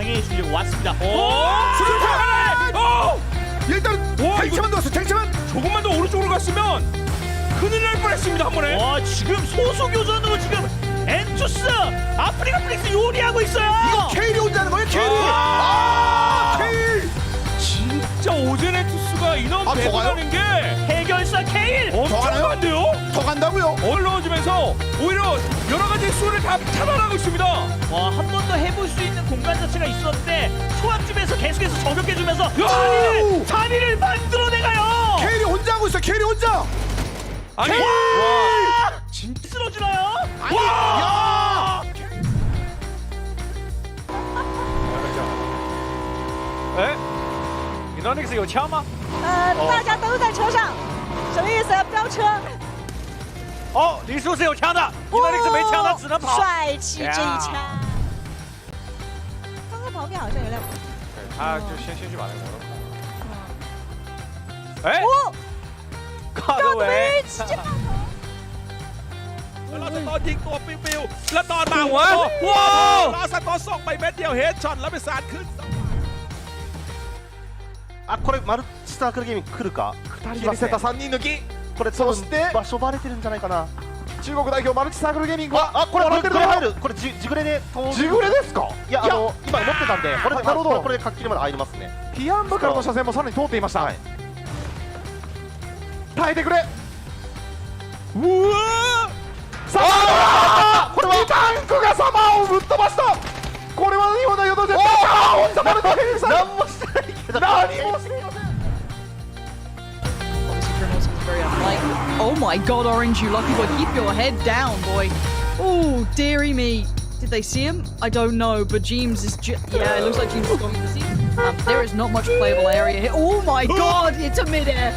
방해해주려고 왔습니다. 일단 탱크만 넣었어. 탱크만 조금만 더 오른쪽으로 갔으면 큰일 날 뻔했습니다 한 번에. 와, 지금 소수 교전으로 지금 엔투스 아프리카 플렉스 요리하고 있어요. 이거 케일이 온다는 거예요. 케일이. 케일. 진짜 오젠의 투수가 인원 더 배분하는 게 해결사 케일. 엄청난데요? 더 간다고요? 어려워지면서 오히려 여러 가지 수를 다 차단하고 있습니다. 와, 한 번 더 해볼 수 있는 공간 자체가 있었는데 초합쯤에서 계속해서 저격해주면서 자리를 만들어내가요. 케일이 혼자 하고 있어. 케일이 혼자. 아니, 케일! 와, 진짜 쓰러지나요? 아니, 야! 哎，你那个是有枪吗？大家都在车上，什么意思？飙车？哦，李叔是有枪的，你那个是没枪的，只能跑。帅气这一枪。刚刚旁边好像有辆。对，他就先去把那个摩托。哎，靠着尾。 แล้วสกอร์ยิงตัวปิวๆแล้วตอนมาหัวว้าวสกอร์ส่งไปเม็ดเดียวเฮดช็อตแล้วไปสาดขึ้น あ、これマルチサークルゲーミング来るか。2人見せた3人抜き。これ多分そして場所バレてるんじゃないかな。中国代表マルチサークルゲーミングはあ、これグレこれ入る。これジグレで飛んでジグレですか。いや今持ってたんで、これでなるほどこれで活気まで入りますね。ティアンブからの車線もさらに通っていました。耐えてくれ。うわサマーこれはタンクがサマーをぶっ飛ばした。これは日本代表と絶対マルチヘリさん何もしてないけど。何もしていません。 Obviously, Criminals was very unlikely. Oh my god, Orange, you lucky boy. Keep your head down, boy. Oh, dearie me. Did they see him? I don't know, but James is yeah, it looks like James is going to see him. There is not much playable area here. Oh my god, it's a mid-air.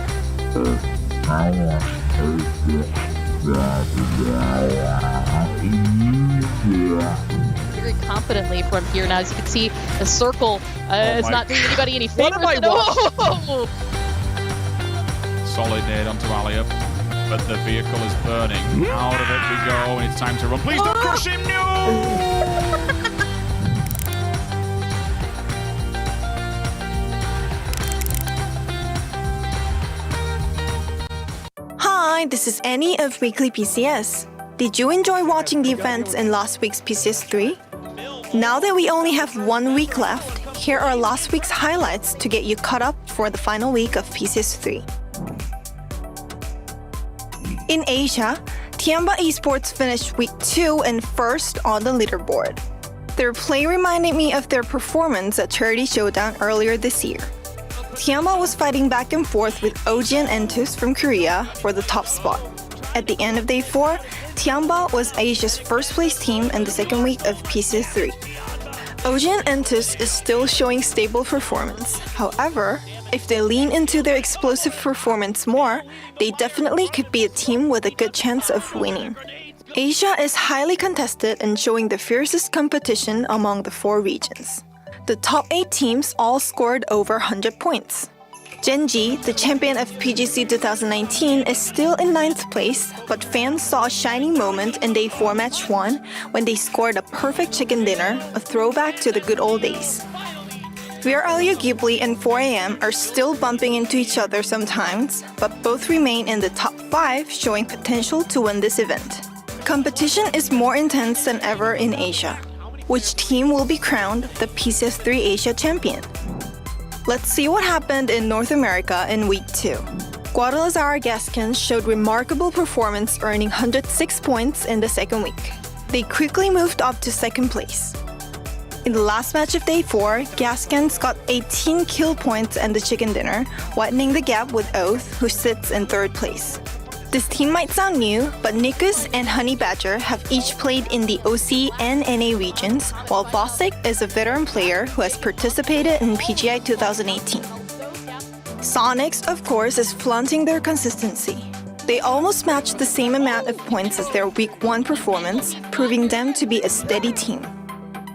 Very confidently from here now. As you can see, the circle is not doing anybody any favors. Oh! Solid nade onto Aliyah, but the vehicle is burning. Out of it we go, and it's time to run. Please don't crush him, no! Hi, this is Annie of Weekly PCS. Did you enjoy watching the events in last week's PCS3? Now that we only have 1 week left, here are last week's highlights to get you caught up for the final week of PCS3. In Asia, PUBG Esports finished week 2 and first on the leaderboard. Their play reminded me of their performance at Charity Showdown earlier this year. PUBG was fighting back and forth with OG and Entus from Korea for the top spot. At the end of day 4, PUBG was Asia's first place team in the second week of PCS3. OG and Entus is still showing stable performance. However, if they lean into their explosive performance more, they definitely could be a team with a good chance of winning. Asia is highly contested and showing the fiercest competition among the 4 regions. The top 8 teams all scored over 100 points. Genji, the champion of PGC 2019, is still in 9th place, but fans saw a shining moment in Day 4 Match 1 when they scored a perfect chicken dinner, a throwback to the good old days. Erangel Ghibli and 4AM are still bumping into each other sometimes, but both remain in the top 5, showing potential to win this event. Competition is more intense than ever in Asia. Which team will be crowned the PCS3 Asia champion? Let's see what happened in North America in week 2. Guadalajara Gaskins showed remarkable performance, earning 106 points in the second week. They quickly moved up to second place. In the last match of day 4, Gaskins got 18 kill points and the chicken dinner, widening the gap with Oath, who sits in 3rd place. This team might sound new, but Nikus and Honey Badger have each played in the OC and NA regions, while Bostic is a veteran player who has participated in PGI 2018. Sonics, of course, is flaunting their consistency. They almost matched the same amount of points as their week 1 performance, proving them to be a steady team.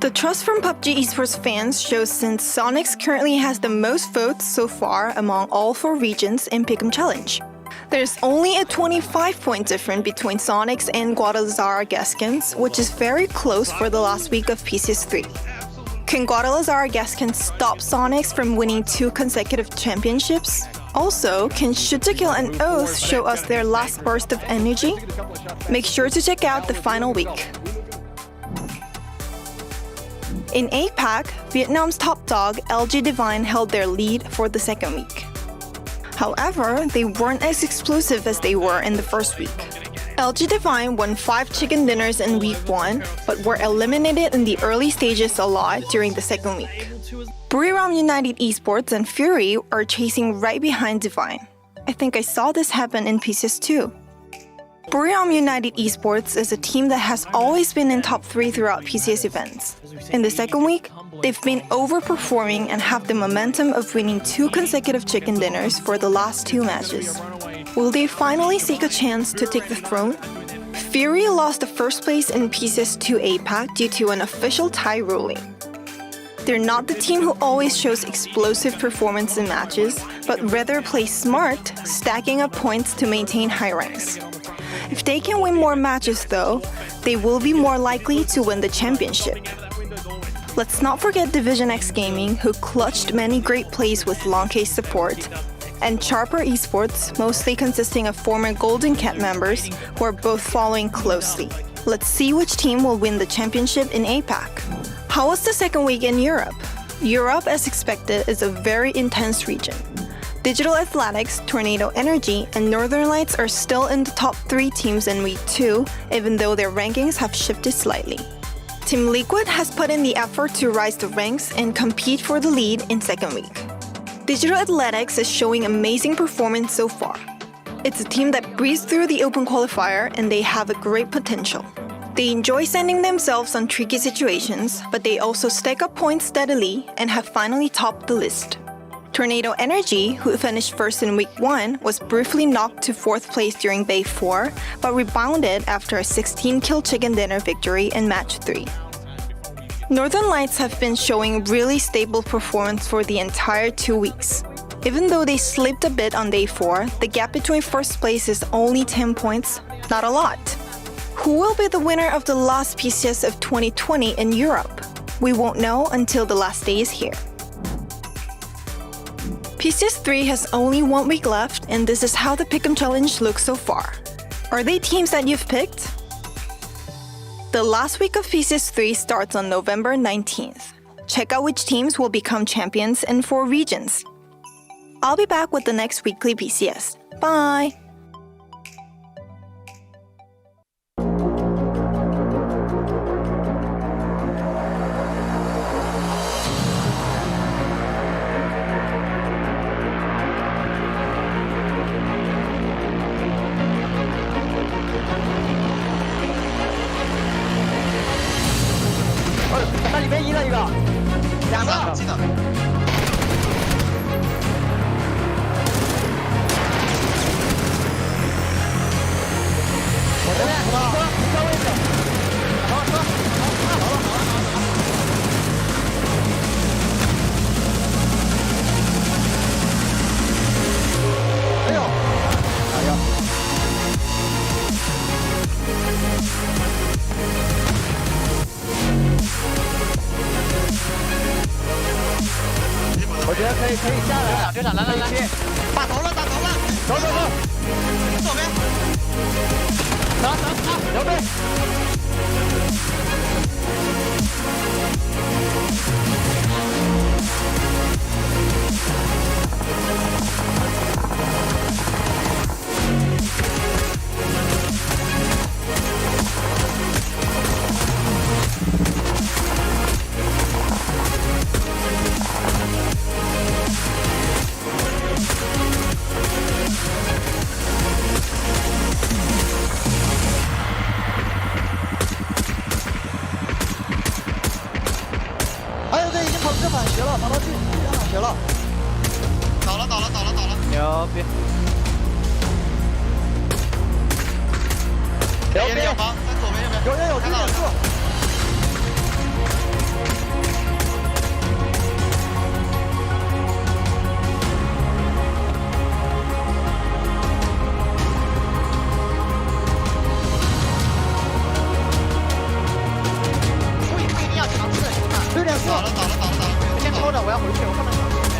The trust from PUBG Esports fans shows since Sonics currently has the most votes so far among all 4 regions in Pick'em Challenge. There's only a 25-point difference between Sonics and Guadalajara Gaskins, which is very close for the last week of PCS3. Can Guadalajara guests can stop Sonics from winning 2 consecutive championships? Also, can Shootakill and Oath show us their last burst of energy? Make sure to check out the final week. In APAC, Vietnam's top dog LG Divine held their lead for the second week. However, they weren't as explosive as they were in the first week. LG Divine won 5 chicken dinners in week 1, but were eliminated in the early stages a lot during the second week. Miramar United Esports and Fury are chasing right behind Divine. I think I saw this happen in PCS2. Miramar United Esports is a team that has always been in top 3 throughout PCS events. In the second week, they've been overperforming and have the momentum of winning 2 consecutive chicken dinners for the last 2 matches. Will they finally seek a chance to take the throne? Fury lost the first place in PCS3 APAC due to an official tie ruling. They're not the team who always shows explosive performance in matches, but rather play smart, stacking up points to maintain high ranks. If they can win more matches though, they will be more likely to win the championship. Let's not forget Division X Gaming, who clutched many great plays with long case support, and Sharper Esports, mostly consisting of former Golden Cat members, who are both following closely. Let's see which team will win the championship in APAC. How was the second week in Europe? Europe, as expected, is a very intense region. Digital Athletics, Tornado Energy, and Northern Lights are still in the top 3 teams in week 2, even though their rankings have shifted slightly. Team Liquid has put in the effort to rise the ranks and compete for the lead in second week. Digital Athletics is showing amazing performance so far. It's a team that breezed through the open qualifier and they have a great potential. They enjoy sending themselves on tricky situations, but they also stack up points steadily and have finally topped the list. Tornado Energy, who finished first in week 1, was briefly knocked to 4th place during Bay 4, but rebounded after a 16-kill chicken dinner victory in match 3. Northern Lights have been showing really stable performance for the entire 2 weeks. Even though they slipped a bit on day 4, the gap between first place is only 10 points, not a lot. Who will be the winner of the last PCS of 2020 in Europe? We won't know until the last day is here. PCS3 has only 1 week left, and this is how the Pick'em Challenge looks so far. Are they teams that you've picked? The last week of PCS3 starts on November 19th. Check out which teams will become champions in 4 regions. I'll be back with the next weekly PCS. Bye! 回去，我看到你前面。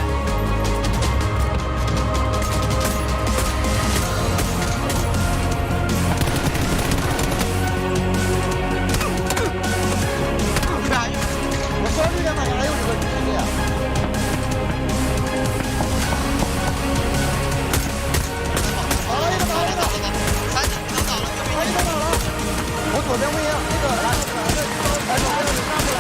我说这边哪还有一个兄弟啊？打了一个，打了一个，三级都倒了，一个倒了。我左边不一样，那个来，这个左边你上不来。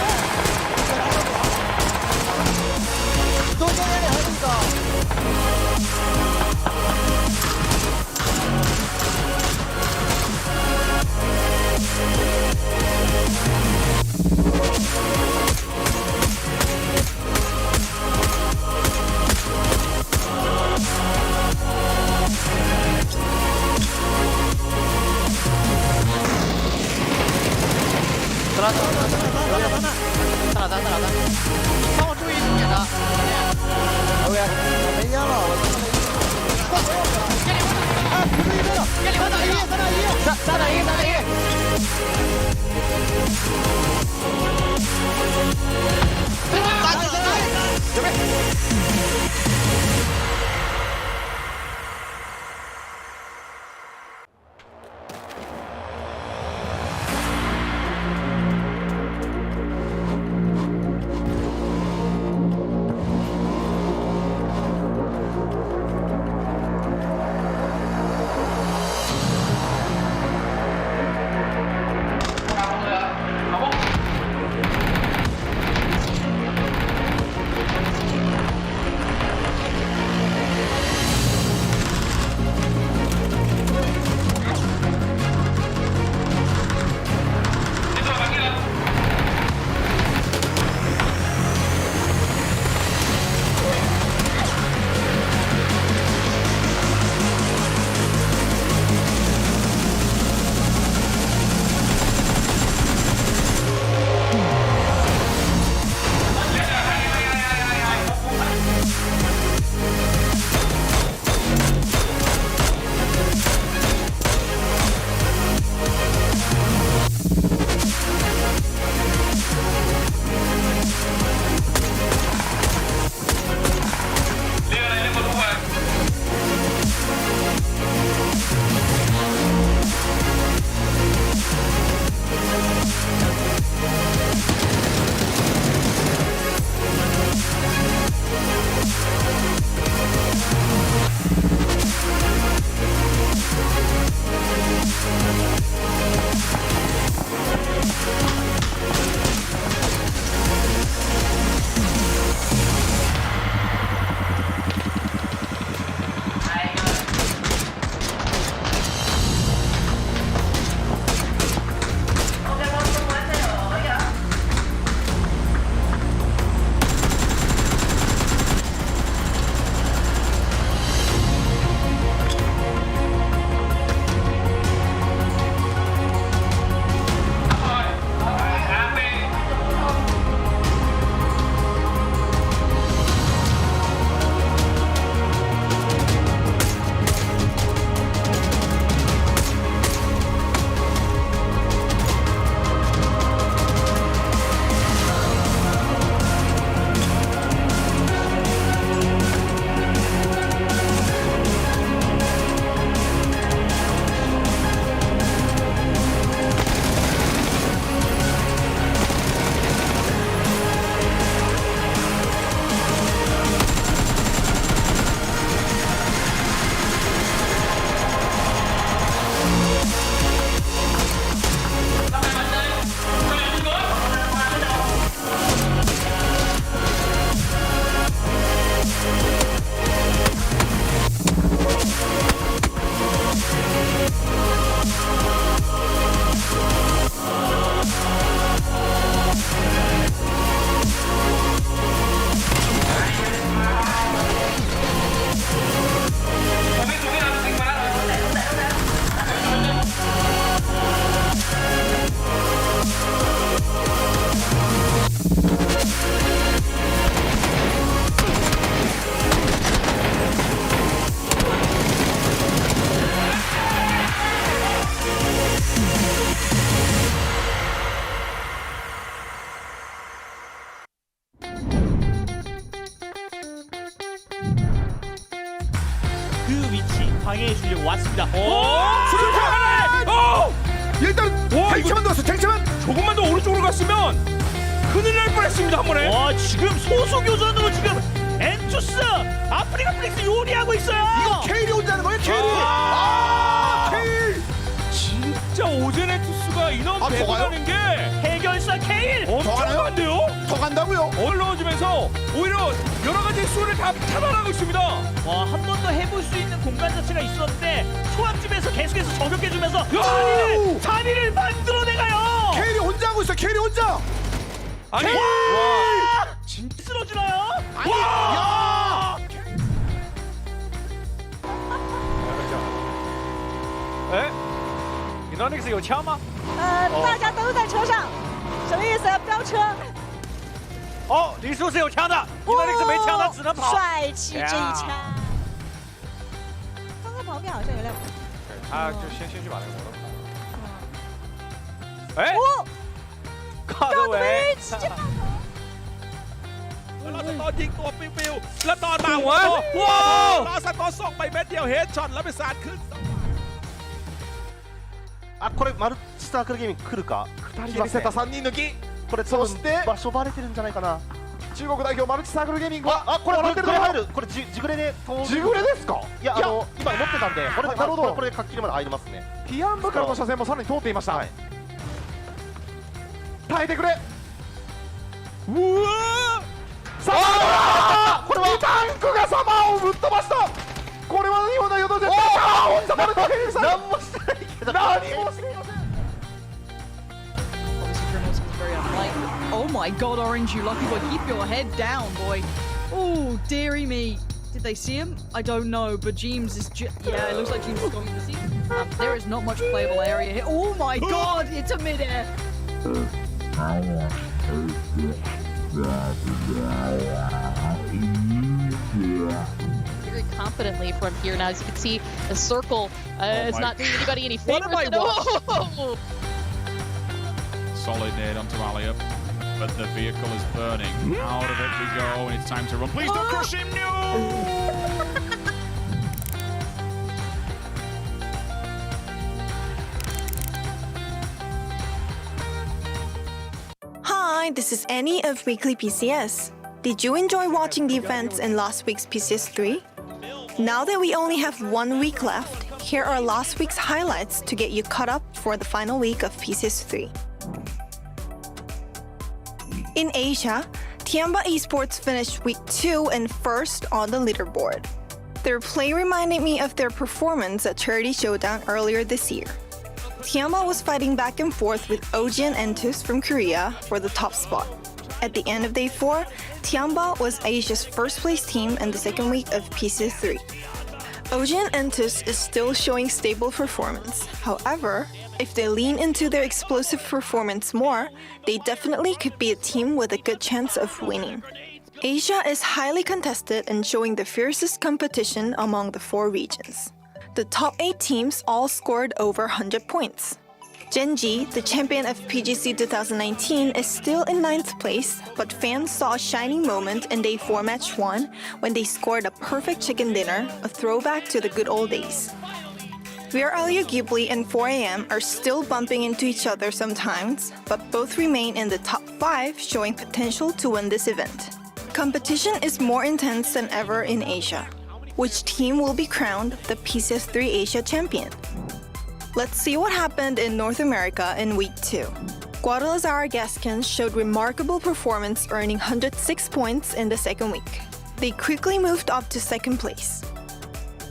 그 위치 방해해 주려고 왔습니다. 일단 탱크만 넣었어. 탱크만. 조금만 더 오른쪽으로 갔으면 큰일 날 뻔했습니다 한 번에. 와 지금 소수 교전으로 지금 엔투스 아프리카 플렉스 요리하고 있어요. 이거 케일이 혼자 하는 거예요. 케일이. 케일. 진짜 오제네투스가 인원 더 가요? 배분하는 게 해결사 케일. 더 가나요? 엄청난데요? 더 간다고요? 얼러지면서 오히려 여러 가지 수를 다 차단하고 있습니다. 한 번 더 해볼 수 있는 공간 자체가 있었는데 초합쯤에서 계속해서 저격해주면서 자리를 만들어내가요. 케일이 혼자 하고 있어. 케일이 혼자. 아니 진짜 쓰러지나요? 아니. 야. 哎，Untitled 有枪吗？大家都在车上，什么意思？飙车？哦，李叔是有枪的，Untitled 没枪，他只能跑。帅气这一枪。刚刚旁边好像有辆。他就先去把那个摩托跑。哎，高德伟，直接爆头。 แล้วสตอร์ยิงตัวปิวๆแล้วตอนมาหัวว้าวสตอร์ส่งไปเม็ดเดียวเฮดช็อตแล้วไปสาดขึ้น あ、これマルチサークルゲーミング来るか。2人見せた3人抜き。これそして場所バレてるんじゃないかな。中国代表マルチサークルゲーミングはこれ笑ってる入る。これジグレでジグレですか。いや今持ってたんで、これでなるほどこれで活気まで入りますね。ティアンブからの車線もさらに通っていました。はい。耐えてくれ。うわさあこれはタンクがサマーをぶっ飛ばした。これは日本代表として本当にヘルさん何もしてないけど。何もしていません。 Obviously, Grimmel's was very unlikely. Oh my god, Orange, you lucky boy. Keep your head down, boy. Oh, dearie me. Did they see him? I don't know, but James is yeah, it looks like James is going to see him. There is not much playable area here. Oh my god, it's a mid-air. Very confidently from here now. As you can see, the circle is not doing anybody any favors. Oh! Solid nade onto Aliyah, but the vehicle is burning. Out of it we go, and it's time to run. Please don't crush him, no! Hi, this is Annie of Weekly PCS. Did you enjoy watching the events in last week's PCS3? Now that we only have 1 week left, here are last week's highlights to get you caught up for the final week of PCS3. In Asia, PUBG Esports finished week 2 and first on the leaderboard. Their play reminded me of their performance at Charity Showdown earlier this year. PUBG was fighting back and forth with OG and Entus from Korea for the top spot. At the end of day 4, PUBG was Asia's first place team in the second week of PCS3. OG and Entus is still showing stable performance. However, if they lean into their explosive performance more, they definitely could be a team with a good chance of winning. Asia is highly contested and showing the fiercest competition among the 4 regions. The top 8 teams all scored over 100 points. Genji, the champion of PGC 2019, is still in 9th place, but fans saw a shining moment in Day 4 Match 1 when they scored a perfect chicken dinner, a throwback to the good old days. Erangel Ghibli and 4AM are still bumping into each other sometimes, but both remain in the top 5, showing potential to win this event. Competition is more intense than ever in Asia. Which team will be crowned the PCS3 Asia champion? Let's see what happened in North America in week 2. Guadalajara Gaskins showed remarkable performance, earning 106 points in the second week. They quickly moved up to second place.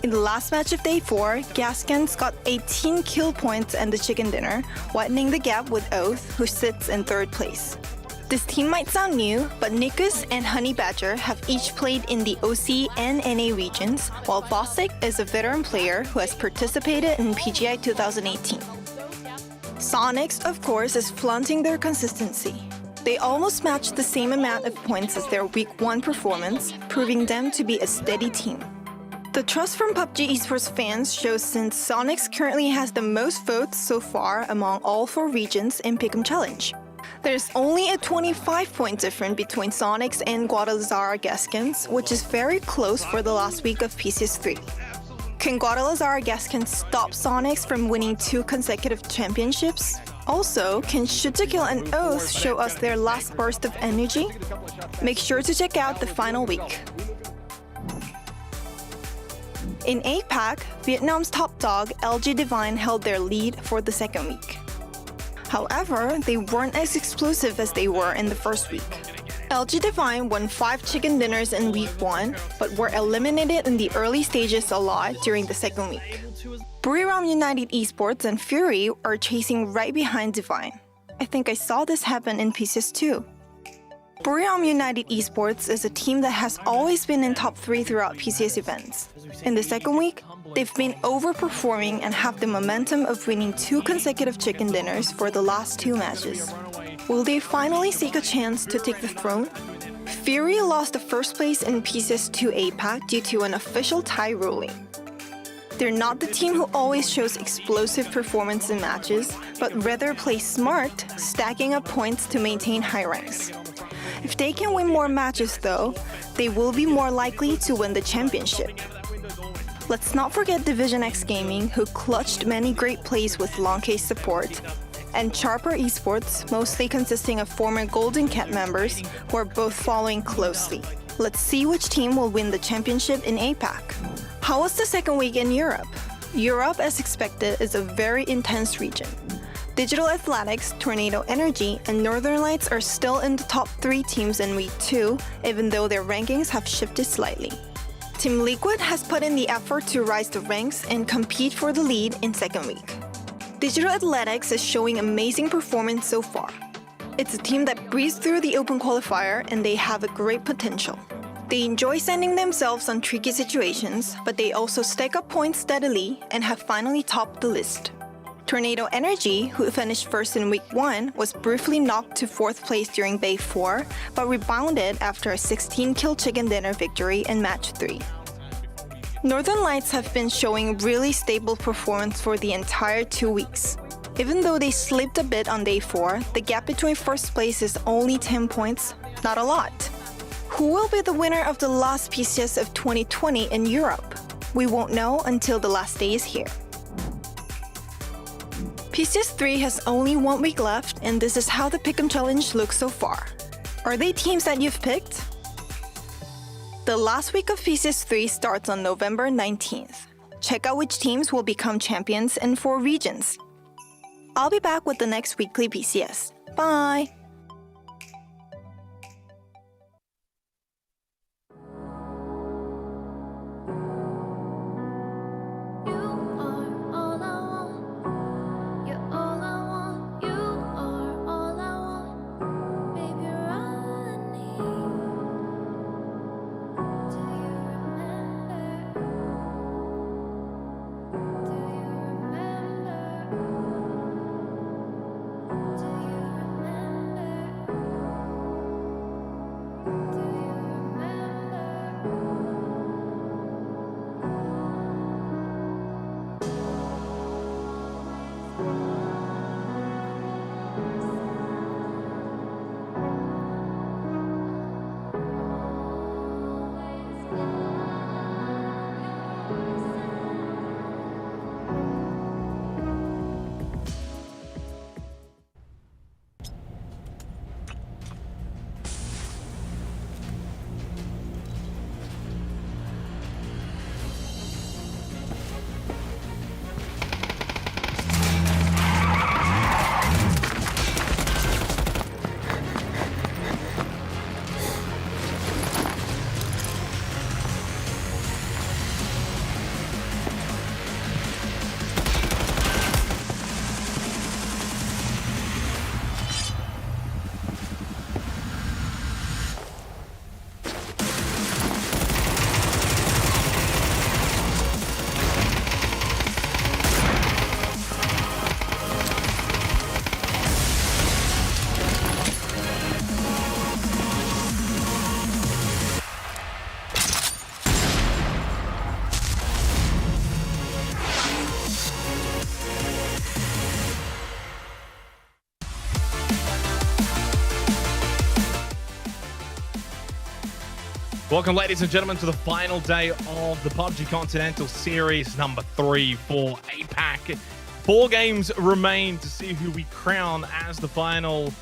In the last match of day 4, Gaskins got 18 kill points and the chicken dinner, widening the gap with Oath, who sits in 3rd place. This team might sound new, but Nikus and Honey Badger have each played in the OC and NA regions, while Bostic is a veteran player who has participated in PGI 2018. Sonics, of course, is flaunting their consistency. They almost matched the same amount of points as their week 1 performance, proving them to be a steady team. The trust from PUBG Esports fans shows since Sonics currently has the most votes so far among all 4 regions in Pick'em Challenge. There's only a 25-point difference between Sonics and Guadalajara Gascons, which is very close for the last week of PCS3. Can Guadalajara Gascons stop Sonics from winning 2 consecutive championships? Also, can Shutakill and Oath show us their last burst of energy? Make sure to check out the final week. In APAC, Vietnam's top dog LG Divine held their lead for the second week. However, they weren't as explosive as they were in the first week. LG Divine won 5 chicken dinners in week 1, but were eliminated in the early stages a lot during the second week. Buriram United Esports and Fury are chasing right behind Divine. I think I saw this happen in PCS2. Buriram United Esports is a team that has always been in top 3 throughout PCS events. In the second week, they've been overperforming and have the momentum of winning 2 consecutive chicken dinners for the last 2 matches. Will they finally seek a chance to take the throne? Fury lost the first place in PCS2 APAC due to an official tie ruling. They're not the team who always shows explosive performance in matches, but rather play smart, stacking up points to maintain high ranks. If they can win more matches though, they will be more likely to win the championship. Let's not forget Division X Gaming, who clutched many great plays with long case support, and Sharper Esports, mostly consisting of former Golden Cat members, who are both following closely. Let's see which team will win the championship in APAC. How was the second week in Europe? Europe, as expected, is a very intense region. Digital Athletics, Tornado Energy, and Northern Lights are still in the top 3 teams in week 2, even though their rankings have shifted slightly. Team Liquid has put in the effort to rise the ranks and compete for the lead in second week. Digital Athletics is showing amazing performance so far. It's a team that breezed through the open qualifier and they have a great potential. They enjoy sending themselves on tricky situations, but they also stack up points steadily and have finally topped the list. Tornado Energy, who finished first in week 1, was briefly knocked to 4th place during day 4, but rebounded after a 16-kill chicken dinner victory in match 3. Northern Lights have been showing really stable performance for the entire 2 weeks. Even though they slipped a bit on day 4, the gap between first place is only 10 points, not a lot. Who will be the winner of the last PCS of 2020 in Europe? We won't know until the last day is here. PCS3 has only 1 week left, and this is how the Pick'em Challenge looks so far. Are they teams that you've picked? The last week of PCS3 starts on November 19th. Check out which teams will become champions in 4 regions. I'll be back with the next weekly PCS. Bye! Welcome, ladies and gentlemen, to the final day of the PUBG Continental Series number 3 for APAC. 4 games remain to see who we crown as the final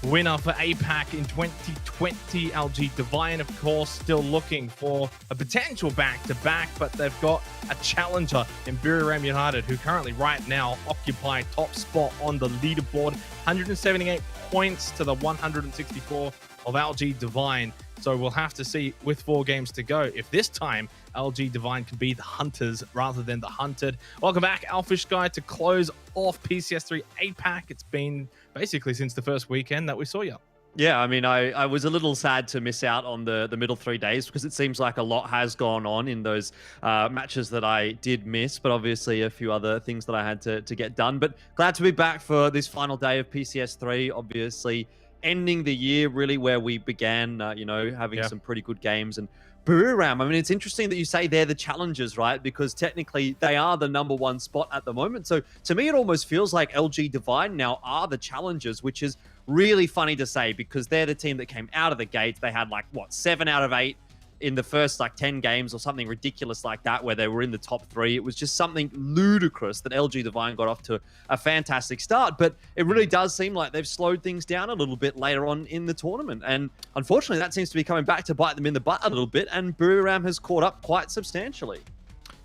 winner for APAC in 2020. LG Divine, of course, still looking for a potential back-to-back, but they've got a challenger in Miramar United, who currently right now occupy top spot on the leaderboard. 178 points to the 164 of LG Divine. So we'll have to see with 4 games to go if this time LG Divine can be the hunters rather than the hunted. Welcome back, Alfish Guy, to close off PCS3 APAC. It's been basically since the first weekend that we saw you. Yeah, I mean, I was a little sad to miss out on the middle 3 days because it seems like a lot has gone on in those matches that I did miss, but obviously a few other things that I had to get done. But glad to be back for this final day of PCS3, obviously ending the year really where we began, having some pretty good games. And Miramar, I mean, it's interesting that you say they're the challengers, right? Because technically they are the #1 spot at the moment. So to me, it almost feels like LG Divine now are the challengers, which is really funny to say because they're the team that came out of the gate. They had 7 out of 8 in the first 10 games or something ridiculous like that, where they were in the top 3. It was just something ludicrous that LG Divine got off to a fantastic start, but it really does seem like they've slowed things down a little bit later on in the tournament. And unfortunately, that seems to be coming back to bite them in the butt a little bit, and Miramar has caught up quite substantially.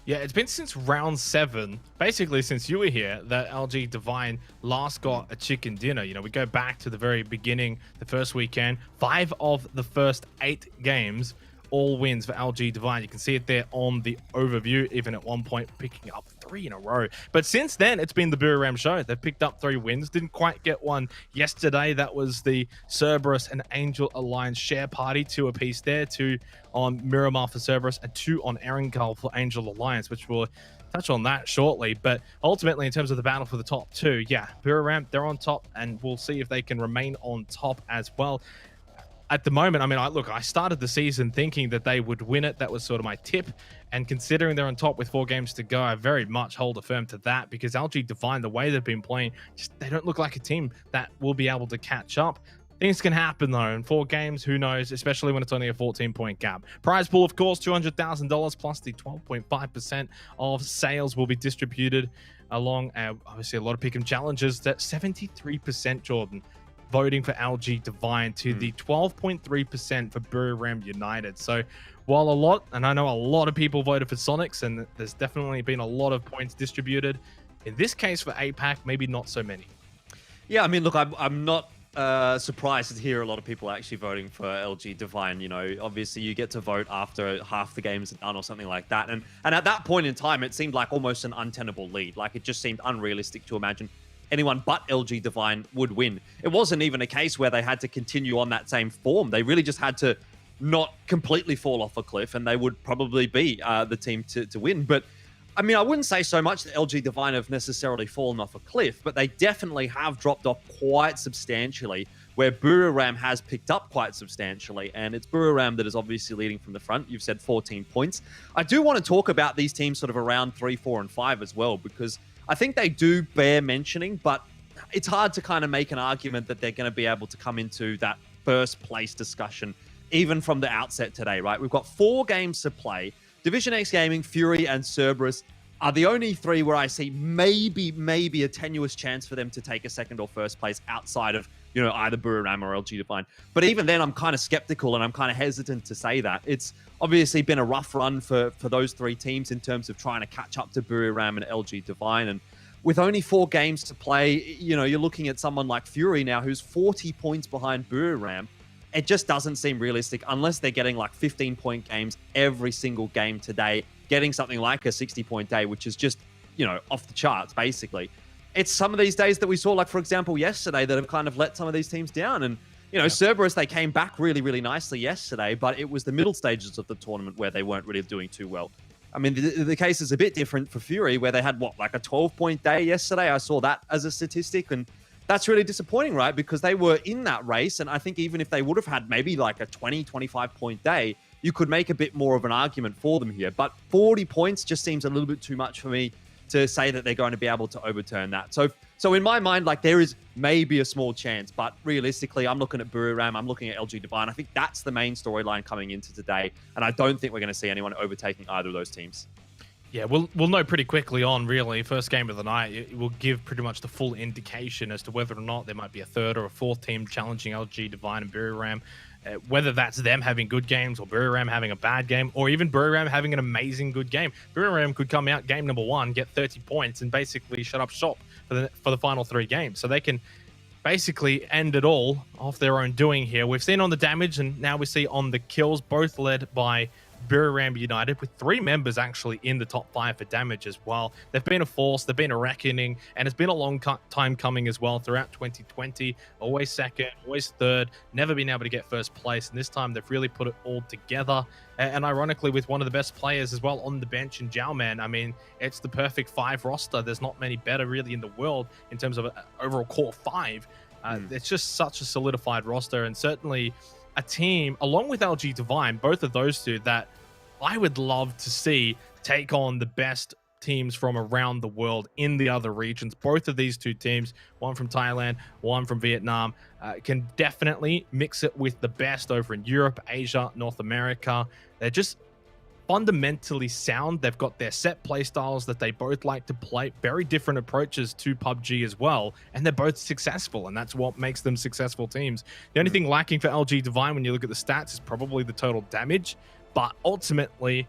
Yeah, it's been since round 7, basically since you were here, that LG Divine last got a chicken dinner. We go back to the very beginning, the first weekend, 5 of the first 8 games, all wins for LG Divine. You can see it there on the overview, even at one point picking up 3 in a row. But since then, it's been the Miramar show. They've picked up 3 wins. Didn't quite get one yesterday. That was the Cerberus and Angel Alliance share party, 2 apiece there, 2 on Miramar for Cerberus and 2 on Erangel for Angel Alliance, which we'll touch on that shortly. But ultimately, in terms of the battle for the top 2, yeah, Miramar, they're on top, and we'll see if they can remain on top as well. At the moment, I mean, I started the season thinking that they would win it. That was sort of my tip. And considering they're on top with 4 games to go, I very much hold firm to that, because LG Divine, the way they've been playing, they don't look like a team that will be able to catch up. Things can happen, though. In 4 games, who knows, especially when it's only a 14-point gap. Prize pool, of course, $200,000 plus the 12.5% of sales will be distributed along, obviously, a lot of pick'em challenges. That 73%, Jordan, voting for LG Divine to the 12.3% for Miramar United. So while a lot, and I know a lot of people voted for Sonics, and there's definitely been a lot of points distributed, in this case for APAC, maybe not so many. Yeah, I mean, look, I'm not surprised to hear a lot of people actually voting for LG Divine. Obviously you get to vote after half the games are done or something like that. And at that point in time, it seemed like almost an untenable lead. Like, it just seemed unrealistic to imagine anyone but LG Divine would win. It wasn't even a case where they had to continue on that same form. They really just had to not completely fall off a cliff, and they would probably be the team to win. But I mean, I wouldn't say so much that LG Divine have necessarily fallen off a cliff, but they definitely have dropped off quite substantially, where Miramar has picked up quite substantially, and it's Miramar that is obviously leading from the front. You've said 14 points. I do want to talk about these teams sort of around 3, 4, and 5 as well, because I think they do bear mentioning, but it's hard to kind of make an argument that they're going to be able to come into that first place discussion, even from the outset today, right? We've got 4 games to play. Division X Gaming, Fury, and Cerberus are the only 3 where I see maybe a tenuous chance for them to take a second or first place outside of, either Miramar or LG Divine. But even then, I'm kind of skeptical, and I'm kind of hesitant to say that. It's obviously been a rough run for those 3 teams in terms of trying to catch up to Miramar and LG Divine. And with only 4 games to play, you're looking at someone like Fury now, who's 40 points behind Miramar. It just doesn't seem realistic unless they're getting 15-point games every single game today, getting something like a 60-point day, which is just, off the charts, basically. It's some of these days that we saw, for example, yesterday, that have kind of let some of these teams down. And, Cerberus, they came back really, really nicely yesterday, but it was the middle stages of the tournament where they weren't really doing too well. I mean, the case is a bit different for Fury, where they had, a 12-point day yesterday. I saw that as a statistic, and that's really disappointing, right? Because they were in that race, and I think even if they would have had maybe a 20, 25-point day, you could make a bit more of an argument for them here. But 40 points just seems a little bit too much for me to say that they're going to be able to overturn that. So in my mind, like, there is maybe a small chance, but realistically, I'm looking at Buriram, I'm looking at LG Divine. I think that's the main storyline coming into today, and I don't think we're going to see anyone overtaking either of those teams. Yeah, we'll know pretty quickly on, really. First game of the night, it will give pretty much the full indication as to whether or not there might be a third or a fourth team challenging LG Divine and Buriram. Whether that's them having good games or Buriram having a bad game or even Buriram having an amazing good game. Buriram could come out game number 1, get 30 points and basically shut up shop for the final 3 games. So they can basically end it all off their own doing here. We've seen on the damage and now we see on the kills, both led by Buriram United, with 3 members actually in the top 5 for damage as well. They've been a force, they've been a reckoning, and it's been a long time coming as well throughout 2020. Always second, always third, never been able to get first place, and this time they've really put it all together. And ironically, with one of the best players as well on the bench in Jowman, I mean, it's the perfect 5 roster. There's not many better really in the world in terms of overall core 5. It's just such a solidified roster, and certainly a team, along with LG Divine, both of those two that I would love to see take on the best teams from around the world in the other regions. Both of these two teams, one from Thailand, one from Vietnam, can definitely mix it with the best over in Europe, Asia, North America. They're just fundamentally sound. They've got their set play styles that they both like to play, very different approaches to PUBG as well, and they're both successful, and that's what makes them successful teams. The only thing lacking for LG Divine when you look at the stats is probably the total damage, but ultimately,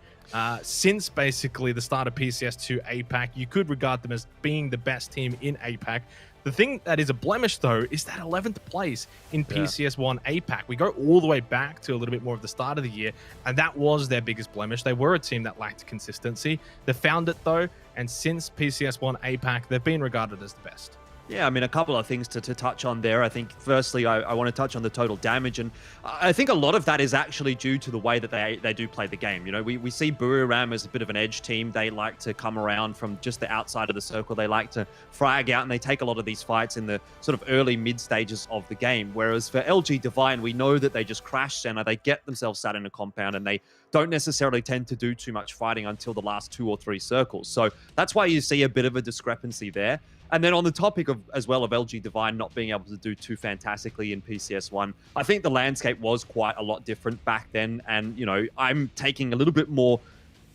since basically the start of PCS2 APAC, you could regard them as being the best team in APAC. The thing that is a blemish, though, is that 11th place in PCS1 APAC. We go all the way back to a little bit more of the start of the year, and that was their biggest blemish. They were a team that lacked consistency. They found it, though, and since PCS1 APAC, they've been regarded as the best. Yeah, I mean, a couple of things to touch on there. I think, firstly, I want to touch on the total damage, and I think a lot of that is actually due to the way that they do play the game. You know, we see Buriram as a bit of an edge team. They like to come around from just the outside of the circle. They like to frag out, and they take a lot of these fights in the sort of early, mid stages of the game. Whereas for LG Divine, we know that they just crash center. They get themselves sat in a compound, and they don't necessarily tend to do too much fighting until the last 2 or 3 circles. So that's why you see a bit of a discrepancy there. And then on the topic of as well of LG Divine not being able to do too fantastically in PCS1, I think the landscape was quite a lot different back then. And, you know, I'm taking a little bit more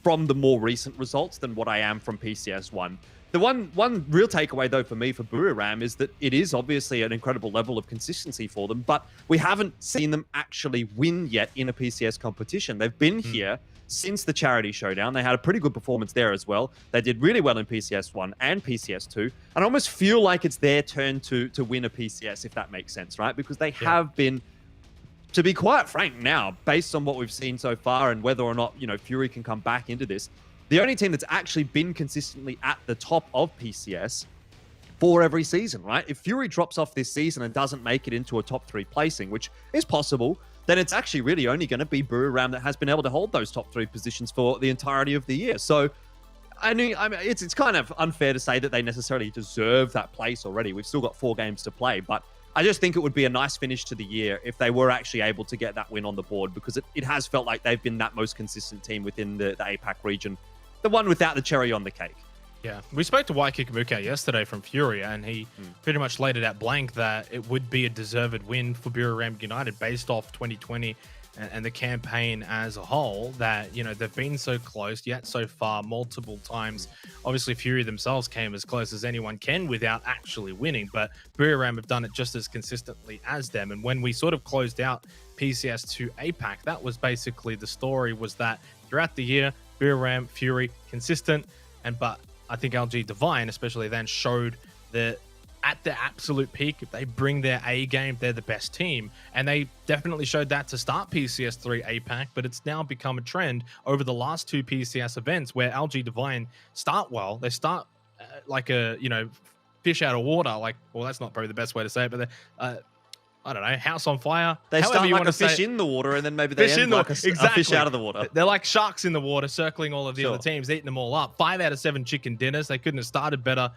from the more recent results than what I am from PCS1. The one real takeaway, though, for me for Buriram is that it is obviously an incredible level of consistency for them, but we haven't seen them actually win yet in a PCS competition. They've been here since the Charity Showdown. They had a pretty good performance there as well. They did really well in PCS1 and PCS2, and I almost feel like it's their turn to win a PCS, if that makes sense, right? Because they have been, to be quite frank now, based on what we've seen so far and whether or not, you know, Fury can come back into this, the only team that's actually been consistently at the top of PCS for every season, right? If Fury drops off this season and doesn't make it into a top 3 placing, which is possible, then it's actually really only going to be Buriram that has been able to hold those top 3 positions for the entirety of the year. So, I mean, it's kind of unfair to say that they necessarily deserve that place already. We've still got 4 games to play, but I just think it would be a nice finish to the year if they were actually able to get that win on the board, because it has felt like they've been that most consistent team within the APAC region, the one without the cherry on the cake. Yeah, we spoke to Waikikamuke yesterday from Fury, and he pretty much laid it out blank that it would be a deserved win for Buriram United based off 2020 and the campaign as a whole, that, you know, they've been so close yet so far multiple times. Obviously, Fury themselves came as close as anyone can without actually winning, but Buriram have done it just as consistently as them. And when we sort of closed out PCS2 APAC, that was basically the story, was that throughout the year, Buriram, Fury, consistent, but I think LG Divine especially then showed that at their absolute peak, if they bring their A game, they're the best team. And they definitely showed that to start PCS3 APAC, but it's now become a trend over the last 2 PCS events where LG Divine start well. They start like a, you know, fish out of water. Like, well, that's not probably the best way to say it, but I don't know, house on fire. They start like a fish in the water, and then maybe they end like a fish out of the water. They're like sharks in the water, circling all of the other teams, eating them all up. 5 out of 7 chicken dinners. They couldn't have started better,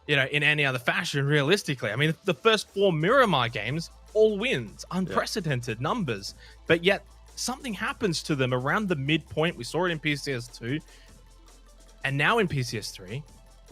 you know, in any other fashion, realistically. I mean, the first 4 Miramar games, all wins, unprecedented numbers. But yet, something happens to them around the midpoint. We saw it in PCS2, and now in PCS3,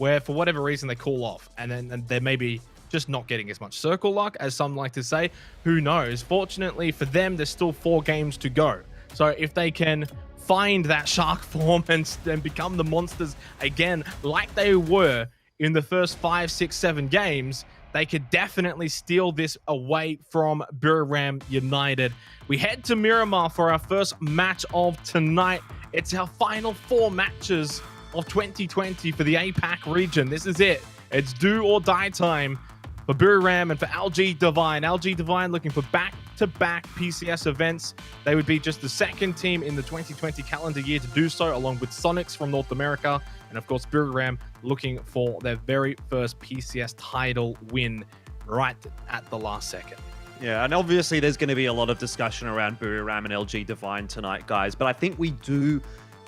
where for whatever reason they cool off, and then they're maybe just not getting as much circle luck as some like to say. Who knows? Fortunately for them, there's still 4 games to go. So if they can find that shark form and become the monsters again like they were in the first 5, 6, 7 games, they could definitely steal this away from Buriram United. We head to Miramar for our first match of tonight. It's our final 4 matches of 2020 for the APAC region. This is it. It's do or die time for Buriram and for LG Divine. LG Divine looking for back-to-back PCS events. They would be just the 2nd team in the 2020 calendar year to do so, along with Sonics from North America. And of course, Buriram looking for their very first PCS title win right at the last second. Yeah, and obviously there's going to be a lot of discussion around Buriram and LG Divine tonight, guys. But I think we do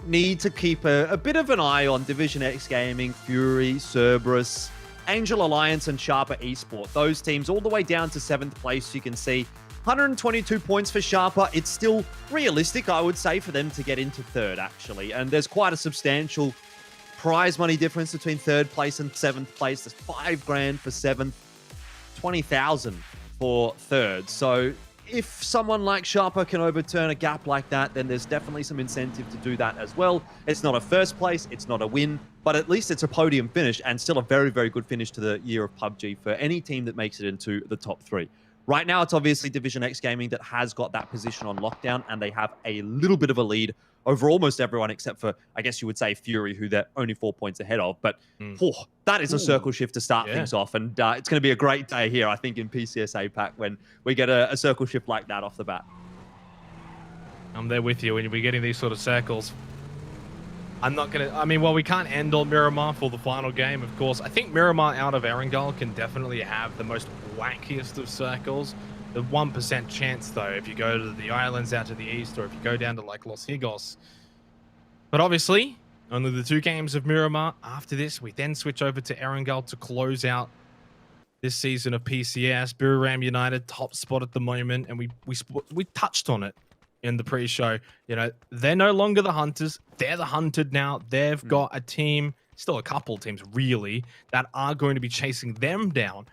need to keep a bit of an eye on Division X Gaming, Fury, Cerberus, Angel Alliance, and Sharper Esports. Those teams all the way down to 7th place. You can see 122 points for Sharper. It's still realistic, I would say, for them to get into 3rd, actually. And there's quite a substantial prize money difference between 3rd place and 7th place. There's 5 grand for 7th, 20,000 for 3rd. So if someone like Sharper can overturn a gap like that, then there's definitely some incentive to do that as well. It's not a 1st place, it's not a win, but at least it's a podium finish and still a very, very good finish to the year of PUBG for any team that makes it into the top 3. Right now, it's obviously Division X Gaming that has got that position on lockdown, and they have a little bit of a lead over almost everyone except for, I guess you would say, Fury, who they're only 4 points ahead of. But that is a circle shift to start things off, and it's going to be a great day here, I think, in PCS APAC when we get a circle shift like that off the bat. I'm there with you when you're getting these sort of circles. I'm not going to... I mean, well, we can't end on Miramar for the final game, of course. I think Miramar out of Erangel can definitely have the most wackiest of circles. The 1% chance, though, if you go to the islands out to the east, or if you go down to, like, Los Higos. But obviously, only the 2 games of Miramar. After this, we then switch over to Erangel to close out this season of PCS. Buriram United, top spot at the moment, and we touched on it in the pre-show. You know, they're no longer the hunters. They're the hunted now. They've got a team, still a couple teams really, that are going to be chasing them down.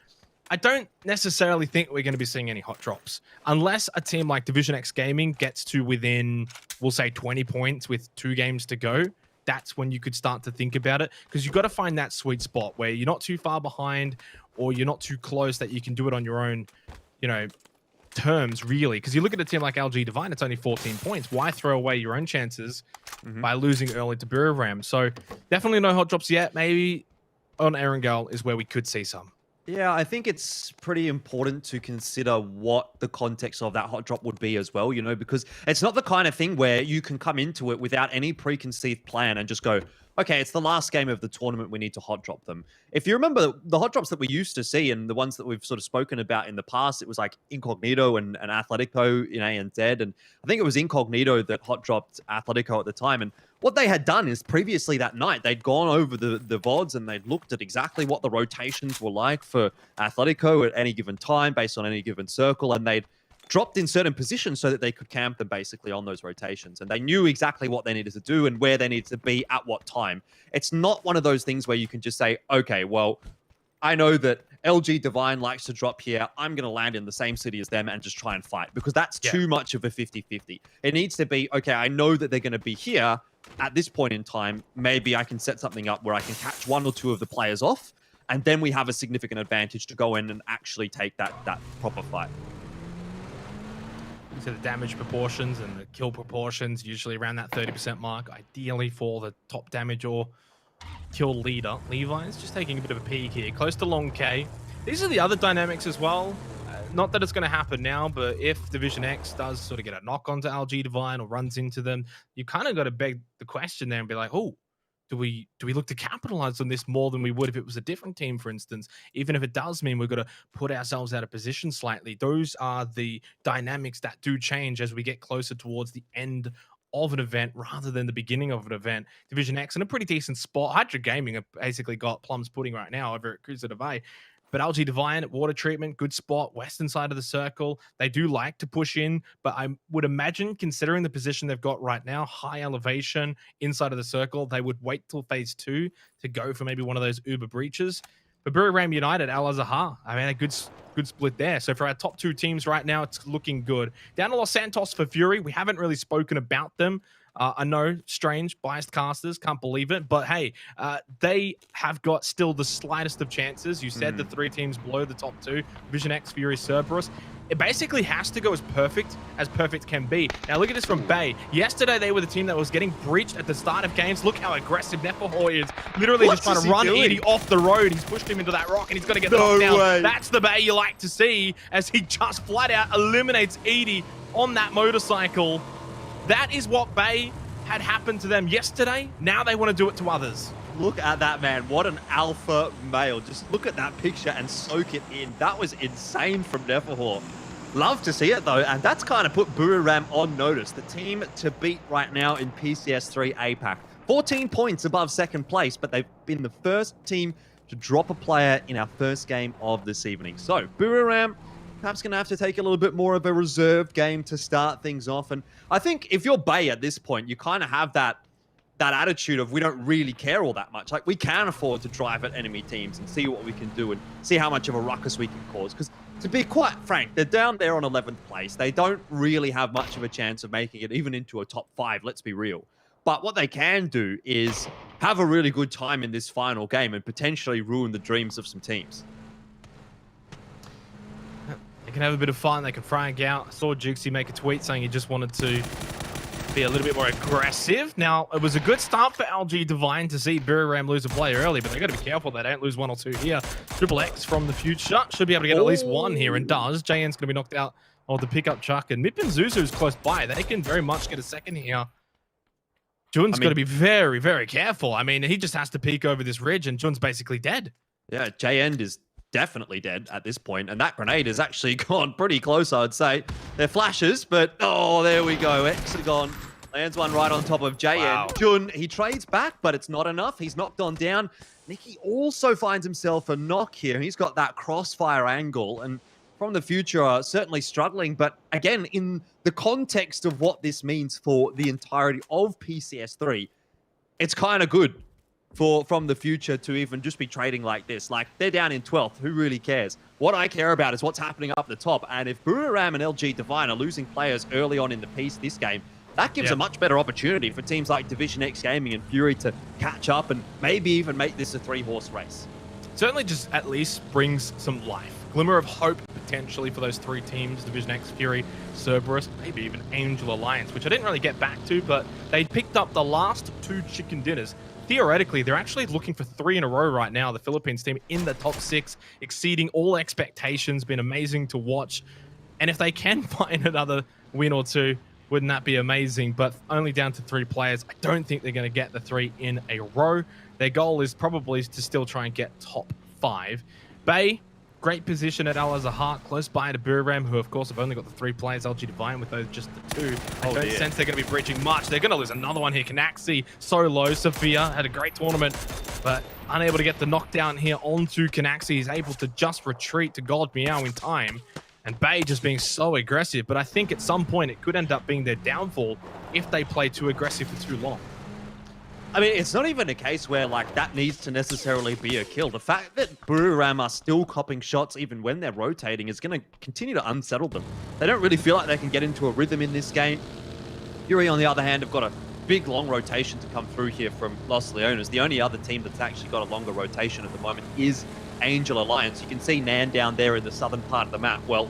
I don't necessarily think we're going to be seeing any hot drops unless a team like Division X Gaming gets to within, we'll say, 20 points with 2 games to go. That's when you could start to think about it, because you've got to find that sweet spot where you're not too far behind or you're not too close that you can do it on your own, you know, terms, really. Because you look at a team like LG Divine, it's only 14 points. Why throw away your own chances by losing early to Buriram? So definitely no hot drops yet. Maybe on Erangel is where we could see some. Yeah, I think it's pretty important to consider what the context of that hot drop would be as well, you know, because it's not the kind of thing where you can come into it without any preconceived plan and just go, okay, it's the last game of the tournament, we need to hot drop them. If you remember the hot drops that we used to see and the ones that we've sort of spoken about in the past, it was like Incognito and Atletico in ANZ. And I think it was Incognito that hot dropped Atletico at the time. And what they had done is previously that night, they'd gone over the VODs and they'd looked at exactly what the rotations were like for Atletico at any given time based on any given circle. And they'd dropped in certain positions so that they could camp them basically on those rotations. And they knew exactly what they needed to do and where they needed to be at what time. It's not one of those things where you can just say, okay, well, I know that LG Divine likes to drop here. I'm going to land in the same city as them and just try and fight, because that's too much of a 50-50. It needs to be, okay, I know that they're going to be here at this point in time. Maybe I can set something up where I can catch 1 or 2 of the players off, and then we have a significant advantage to go in and actually take that proper fight. So the damage proportions and the kill proportions usually around that 30% mark, ideally for the top damage or kill leader. Levi's just taking a bit of a peek here, close to long K. These are the other dynamics as well. Not that it's going to happen now, but if Division X does sort of get a knock onto LG Divine or runs into them, you kind of got to beg the question there and be like, oh, do we look to capitalize on this more than we would if it was a different team, for instance? Even if it does mean we've got to put ourselves out of position slightly. Those are the dynamics that do change as we get closer towards the end of an event rather than the beginning of an event. Division X in a pretty decent spot. Hydra Gaming have basically got plums pudding right now over at Cruiser Bay. But LG Divine, water treatment, good spot, western side of the circle. They do like to push in, but I would imagine, considering the position they've got right now, high elevation inside of the circle, they would wait till phase 2 to go for maybe one of those Uber breaches. But Buriram United, Al Azhar, I mean, a good split there. So for our top 2 teams right now, it's looking good. Down to Los Santos for Fury. We haven't really spoken about them. I know, strange, biased casters, can't believe it. But hey, they have got still the slightest of chances. You said the 3 teams below the top 2, Vision X, Fury, Cerberus. It basically has to go as perfect can be. Now look at this from Bay. Yesterday, they were the team that was getting breached at the start of games. Look how aggressive Neferhoy is. Literally just trying to run Edie off the road. He's pushed him into that rock and he's got to get knocked down. That's the Bay you like to see as he just flat out eliminates Edie on that motorcycle. That is what Bay had happened to them yesterday. Now they want to do it to others. Look at that, man. What an alpha male. Just look at that picture and soak it in. That was insane from Neferhoy. Love to see it, though, and that's kind of put Buriram on notice. The team to beat right now in PCS3 APAC. 14 points above second place, but they've been the first team to drop a player in our first game of this evening. So, Buriram perhaps going to have to take a little bit more of a reserved game to start things off. And I think if you're Bay at this point, you kind of have that attitude of we don't really care all that much. Like, we can afford to drive at enemy teams and see what we can do and see how much of a ruckus we can cause. Because to be quite frank, they're down there on 11th place. They don't really have much of a chance of making it even into a top 5, let's be real. But what they can do is have a really good time in this final game and potentially ruin the dreams of some teams. They can have a bit of fun. They can frag out. I saw Jukesy make a tweet saying he just wanted to be a little bit more aggressive. Now, it was a good start for LG Divine to see Buriram lose a player early, but they got to be careful they don't lose 1 or 2 here. Triple X from the future should be able to get at least 1 here and does. JN's going to be knocked out of the pickup truck, and Mip and Zuzu's close by. They can very much get a second here. Jun's got to be very, very careful. I mean, he just has to peek over this ridge, and Jun's basically dead. Yeah, JN is definitely dead at this point, and that grenade has actually gone pretty close, I would say. They're flashes, but oh, there we go. Hexagon lands one right on top of JN. Wow. Jun, he trades back, but it's not enough. He's knocked on down. Nicky also finds himself a knock here. He's got that crossfire angle, and from the future, certainly struggling. But again, in the context of what this means for the entirety of PCS3, it's kind of good from the future to even just be trading like this. Like, they're down in 12th. Who really cares? What I care about is what's happening up the top. And if Buriram and LG Divine are losing players early on in the piece this game, that gives a much better opportunity for teams like Division X Gaming and Fury to catch up and maybe even make this a 3-horse race. Certainly just at least brings some life. Glimmer of hope potentially for those 3 teams, Division X, Fury, Cerberus, maybe even Angel Alliance, which I didn't really get back to, but they picked up the last 2 chicken dinners. Theoretically, they're actually looking for 3 in a row right now. The Philippines team in the top 6, exceeding all expectations, been amazing to watch. And if they can find another win or 2, wouldn't that be amazing? But only down to 3 players. I don't think they're going to get the 3 in a row. Their goal is probably to still try and get top 5. Bay, great position at Al Azhar, close by to Buriram, who of course have only got the 3 players. LG Divine with those just the 2. I don't sense they're going to be breaching much. They're going to lose another one here. Canaxi so low. Sophia had a great tournament, but unable to get the knockdown here onto Canaxi. He's able to just retreat to Gold Meow in time. And Bay just being so aggressive. But I think at some point it could end up being their downfall if they play too aggressive for too long. I mean, it's not even a case where, like, that needs to necessarily be a kill. The fact that Buriram are still copping shots even when they're rotating is going to continue to unsettle them. They don't really feel like they can get into a rhythm in this game. Fury, on the other hand, have got a big, long rotation to come through here from Los Leones. The only other team that's actually got a longer rotation at the moment is Angel Alliance. You can see Nan down there in the southern part of the map. Well,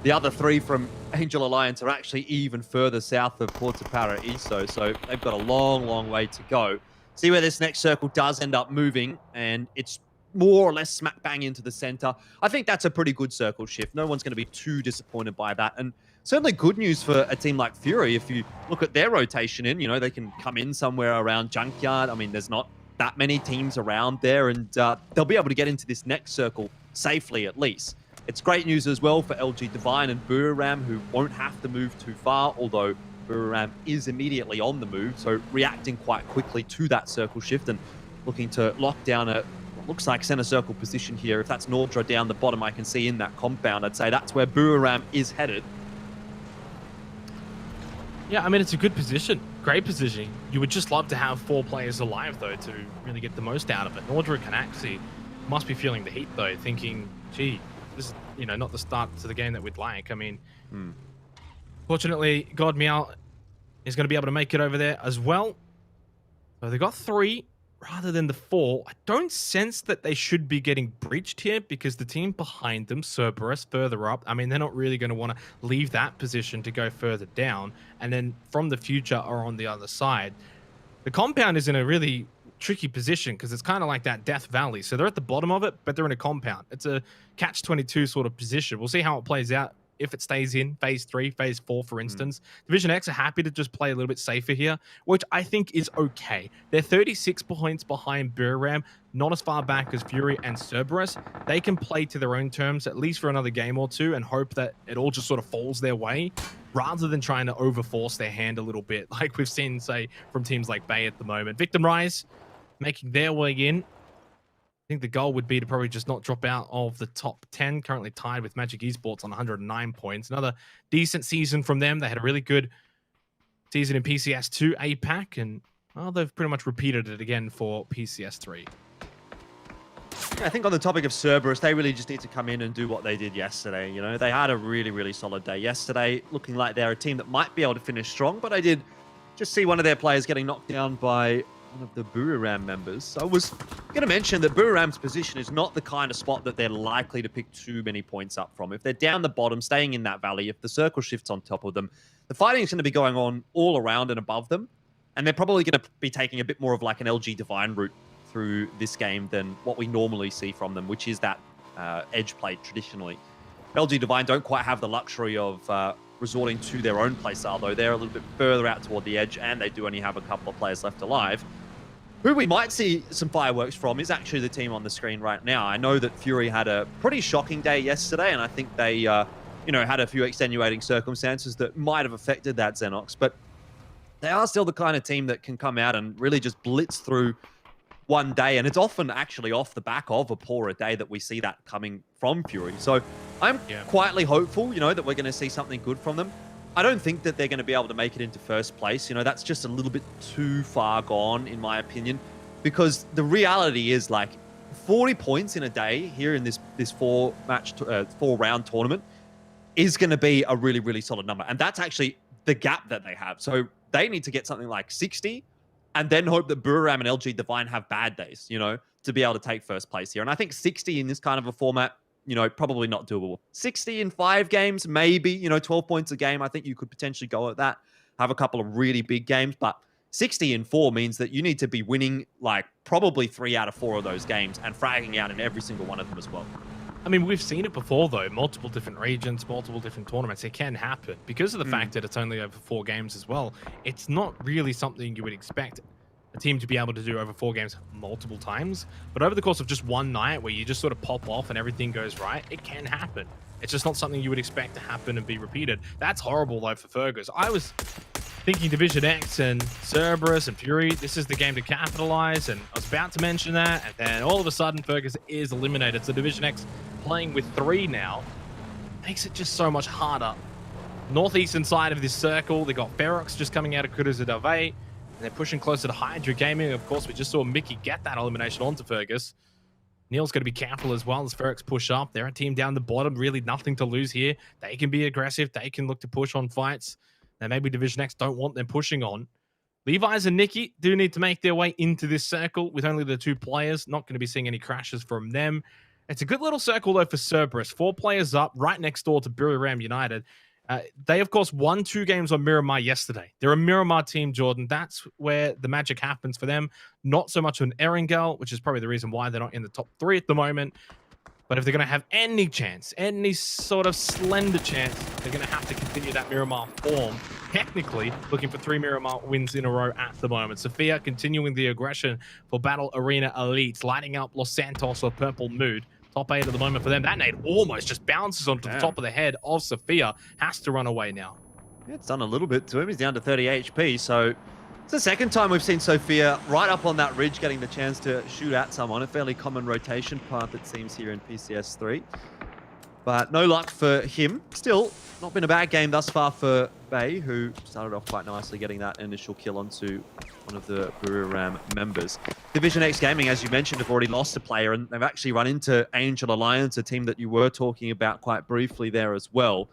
the other 3 from Angel Alliance are actually even further south of Porto Paraíso, so they've got a long, long way to go. See where this next circle does end up moving, and it's more or less smack bang into the center. I think that's a pretty good circle shift. No one's going to be too disappointed by that, and certainly good news for a team like Fury. If you look at their rotation in, you know, they can come in somewhere around Junkyard. I mean, there's not that many teams around there, and they'll be able to get into this next circle safely at least. It's great news as well for LG Divine and Buriram, who won't have to move too far, although Buriram is immediately on the move, so reacting quite quickly to that circle shift and looking to lock down a looks like center circle position here. If that's Nordra down the bottom, I can see in that compound, I'd say that's where Buriram is headed. Yeah, I mean, it's a good position. Great positioning. You would just love to have 4 players alive, though, to really get the most out of it. Nordra Canaxi must be feeling the heat, though, thinking, gee, this is, you know, not the start to the game that we'd like. I mean, fortunately, God Meow is going to be able to make it over there as well. So they got 3 rather than the 4. I don't sense that they should be getting breached here because the team behind them, Cerberus, further up, I mean, they're not really going to want to leave that position to go further down. And then from the future are on the other side. The compound is in a really tricky position because it's kind of like that Death Valley. So they're at the bottom of it, but they're in a compound. It's a catch-22 sort of position. We'll see how it plays out if it stays in phase 3, phase 4, for instance. Division X are happy to just play a little bit safer here, which I think is okay. They're 36 points behind Buriram, not as far back as Fury and Cerberus. They can play to their own terms, at least for another game or two, and hope that it all just sort of falls their way, rather than trying to overforce their hand a little bit, like we've seen, say, from teams like Bay at the moment. Victim Rise making their way in. I think the goal would be to probably just not drop out of the top 10, currently tied with Magic Esports on 109 points. Another decent season from them. They had a really good season in PCS2 APAC, and well, they've pretty much repeated it again for PCS3. I think on the topic of Cerberus, they really just need to come in and do what they did yesterday. You know, they had a really, really solid day yesterday, looking like they're a team that might be able to finish strong, but I did just see one of their players getting knocked down by one of the Buriram members. I was going to mention that Buriram's position is not the kind of spot that they're likely to pick too many points up from. If they're down the bottom, staying in that valley, if the circle shifts on top of them, the fighting is going to be going on all around and above them, and they're probably going to be taking a bit more of like an LG Divine route through this game than what we normally see from them, which is that edge play traditionally. LG Divine don't quite have the luxury of resorting to their own playstyle, though. They're a little bit further out toward the edge, and they do only have a couple of players left alive. Who we might see some fireworks from is actually the team on the screen right now. I know that Fury had a pretty shocking day yesterday, and I think they, you know, had a few extenuating circumstances that might have affected that Xenox, but they are still the kind of team that can come out and really just blitz through one day, and it's often actually off the back of a poorer day that we see that coming from Fury. So I'm quietly hopeful, you know, that we're going to see something good from them. I don't think that they're going to be able to make it into first place. You know, that's just a little bit too far gone, in my opinion, because the reality is like 40 points in a day here in this 4-round tournament is going to be a really, really solid number. And that's actually the gap that they have. So they need to get something like 60 and then hope that Buriram and LG Divine have bad days, you know, to be able to take first place here. And I think 60 in this kind of a format, you know, probably not doable. 60 in 5 games, maybe, you know, 12 points a game. I think you could potentially go at that, have a couple of really big games, but 60 in 4 means that you need to be winning like probably 3 out of 4 of those games and fragging out in every single one of them as well. I mean, we've seen it before, though. Multiple different regions, multiple different tournaments. It can happen. Because of the fact that it's only over 4 games as well, it's not really something you would expect a team to be able to do over 4 games multiple times. But over the course of just one night where you just sort of pop off and everything goes right, it can happen. It's just not something you would expect to happen and be repeated. That's horrible, though, for Fergus. I was thinking Division X and Cerberus and Fury, this is the game to capitalize, and I was about to mention that, and then all of a sudden Fergus is eliminated. So Division X playing with 3 now makes it just so much harder. Northeastern side of this circle, they got Ferox just coming out of Kuruza Dave, and they're pushing closer to Hydra Gaming. Of course, we just saw Mickey get that elimination onto Fergus. Neil's going to be careful as well as Ferox push up. They're a team down the bottom, really nothing to lose here. They can be aggressive. They can look to push on fights. Now, maybe Division X don't want them pushing on. Levi's and Nikki do need to make their way into this circle with only the 2 players. Not going to be seeing any crashes from them. It's a good little circle, though, for Cerberus. 4 players up, right next door to Buriram United. They, of course, won 2 games on Miramar yesterday. They're a Miramar team, Jordan. That's where the magic happens for them. Not so much on Erangel, which is probably the reason why they're not in the top 3 at the moment. But if they're going to have any chance, any sort of slender chance, they're going to have to continue that Miramar form. Technically, looking for 3 Miramar wins in a row at the moment. Sophia continuing the aggression for Battle Arena Elites, lighting up Los Santos or Purple Mood. Top 8 at the moment for them. That nade almost just bounces onto the top of the head of Sophia. Has to run away now. Yeah, it's done a little bit to him. He's down to 30 HP, so It's the second time we've seen Sophia right up on that ridge getting the chance to shoot at someone. A fairly common rotation path, it seems, here in PCS3. But no luck for him. Still, not been a bad game thus far for Bay, who started off quite nicely getting that initial kill onto one of the Bururam members. Division X Gaming, as you mentioned, have already lost a player, and they've actually run into Angel Alliance, a team that you were talking about quite briefly there as well.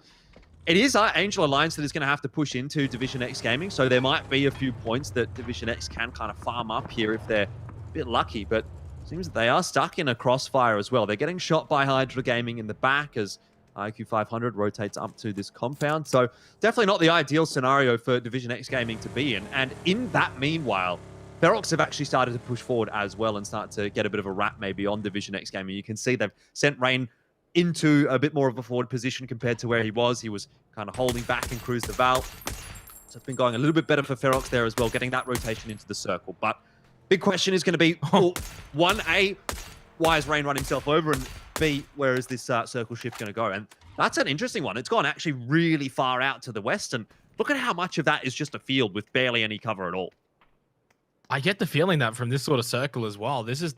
It is Angel Alliance that is going to have to push into Division X Gaming, so there might be a few points that Division X can kind of farm up here if they're a bit lucky, but it seems that they are stuck in a crossfire as well. They're getting shot by Hydra Gaming in the back as IQ 500 rotates up to this compound, so definitely not the ideal scenario for Division X Gaming to be in. And in that meanwhile, Ferox have actually started to push forward as well and start to get a bit of a wrap maybe on Division X Gaming. You can see they've sent Rain into a bit more of a forward position compared to where he was. He was kind of holding back and cruised the Val. So it's been going a little bit better for Ferox there as well, getting that rotation into the circle. But big question is going to be, one, A, why is Rain run himself over? And B, where is this circle shift going to go? And that's an interesting one. It's gone actually really far out to the west. And look at how much of that is just a field with barely any cover at all. I get the feeling that from this sort of circle as well, this is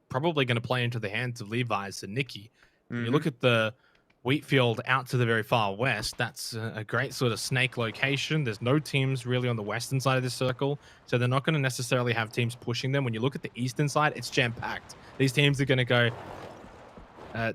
probably going to play into the hands of Levi's and Nikki. You look at the wheat field out to the very far west, that's a great sort of snake location. There's no teams really on the western side of this circle, so they're not going to necessarily have teams pushing them. When you look at the eastern side, it's jam-packed. These teams are going to go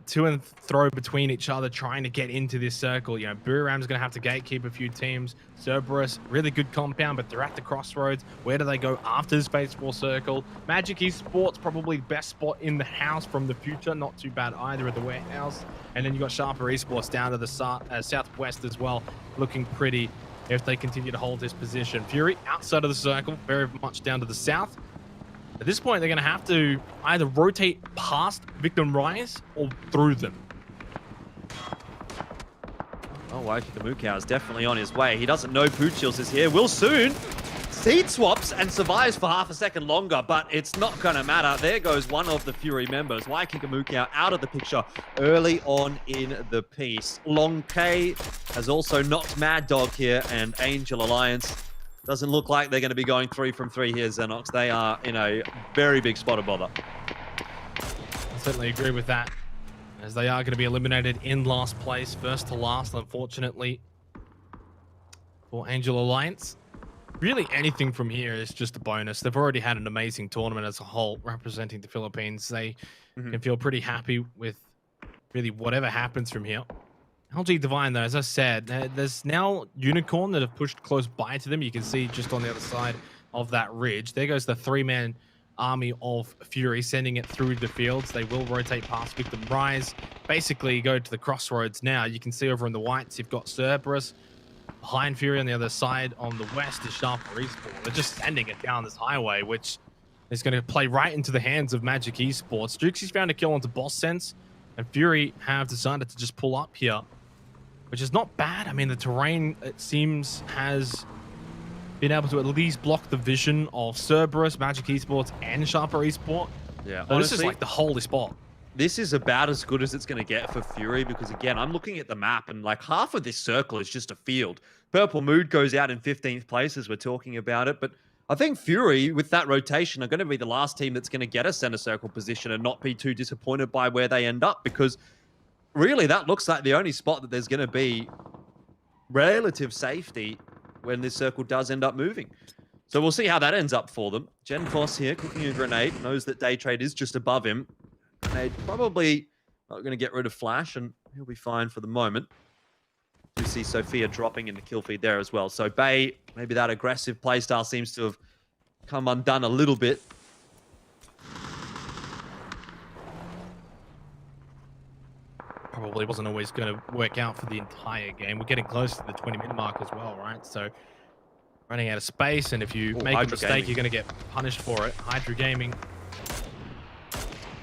to and fro between each other trying to get into this circle. You know, Buram's going to have to gatekeep a few teams. Cerberus, really good compound, but they're at the crossroads. Where do they go after this baseball circle? Magic Esports, probably best spot in the house from the future. Not too bad either at the warehouse. And then you got Sharper Esports down to the southwest as well, looking pretty if they continue to hold this position. Fury outside of the circle, very much down to the south. At this point, they're going to have to either rotate past Victim Rise or through them. Oh, Waikatamukau is definitely on his way. He doesn't know Puchils is here. Will soon. Seed swaps and survives for half a second longer, but it's not going to matter. There goes one of the Fury members. Waikatamukau out of the picture early on in the piece. Long K has also knocked Mad Dog here, and Angel Alliance doesn't look like they're going to be going 3 from 3 here, Xenox. They are in a very big spot of bother. I certainly agree with that, as they are going to be eliminated in last place, first to last, unfortunately, for Angel Alliance. Really, anything from here is just a bonus. They've already had an amazing tournament as a whole, representing the Philippines. They can feel pretty happy with really whatever happens from here. LG Divine, though, as I said, there's now Unicorn that have pushed close by to them. You can see just on the other side of that ridge. There goes the 3-man army of Fury, sending it through the fields. They will rotate past Victim Rise. Basically, go to the crossroads now. You can see over in the whites, you've got Cerberus. Behind Fury on the other side, on the west, is Sharper Esports. They're just sending it down this highway, which is going to play right into the hands of Magic Esports. Juxie's found a kill onto Boss Sense, and Fury have decided to just pull up here, which is not bad. I mean, the terrain, it seems, has been able to at least block the vision of Cerberus, Magic Esports, and Sharper Esports. Yeah, so honestly, this is like the holy spot. This is about as good as it's going to get for Fury, because again, I'm looking at the map and like half of this circle is just a field. Purple Mood goes out in 15th place as we're talking about it, but I think Fury, with that rotation, are going to be the last team that's going to get a center circle position and not be too disappointed by where they end up, because really that looks like the only spot that there's going to be relative safety when this circle does end up moving. So we'll see how that ends up for them. Gen Foss here, cooking a grenade, knows that Day Trade is just above him. Grenade probably not going to get rid of Flash, and he'll be fine for the moment. You see Sophia dropping in the kill feed there as well. So Bay, maybe that aggressive playstyle seems to have come undone a little bit. Probably wasn't always going to work out for the entire game. We're getting close to the 20-minute mark as well, right? So running out of space, and if you make a mistake, you're going to get punished for it. Hydra Gaming.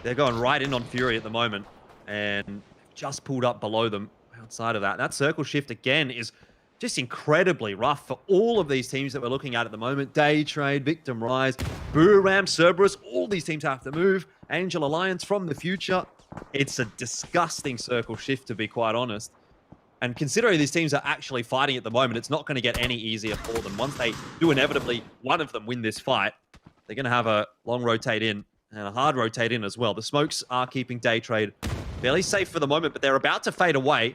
They're going right in on Fury at the moment, and just pulled up below them. Outside of that, that circle shift again is just incredibly rough for all of these teams that we're looking at the moment. Day Trade, Victim Rise, Buram, Cerberus, all these teams have to move. Angel Alliance from the future. It's a disgusting circle shift, to be quite honest. And considering these teams are actually fighting at the moment, it's not going to get any easier for them. Once they do inevitably, one of them win this fight, they're going to have a long rotate in and a hard rotate in as well. The smokes are keeping Day Trade fairly safe for the moment, but they're about to fade away.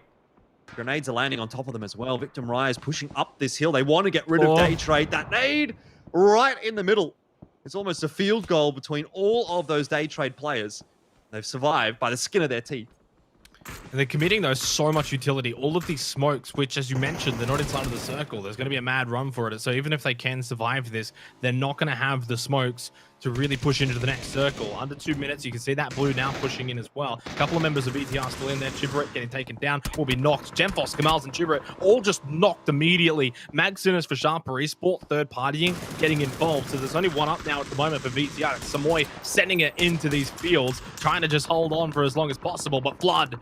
Grenades are landing on top of them as well. Victim Rise pushing up this hill. They want to get rid of Day Trade. That nade right in the middle. It's almost a field goal between all of those Day Trade players. They've survived by the skin of their teeth. And they're committing, though, so much utility. All of these smokes, which, as you mentioned, they're not inside of the circle. There's going to be a mad run for it. So even if they can survive this, they're not going to have the smokes to really push into the next circle. Under 2 minutes, you can see that blue now pushing in as well. A couple of members of ETR still in there. Chibrit getting taken down, will be knocked. Gemfos, Kamals, and Chibrit all just knocked immediately. Magsinus for Sharper Esports, third partying, getting involved. So there's only one up now at the moment for VTR. It's Samoy sending it into these fields, trying to just hold on for as long as possible. But Flood,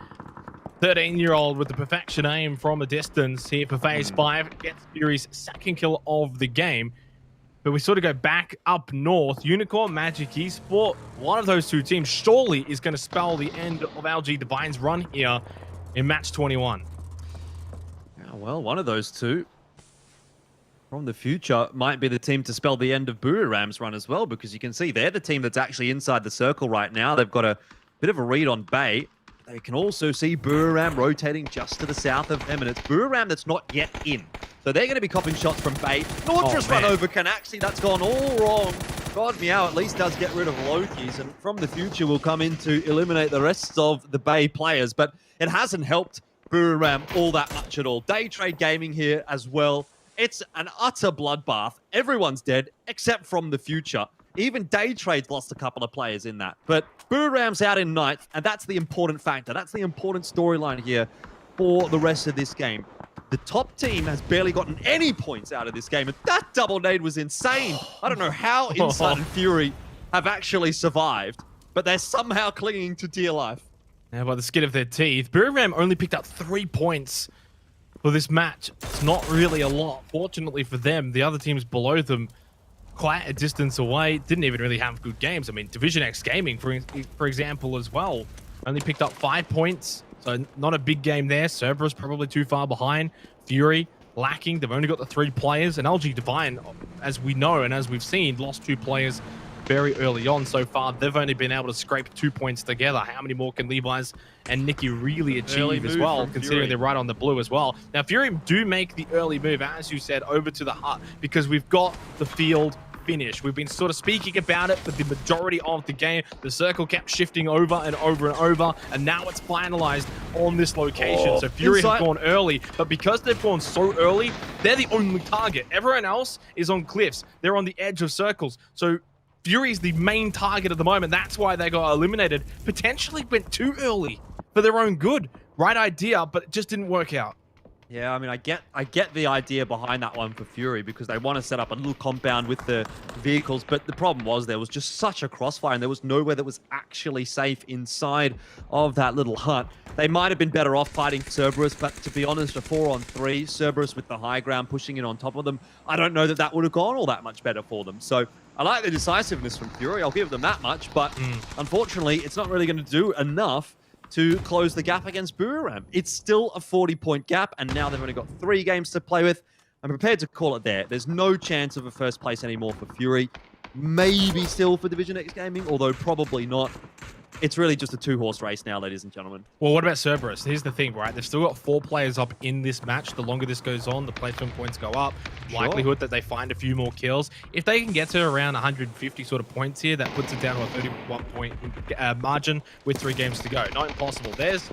13-year-old with the perfection aim from a distance here for phase 5, gets Fury's second kill of the game. But we sort of go back up north. Unicorn, Magic Esport, one of those two teams surely is going to spell the end of LG Divine's run here in match 21. Yeah, well, one of those two from the future might be the team to spell the end of Buriram's run as well, because you can see they're the team that's actually inside the circle right now. They've got a bit of a read on Bay. They can also see Buriram rotating just to the south of them, and it's Buriram that's not yet in. So they're going to be copping shots from Bay. Nortress run over Canaxi, that's gone all wrong. God Meow at least does get rid of Loki's, and from the future will come in to eliminate the rest of the Bay players, but it hasn't helped Buriram all that much at all. Day Trade Gaming here as well. It's an utter bloodbath. Everyone's dead except from the future. Even Day Trade's lost a couple of players in that. But Buriram's out in ninth, and that's the important factor. That's the important storyline here for the rest of this game. The top team has barely gotten any points out of this game, and that double nade was insane. I don't know how Inside and Fury have actually survived, but they're somehow clinging to dear life. Yeah, by the skin of their teeth. Buriram only picked up 3 points for this match. It's not really a lot. Fortunately for them, the other teams below them quite a distance away didn't even really have good games. I mean, Division X Gaming, for example, as well, only picked up 5 points, so not a big game there. Cerberus probably too far behind. Fury lacking. They've only got the 3 players, and LG Divine, as we know and as we've seen, lost 2 players very early on so far. They've only been able to scrape 2 points together. How many more can Levi's and Nikki really achieve as well, considering they're right on the blue as well? Now, Fury do make the early move, as you said, over to the hut, because we've got the field finish. We've been sort of speaking about it for the majority of the game. The circle kept shifting over and over and over, and now it's finalized on this location. So Fury have gone early, but because they've gone so early, they're the only target. Everyone else is on cliffs. They're on the edge of circles. So Fury's the main target at the moment. That's why they got eliminated. Potentially went too early for their own good. Right idea, but it just didn't work out. Yeah, I mean, I get the idea behind that one for Fury, because they want to set up a little compound with the vehicles, but the problem was there was just such a crossfire, and there was nowhere that was actually safe inside of that little hut. They might have been better off fighting Cerberus, but to be honest, a 4-on-3, Cerberus with the high ground pushing in on top of them, I don't know that that would have gone all that much better for them. So I like the decisiveness from Fury, I'll give them that much, but unfortunately, it's not really going to do enough to close the gap against Buriram. It's still a 40-point gap, and now they've only got 3 games to play with. I'm prepared to call it there. There's no chance of a first place anymore for Fury. Maybe still for Division X Gaming, although probably not. It's really just a 2-horse race now, ladies and gentlemen. Well, what about Cerberus? Here's the thing, right? They've still got 4 players up in this match. The longer this goes on, the placement points go up. Likelihood that they find a few more kills. If they can get to around 150 sort of points here, that puts it down to a 31-point margin with 3 games to go. Not impossible. There's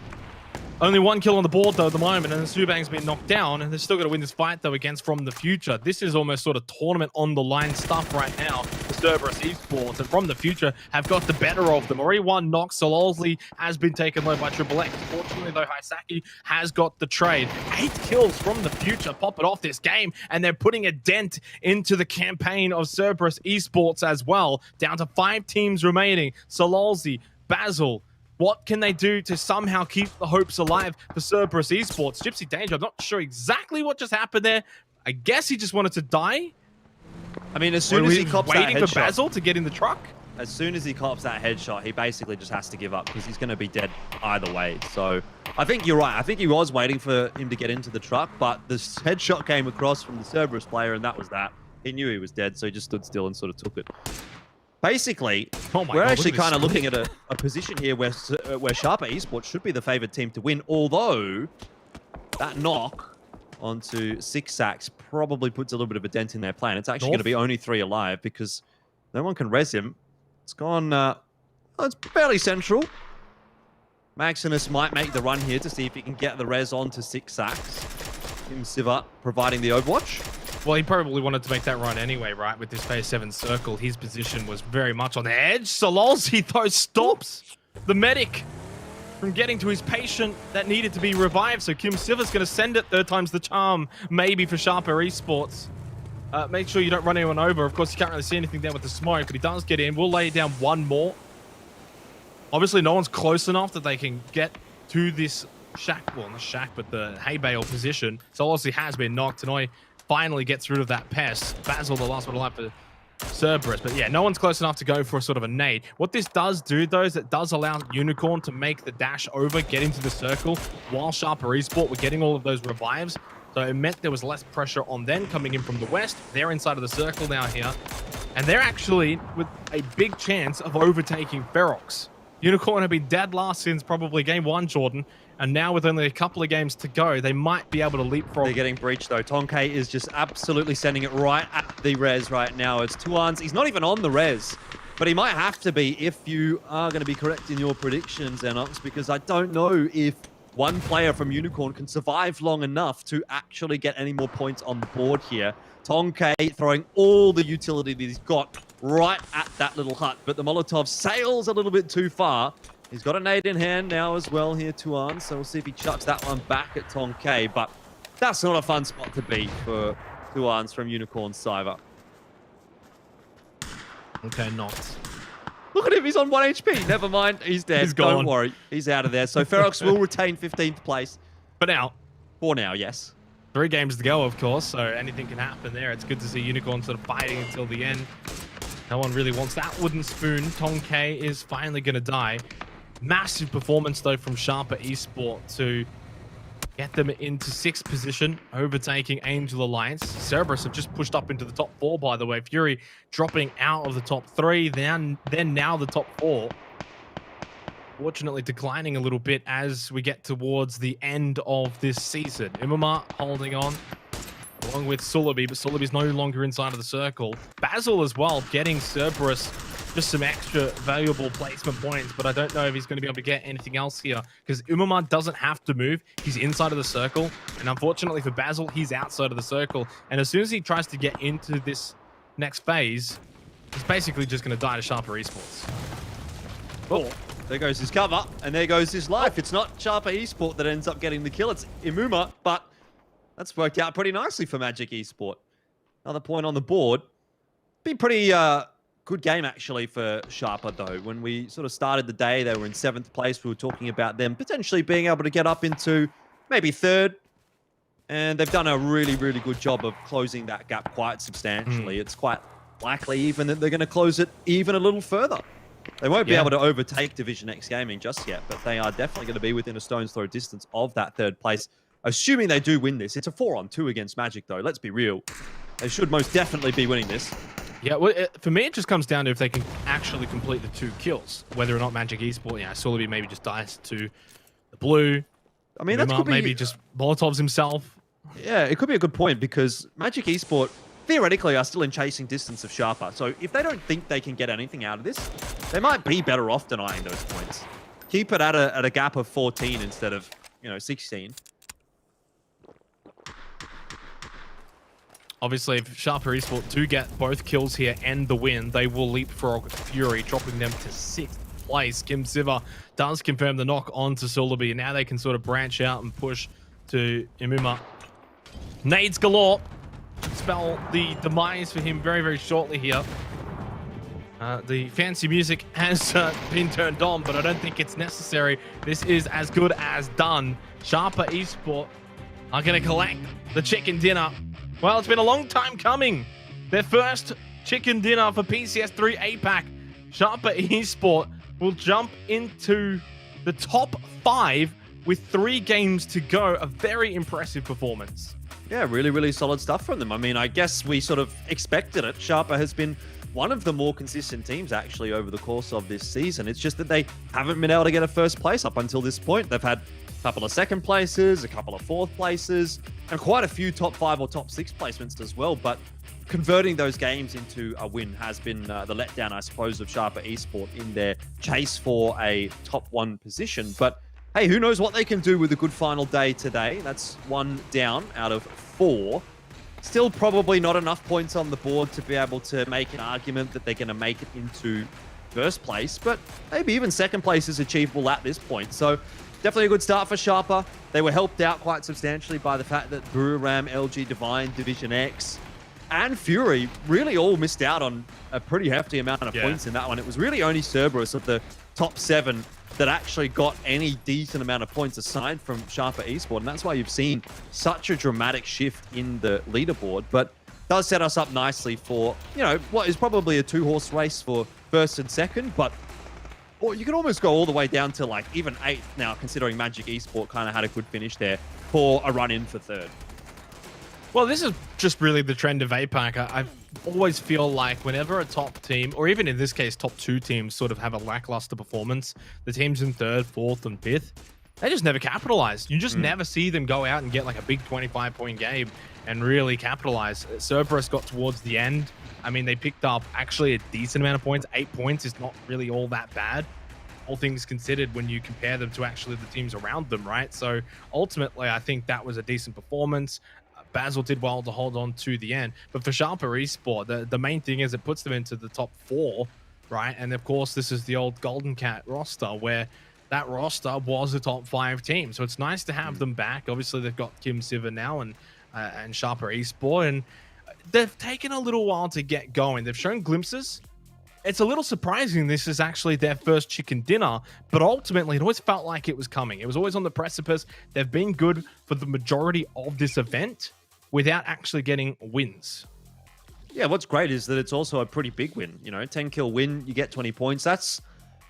only 1 kill on the board, though, at the moment, and Subang's been knocked down, and they're still going to win this fight, though, against From the Future. This is almost sort of tournament-on-the-line stuff right now for Cerberus Esports, and From the Future have got the better of them. Already 1 knock. Sololsley has been taken low by Triple X. Fortunately, though, Hisaki has got the trade. 8 kills from the Future pop it off this game, and they're putting a dent into the campaign of Cerberus Esports as well. Down to 5 teams remaining. Sololsley, Basil. What can they do to somehow keep the hopes alive for Cerberus Esports? Gypsy Danger, I'm not sure exactly what just happened there. I guess he just wanted to die. I mean, as soon as he cops that headshot, waiting for Basil to get in the truck. As soon as he cops that headshot, he basically just has to give up, because he's going to be dead either way. So I think you're right. I think he was waiting for him to get into the truck, but the headshot came across from the Cerberus player, and that was that. He knew he was dead, so he just stood still and sort of took it. Basically, we're actually kind of looking at a position here where Sharper Esports should be the favored team to win, although that knock onto 6 sacks probably puts a little bit of a dent in their plan. It's actually going to be only 3 alive because no one can res him. It's gone... it's fairly central. Maximus might make the run here to see if he can get the res onto 6 sacks. Kim Siva providing the overwatch. Well, he probably wanted to make that run anyway, right? With this phase 7 circle, his position was very much on the edge. Sololzi, though, stops the medic from getting to his patient that needed to be revived. So Kim Siva's going to send it 3rd time's the charm, maybe for Sharper Esports. Make sure you don't run anyone over. Of course, you can't really see anything there with the smoke, but he does get in. We'll lay down one more. Obviously, no one's close enough that they can get to this shack. Well, not shack, but the hay bale position. Sololzi has been knocked. Tanoi finally gets rid of that pest. Basil, the last one alive for Cerberus. But yeah, no one's close enough to go for a sort of a nade. What this does do, though, is it does allow Unicorn to make the dash over, get into the circle, while Sharper Esport were getting all of those revives. So it meant there was less pressure on them coming in from the west. They're inside of the circle now here. And they're actually with a big chance of overtaking Ferox. Unicorn have been dead last since probably game 1, Jordan. And now with only a couple of games to go, they might be able to leapfrog. They're getting breached, though. Tonke is just absolutely sending it right at the res right now. It's Tuans. He's not even on the res, but he might have to be if you are going to be correct in your predictions, Enox, because I don't know if one player from Unicorn can survive long enough to actually get any more points on the board here. Tonke throwing all the utility that he's got right at that little hut, but the Molotov sails a little bit too far. He's got a nade in hand now as well here, Tuan, so we'll see if he chucks that one back at Tonke, but that's not a fun spot to be for Tuans from Unicorn Cyber. Okay, not. Look at him, he's on 1 HP. Never mind, he's dead. He's gone. Don't worry, he's out of there. So Ferox will retain 15th place. For now. For now, yes. 3 games to go, of course, so anything can happen there. It's good to see Unicorn sort of fighting until the end. No one really wants that wooden spoon. Tonke is finally going to die. Massive performance, though, from Sharper Esport to get them into 6th position, overtaking Angel Alliance. Cerberus have just pushed up into the top 4, by the way. Fury dropping out of the top 3, then now the top 4. Fortunately, declining a little bit as we get towards the end of this season. Miramar holding on, along with Sulaby, but Sulaby's no longer inside of the circle. Basil as well, getting Cerberus just some extra valuable placement points, but I don't know if he's going to be able to get anything else here because Umamar doesn't have to move. He's inside of the circle, and unfortunately for Basil, he's outside of the circle. And as soon as he tries to get into this next phase, he's basically just going to die to Sharper Esports. Oh, there goes his cover, and there goes his life. It's not Sharper Esport that ends up getting the kill, it's Imuma, but that's worked out pretty nicely for Magic Esport. Another point on the board. Be pretty good game, actually, for Sharper, though. When we sort of started the day, they were in 7th place. We were talking about them potentially being able to get up into maybe 3rd. And they've done a really, really good job of closing that gap quite substantially. It's quite likely even that they're going to close it even a little further. They won't be able to overtake Division X Gaming just yet, but they are definitely going to be within a stone's throw distance of that 3rd place. Assuming they do win this. It's a 4-on-2 against Magic, though. Let's be real. They should most definitely be winning this. Yeah, well, for me, it just comes down to if they can actually complete the 2 kills. Whether or not Magic Esport, Sulaby maybe just dies to the blue. I mean, that could be... maybe just Molotovs himself. Yeah, it could be a good point because Magic Esport, theoretically, are still in chasing distance of Sharper. So if they don't think they can get anything out of this, they might be better off denying those points. Keep it at a gap of 14 instead of, 16. Obviously, if Sharper Esport do get both kills here and the win, they will leapfrog Fury, dropping them to 6th place. Kim Siva does confirm the knock onto Sulaby, and now they can sort of branch out and push to Imuma. Nades galore. Spell the demise for him very, very shortly here. The fancy music has been turned on, but I don't think it's necessary. This is as good as done. Sharper Esport are going to collect the chicken dinner. Well, it's been a long time coming. Their first chicken dinner for PCS3 APAC. Sharper Esport will jump into the top 5 with 3 games to go. A very impressive performance. Yeah, really, really solid stuff from them. I mean, I guess we sort of expected it. Sharper has been one of the more consistent teams, actually, over the course of this season. It's just that they haven't been able to get a first place up until this point. They've had a couple of second places, a couple of fourth places, and quite a few top 5 or top 6 placements as well. But converting those games into a win has been the letdown, I suppose, of Sharper Esports in their chase for a top 1 position. But hey, who knows what they can do with a good final day today. That's 1 down out of 4. Still probably not enough points on the board to be able to make an argument that they're going to make it into first place, but maybe even second place is achievable at this point. So definitely a good start for Sharper. They were helped out quite substantially by the fact that Buram, LG Divine, Division X, and Fury really all missed out on a pretty hefty amount of points in that one. It was really only Cerberus of the top 7 that actually got any decent amount of points aside from Sharper Esports, and that's why you've seen such a dramatic shift in the leaderboard. But does set us up nicely for, you know, what is probably a 2-horse race for first and second, but you can almost go all the way down to like even 8th now, considering Magic Esports kind of had a good finish there for a run-in for 3rd. Well, this is just really the trend of APAC. I always feel like whenever a top team, or even in this case, top 2 teams sort of have a lackluster performance, the teams in 3rd, 4th, and 5th, they just never capitalize. You just never see them go out and get like a big 25-point game and really capitalize. Cerberus got towards the end. I mean, they picked up actually a decent amount of points. 8 points is not really all that bad, all things considered, when you compare them to actually the teams around them, right? So ultimately, I think that was a decent performance. Basil did well to hold on to the end. But for Sharper Esports, the main thing is it puts them into the top 4, right? And of course, this is the old Golden Cat roster, where that roster was a top 5 team. So it's nice to have them back. Obviously, they've got Kim Siver now and Sharper Esports, and they've taken a little while to get going. They've shown glimpses. It's a little surprising this is actually their first chicken dinner, but ultimately it always felt like it was coming. It was always on the precipice. They've been good for the majority of this event without actually getting wins. Yeah, what's great is that it's also a pretty big win. You know, 10 kill win, you get 20 points. That's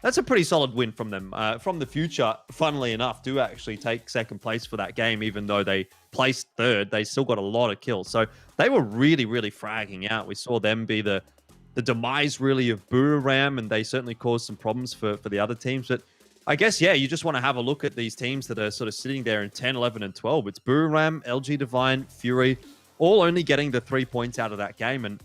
a pretty solid win from them. From the future, funnily enough, do actually take second place for that game, even though they placed 3rd. They still got a lot of kills. So they were really, really fragging out. We saw them be the demise, really, of Buram, and they certainly caused some problems for the other teams. But I guess, yeah, you just want to have a look at these teams that are sort of sitting there in 10, 11, and 12. It's Buram, LG Divine, Fury, all only getting the 3 points out of that game. And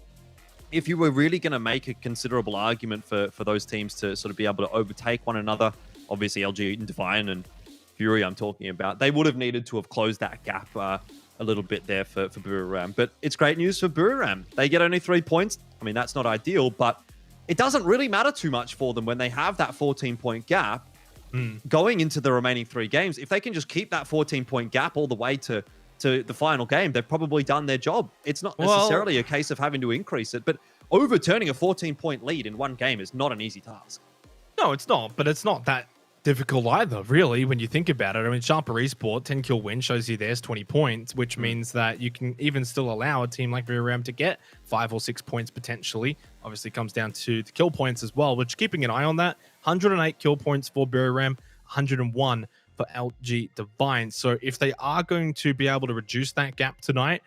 if you were really going to make a considerable argument for those teams to sort of be able to overtake one another, obviously LG Divine and Fury I'm talking about, they would have needed to have closed that gap a little bit there for Buram. But it's great news for Buram. They get only 3 points. I mean, that's not ideal, but it doesn't really matter too much for them when they have that 14-point gap going into the remaining 3 games. If they can just keep that 14-point gap all the way to the final game, they've probably done their job. It's not necessarily a case of having to increase it, but overturning a 14-point lead in one game is not an easy task. No, it's not, but it's not that difficult either, really, when you think about it. I mean, Sharper Esports, 10 kill win shows you there's 20 points, which means that you can even still allow a team like Miramar to get 5 or 6 points potentially. Obviously comes down to the kill points as well, which keeping an eye on that. 108 kill points for Miramar, 101 for LG Divine. So if they are going to be able to reduce that gap tonight,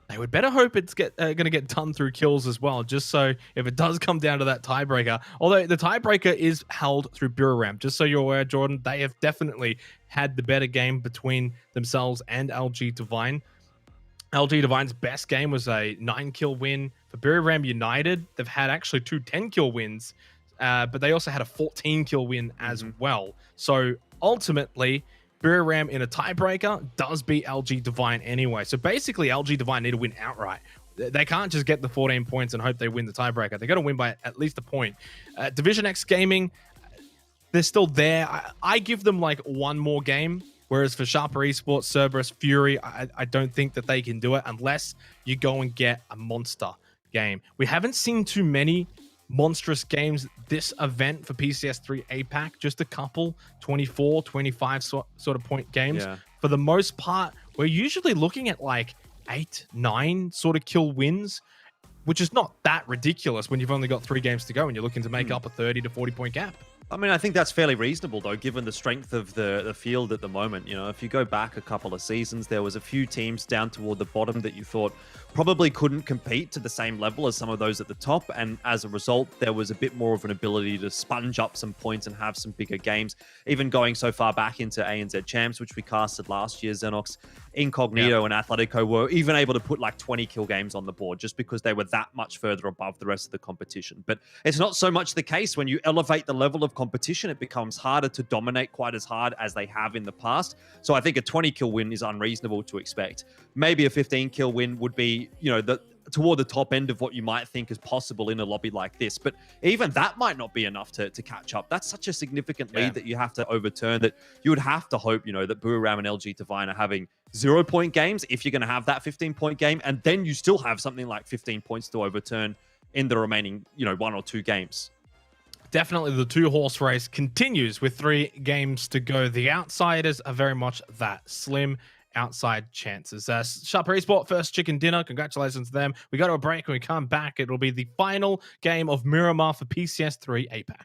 they would better hope it's going to get done through kills as well, just so if it does come down to that tiebreaker, although the tiebreaker is held through Buram, just so you're aware, Jordan, they have definitely had the better game between themselves and LG Divine. LG Divine's best game was a 9-kill win. For Buram United, they've had actually 2 10-kill wins, but they also had a 14-kill win as well. So ultimately, Buram in a tiebreaker does beat LG Divine anyway. So basically, LG Divine need to win outright. They can't just get the 14 points and hope they win the tiebreaker. They got to win by at least a point. Division X Gaming, they're still there. I give them like one more game. Whereas for Sharper Esports, Cerberus, Fury, I don't think that they can do it unless you go and get a monster game. We haven't seen too many monstrous games this event for PCS3 APAC, just a couple 24 25 sort of point games. For the most part, we're usually looking at like 8 9 sort of kill wins, which is not that ridiculous when you've only got 3 games to go and you're looking to make up a 30 to 40 point gap. I mean, I think that's fairly reasonable, though, given the strength of the field at the moment. You know, if you go back a couple of seasons, there was a few teams down toward the bottom that you thought probably couldn't compete to the same level as some of those at the top. And as a result, there was a bit more of an ability to sponge up some points and have some bigger games. Even going so far back into ANZ Champs, which we casted last year, Xenox, Incognito and Atletico were even able to put like 20 kill games on the board just because they were that much further above the rest of the competition. But it's not so much the case. When you elevate the level of competition, it becomes harder to dominate quite as hard as they have in the past. So I think a 20 kill win is unreasonable to expect. Maybe a 15 kill win would be, you know, toward the top end of what you might think is possible in a lobby like this. But even that might not be enough to catch up. That's such a significant lead that you have to overturn, that you would have to hope, you know, that Buriram and LG Divine are having 0-point games if you're going to have that 15-point game. And then you still have something like 15 points to overturn in the remaining, you know, 1 or 2 games. Definitely the 2-horse race continues with 3 games to go. The outsiders are very much that slim outside chances. Sharper Esport, first chicken dinner. Congratulations to them. We go to a break. When we come back, it'll be the final game of Miramar for PCS3 APAC.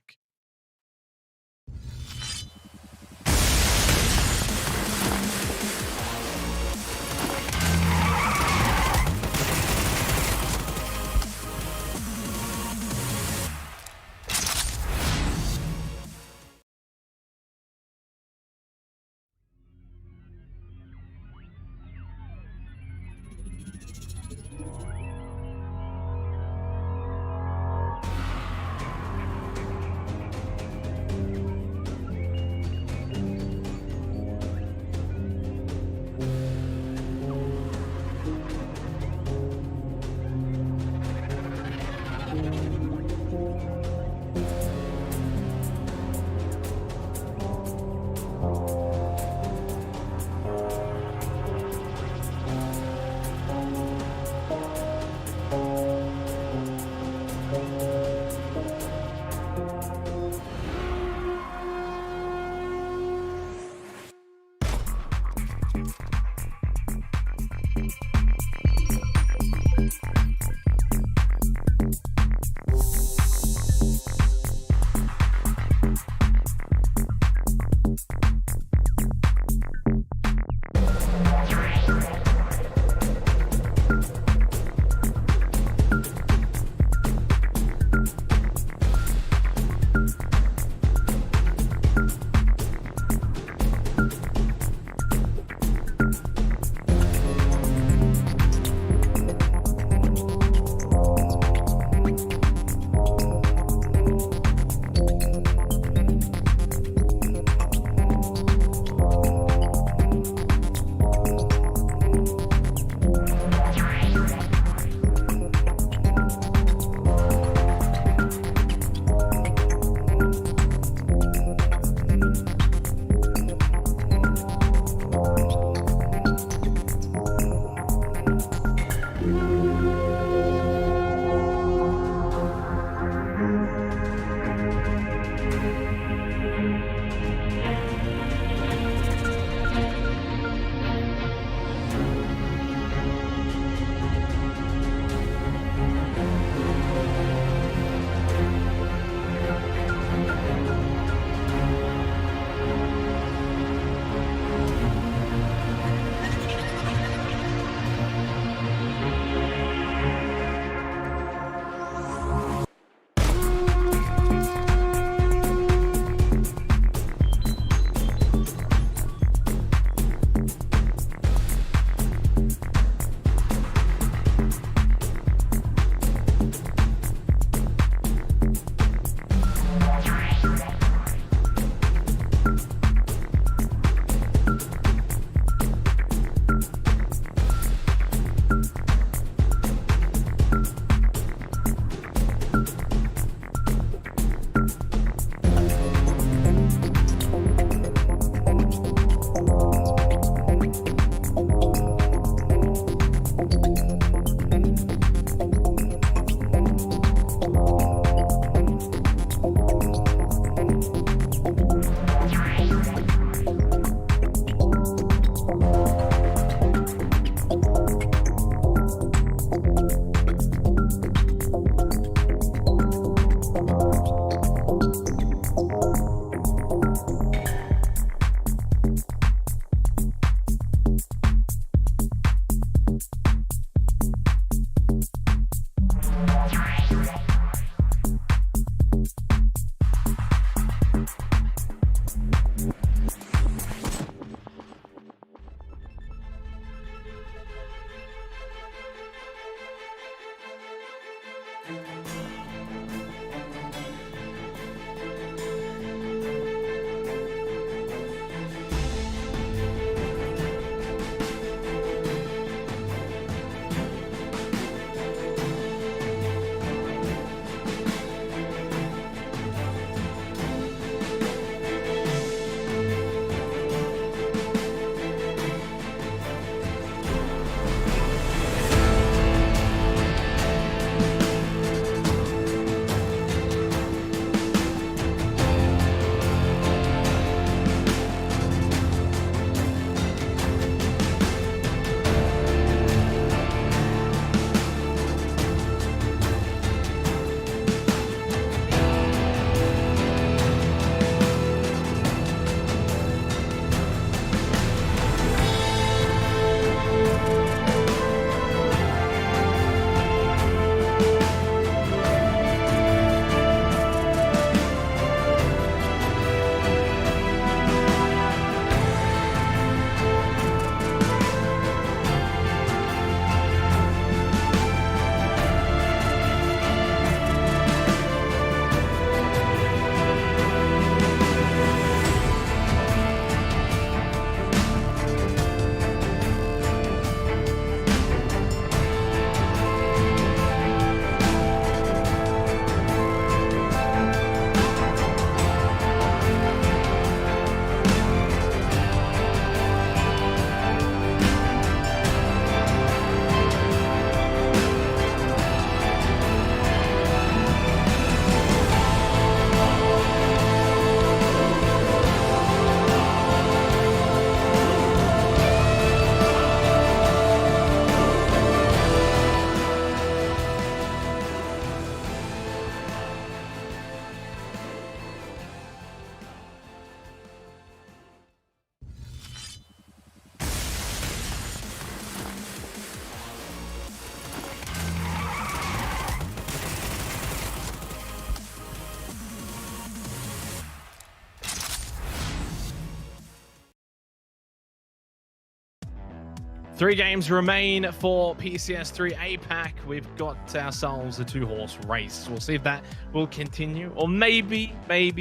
3 games remain for PCS3 APAC. We've got ourselves a 2-horse race. We'll see if that will continue. Or maybe,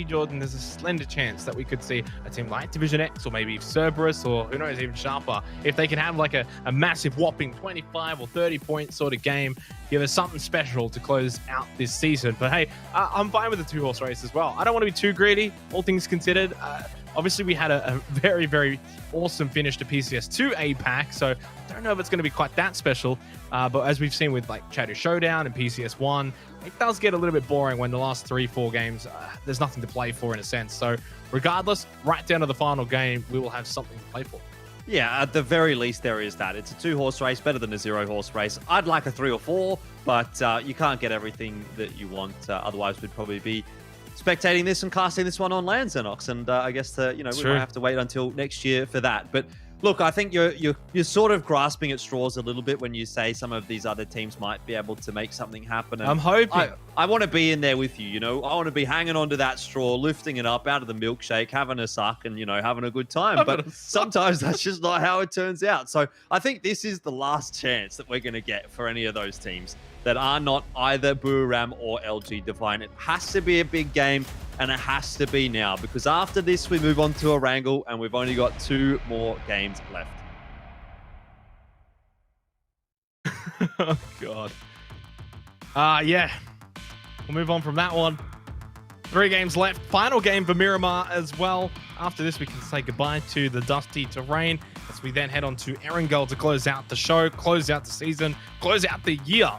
Jordan, there's a slender chance that we could see a team like Division X or maybe Cerberus or who knows, even Sharper. If they can have like a massive whopping 25 or 30 point sort of game, give us something special to close out this season. But hey, I'm fine with the 2-horse race as well. I don't want to be too greedy, all things considered. Obviously, we had a very, very awesome finish to PCS2 APAC, so I don't know if it's going to be quite that special. But as we've seen with like Chatter Showdown and PCS1, it does get a little bit boring when the last 3-4 games, there's nothing to play for in a sense. So regardless, right down to the final game, we will have something to play for. Yeah, at the very least, there is that. It's a 2-horse race, better than a 0-horse race. I'd like a 3 or 4, but you can't get everything that you want. Otherwise, we'd probably be spectating this and casting this one on LAN, Xenox, and I guess we might have to wait until next year for that. But look, I think you're sort of grasping at straws a little bit when you say some of these other teams might be able to make something happen. And I'm hoping. I want to be in there with you. I want to be hanging onto that straw, lifting it up out of the milkshake, having a suck, and having a good time. But sometimes that's just not how it turns out. So I think this is the last chance that we're going to get for any of those teams that are not either Buram or LG Divine. It has to be a big game, and it has to be now, because after this, we move on to Erangel, and we've only got 2 more games left. Oh, God. Yeah. We'll move on from that one. 3 games left. Final game for Miramar as well. After this, we can say goodbye to the dusty terrain as we then head on to Erangel to close out the show, close out the season, close out the year.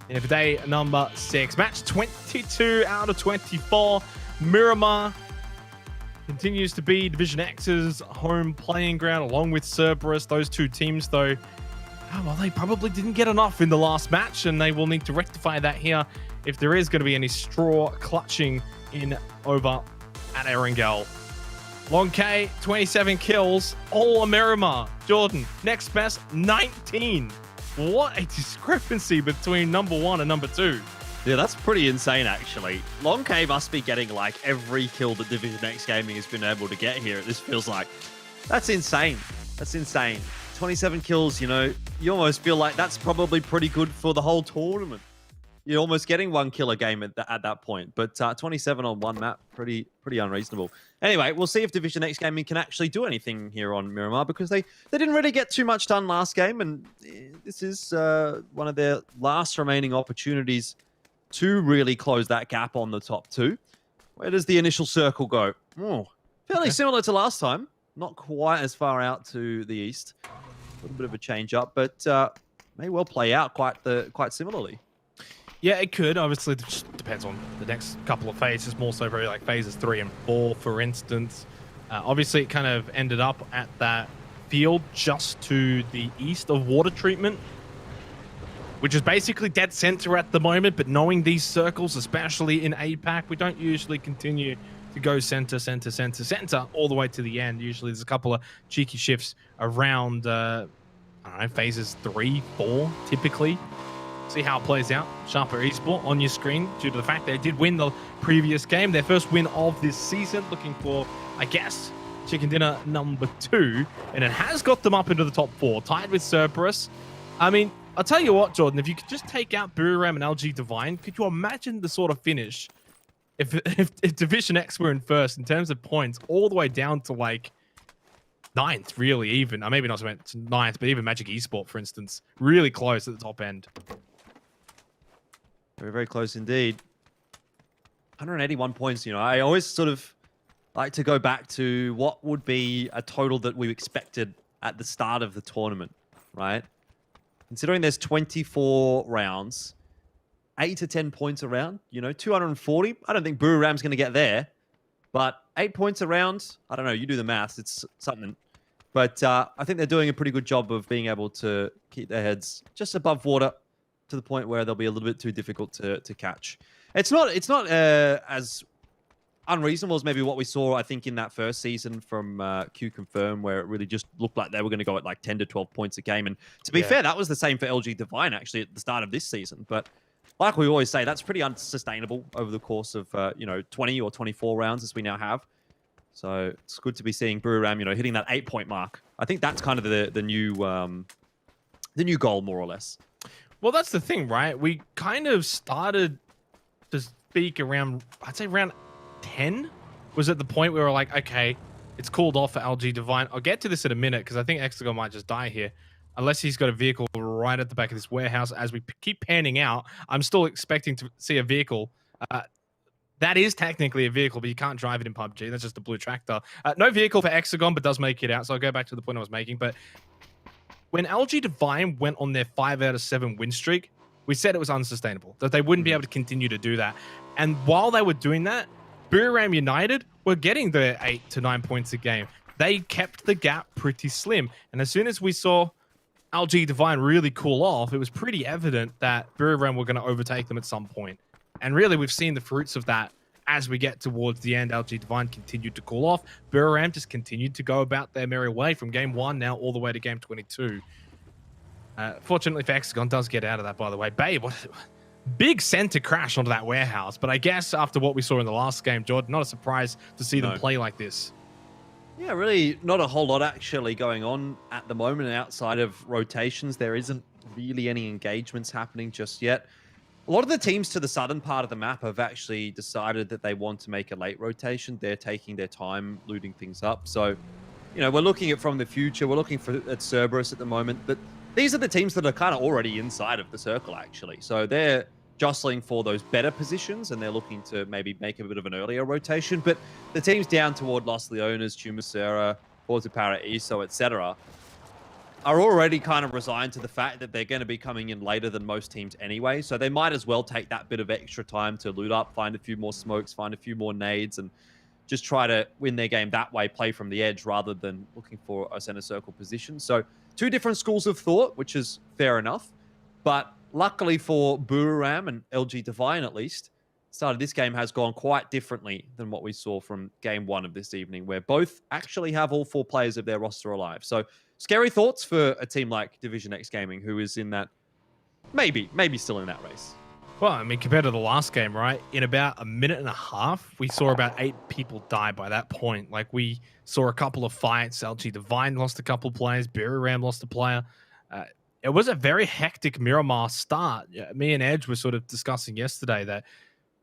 And for day number 6, match 22 out of 24. Miramar continues to be Division X's home playing ground along with Cerberus. Those 2 teams, though, well, they probably didn't get enough in the last match, and they will need to rectify that here if there is going to be any straw clutching in over at Erangel. Long K, 27 kills, all Miramar. Jordan, next best, 19. What a discrepancy between number 1 and number 2. Yeah, that's pretty insane, actually. Long K must be getting like every kill that Division X Gaming has been able to get here. This feels like that's insane. That's insane. 27 kills, you almost feel like that's probably pretty good for the whole tournament. You're almost getting 1 kill a game at that point, but 27 on 1 map, pretty unreasonable. Anyway, we'll see if Division X Gaming can actually do anything here on Miramar, because they didn't really get too much done last game, and this is one of their last remaining opportunities to really close that gap on the top 2. Where does the initial circle go? Oh, fairly similar to last time. Not quite as far out to the east. A little bit of a change up, but may well play out quite similarly. Yeah, it could. Obviously, it just depends on the next couple of phases, more so very like phases 3 and 4, for instance. Obviously, it kind of ended up at that field just to the east of water treatment, which is basically dead center at the moment. But knowing these circles, especially in APAC, we don't usually continue to go center all the way to the end. Usually there's a couple of cheeky shifts around, I don't know, phases 3, 4, typically. See how it plays out. Sharper Esport on your screen due to the fact they did win the previous game. Their first win of this season. Looking for, I guess, chicken dinner number 2. And it has got them up into the top 4. Tied with Cerberus. I mean, I'll tell you what, Jordan. If you could just take out Buram and LG Divine, could you imagine the sort of finish if Division X were in first in terms of points all the way down to like 9th, really, even. Maybe not so much 9th, but even Magic Esport, for instance. Really close at the top end. Very, very close indeed. 181 points, I always sort of like to go back to what would be a total that we expected at the start of the tournament, right? Considering there's 24 rounds, 8 to 10 points a round, 240. I don't think Buram's going to get there, but 8 points a round, I don't know, you do the maths, it's something. But I think they're doing a pretty good job of being able to keep their heads just above water, to the point where they'll be a little bit too difficult to catch. It's not as unreasonable as maybe what we saw, I think, in that first season from Q Confirm, where it really just looked like they were going to go at like 10 to 12 points a game. And to be fair, that was the same for LG Divine, actually, at the start of this season. But like we always say, that's pretty unsustainable over the course of, 20 or 24 rounds as we now have. So it's good to be seeing Buriram, you know, hitting that 8-point mark. I think that's kind of the new goal, more or less. Well, that's the thing, right? We kind of started to speak around, I'd say around 10 was at the point where we were like, okay, it's called off for LG Divine. I'll get to this in a minute because I think Exagon might just die here. Unless he's got a vehicle right at the back of this warehouse. As we keep panning out, I'm still expecting to see a vehicle. That is technically a vehicle, but you can't drive it in PUBG. That's just a blue tractor. No vehicle for Exagon, but does make it out. So I'll go back to the point I was making. But when LG Divine went on their 5 out of 7 win streak, we said it was unsustainable, that they wouldn't be able to continue to do that. And while they were doing that, Buriram United were getting their 8 to 9 points a game. They kept the gap pretty slim. And as soon as we saw LG Divine really cool off, it was pretty evident that Buriram were going to overtake them at some point. And really, we've seen the fruits of that as we get towards the end. LG Divine continued to cool off. Buriram just continued to go about their merry way from game 1 now all the way to game 22. Fortunately for Hexagon, does get out of that, by the way. Babe, what big center crash onto that warehouse. But I guess after what we saw in the last game, Jordan, not a surprise to see them play like this. Yeah, really not a whole lot actually going on at the moment. And outside of rotations, there isn't really any engagements happening just yet. A lot of the teams to the southern part of the map have actually decided that they want to make a late rotation. They're taking their time looting things up. So, you know, we're looking at from the future. We're looking at Cerberus at the moment. But these are the teams that are kind of already inside of the circle, actually. So they're jostling for those better positions, and they're looking to maybe make a bit of an earlier rotation. But the teams down toward Los Leones, Chumacera, Porto Paraíso, etc., are already kind of resigned to the fact that they're going to be coming in later than most teams anyway. So they might as well take that bit of extra time to loot up, find a few more smokes, find a few more nades, and just try to win their game that way, play from the edge rather than looking for a center circle position. So 2 different schools of thought, which is fair enough. But luckily for Buriram and LG Divine, at least, the start of this game has gone quite differently than what we saw from game 1 of this evening, where both actually have all 4 players of their roster alive. So scary thoughts for a team like Division X Gaming, who is in that, maybe still in that race. Well, I mean, compared to the last game, right? In about a minute and a half, we saw about 8 people die by that point. Like, we saw a couple of fights. LG Divine lost a couple players. Buriram lost a player. It was a very hectic Miramar start. Me and Edge were sort of discussing yesterday that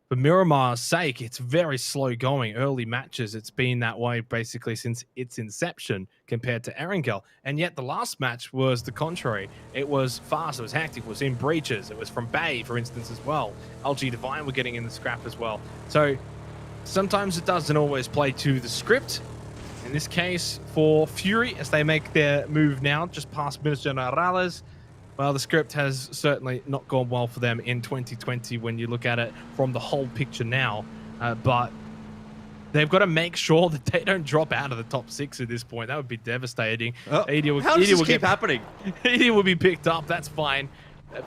for Miramar's sake, it's very slow going. Early matches, it's been that way basically since its inception compared to Erangel. And yet the last match was the contrary. It was fast, it was hectic, it was in breaches. It was from Bay, for instance, as well. LG Divine were getting in the scrap as well. So sometimes it doesn't always play to the script. In this case, for Fury, as they make their move now, just past Minas Generales, well, the script has certainly not gone well for them in 2020 when you look at it from the whole picture now. But they've got to make sure that they don't drop out of the top 6 at this point. That would be devastating. How does this keep happening? Edie will be picked up. That's fine.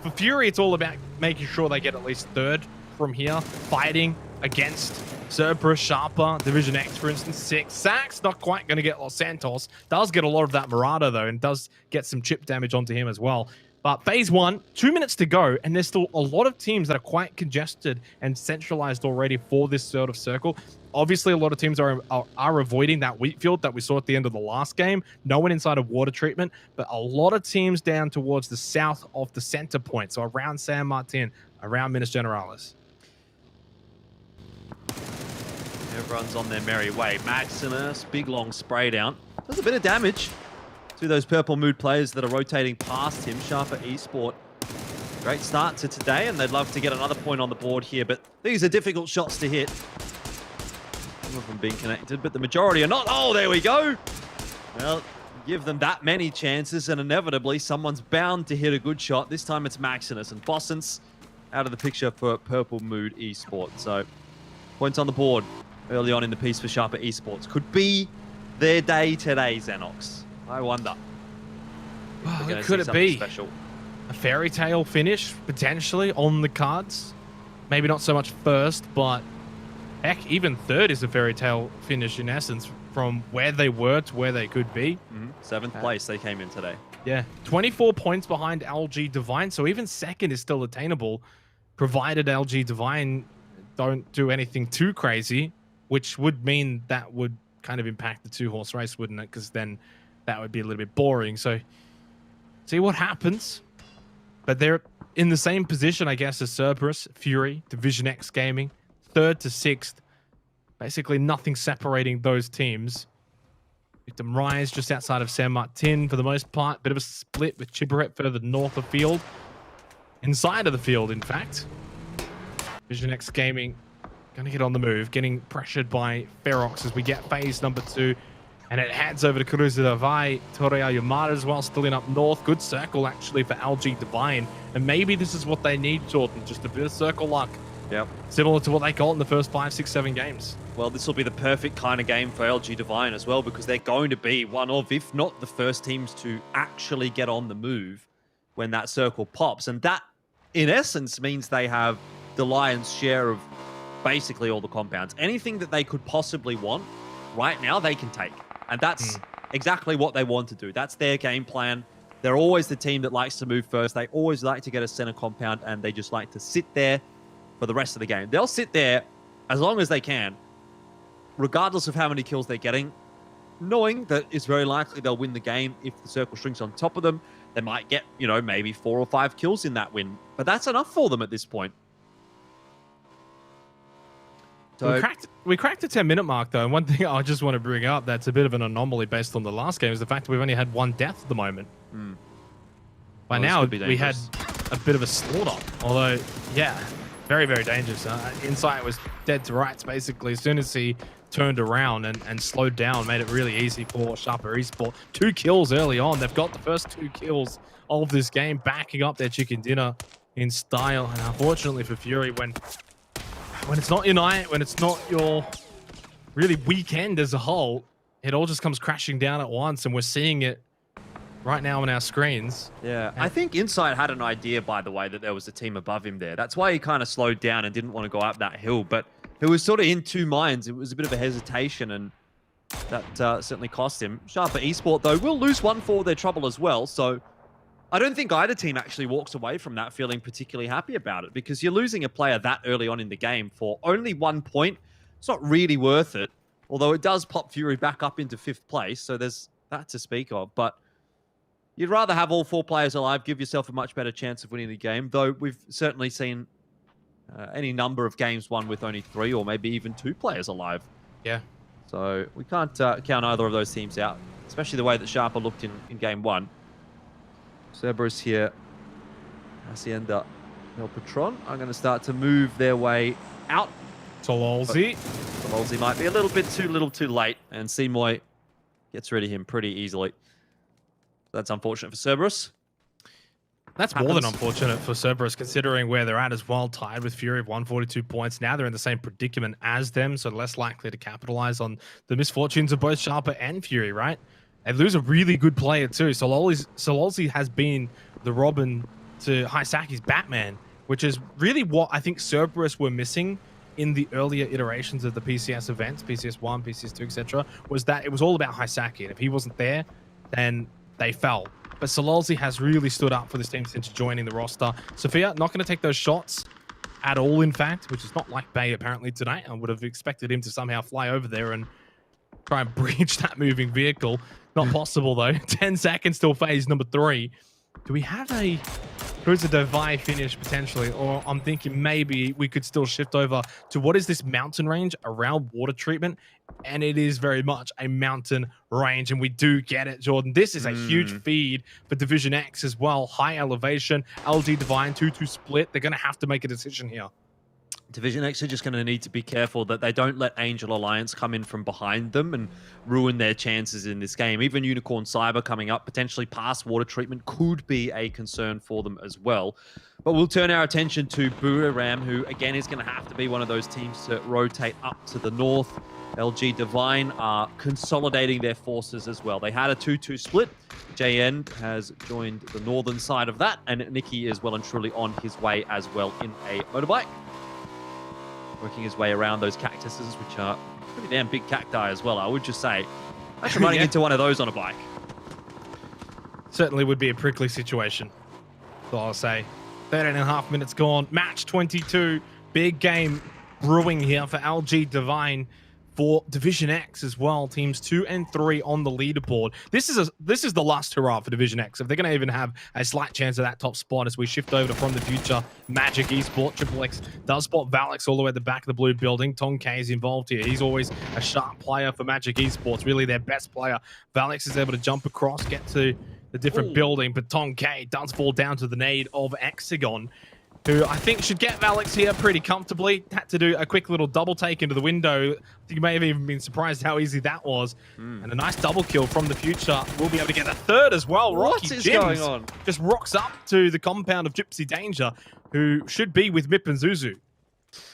For Fury, it's all about making sure they get at least 3rd from here, fighting against Cerberus, Sharper, Division X, for instance, 6. Sax, not quite going to get Los Santos. Does get a lot of that Murata, though, and does get some chip damage onto him as well. But phase 1, 2 minutes to go, and there's still a lot of teams that are quite congested and centralized already for this sort of circle. Obviously, a lot of teams are avoiding that wheat field that we saw at the end of the last game. No one inside of water treatment, but a lot of teams down towards the south of the center point. So around San Martin, around Minas Generales. Everyone's on their merry way. Maximus, big long spray down. Does a bit of damage to those Purple Mood players that are rotating past him. Sharper Esport. Great start to today, and they'd love to get another point on the board here, but these are difficult shots to hit. Some of them being connected, but the majority are not. Oh, there we go. Well, give them that many chances, and inevitably someone's bound to hit a good shot. This time it's Maximus, and Bossens out of the picture for Purple Mood Esports. So, points on the board early on in the piece for Sharper Esports. Could be their day today, Xenox. I wonder. Well, could it be? Special. A fairy tale finish, potentially, on the cards? Maybe not so much first, but heck, even 3rd is a fairy tale finish in essence from where they were to where they could be. 7th place they came in today. Yeah, 24 points behind LG Divine, so even 2nd is still attainable, provided LG Divine don't do anything too crazy, which would mean that would kind of impact the 2-horse race, wouldn't it? Because then that would be a little bit boring. So see what happens. But they're in the same position, I guess, as Cerberus, Fury, Division X Gaming, 3rd to 6th. Basically nothing separating those teams. Victim Rise just outside of San Martin for the most part. Bit of a split with Chiberet further north of field. Inside of the field, in fact. Division X Gaming going to get on the move, getting pressured by Ferox as we get phase number 2. And it heads over to Cruz de Vai, Torea Yamada as well, still in up north. Good circle, actually, for LG Divine. And maybe this is what they need, Jordan, just a bit of circle luck. Yep. Similar to what they got in the first 5, 6, 7 games. Well, this will be the perfect kind of game for LG Divine as well, because they're going to be one of, if not the first teams to actually get on the move when that circle pops. And that, in essence, means they have the lion's share of basically all the compounds. Anything that they could possibly want right now, they can take. And that's exactly what they want to do. That's their game plan. They're always the team that likes to move first. They always like to get a center compound, and they just like to sit there for the rest of the game. They'll sit there as long as they can, regardless of how many kills they're getting, knowing that it's very likely they'll win the game. If the circle shrinks on top of them, they might get, you know, maybe 4 or 5 kills in that win. But that's enough for them at this point. So We cracked the 10-minute mark, though, and one thing I just want to bring up that's a bit of an anomaly based on the last game is the fact that we've only had 1 death at the moment. By now, we had a bit of a slaughter, although, yeah, very, very dangerous. Insight was dead to rights, basically, as soon as he turned around and slowed down, made it really easy for Sharper Esports. 2 kills early on. They've got the first 2 kills of this game, backing up their chicken dinner in style, and unfortunately for Fury, when it's not your night, when it's not your really weekend as a whole, it all just comes crashing down at once, and we're seeing it right now on our screens. Yeah, I think Insight had an idea, by the way, that there was a team above him there. That's why he kind of slowed down and didn't want to go up that hill, but he was sort of in 2 minds. It was a bit of a hesitation, and that certainly cost him. Sharper Esports, though, will lose 1 for their trouble as well, so I don't think either team actually walks away from that feeling particularly happy about it, because you're losing a player that early on in the game for only 1 point. It's not really worth it, although it does pop Fury back up into 5th place, so there's that to speak of. But you'd rather have all 4 players alive, give yourself a much better chance of winning the game, though we've certainly seen any number of games won with only 3 or maybe even 2 players alive. Yeah. So we can't count either of those teams out, especially the way that Sharper looked in game 1. Cerberus here, Hacienda, El Patron are going to start to move their way out. Tololzi. Tololzi might be a little bit too little too late, and Seymour gets rid of him pretty easily. That's unfortunate for Cerberus. That's more than unfortunate for Cerberus, considering where they're at as well, tied with Fury of 142 points. Now they're in the same predicament as them, so less likely to capitalize on the misfortunes of both Sharper and Fury, right? They lose a really good player too. Sololzi has been the Robin to Hisaki's Batman, which is really what I think Cerberus were missing in the earlier iterations of the PCS events, PCS1, PCS2, etc., was that it was all about Hisaki, and if he wasn't there, then they fell. But Sololzi has really stood up for this team since joining the roster. Sophia not going to take those shots at all, in fact, which is not like Bay apparently tonight. I would have expected him to somehow fly over there and try and breach that moving vehicle. Not possible, though. 10 seconds till phase number 3. Do we have a Cruiser Devi finish potentially? Or I'm thinking maybe we could still shift over to what is this mountain range around water treatment? And it is very much a mountain range, and we do get it, Jordan. This is a huge feed for Division X as well. High elevation, LG Divine 2-2 split. They're going to have to make a decision here. Division X are just going to need to be careful that they don't let Angel Alliance come in from behind them and ruin their chances in this game. Even Unicorn Cyber coming up, potentially past water treatment, could be a concern for them as well. But we'll turn our attention to Buriram, who again is going to have to be one of those teams to rotate up to the north. LG Divine are consolidating their forces as well. They had a 2-2 split. JN has joined the northern side of that, and Nikki is well and truly on his way as well in a motorbike. Working his way around those cactuses, which are pretty damn big cacti as well, I would just say. Actually running into one of those on a bike. Certainly would be a prickly situation, so I'll say. 13.5 minutes gone. Match 22. Big game brewing here for LG Divine. for Division X as well. Teams 2 and 3 on the leaderboard. This is the last hurrah for Division X. If they're going to even have a slight chance of that top spot as we shift over to From the Future, Magic Esports. Triple X does spot Valix all the way at the back of the blue building. Tong K is involved here. He's always a sharp player for Magic Esports, really their best player. Valix is able to jump across, get to the different building, but Tong K does fall down to the nade of Hexagon, who I think should get Valix here pretty comfortably. Had to do a quick little double take into the window. You may have even been surprised how easy that was. And a nice double kill from the future. We'll be able to get a third as well. What is going on? Just rocks up to the compound of Gypsy Danger, who should be with Mip and Zuzu.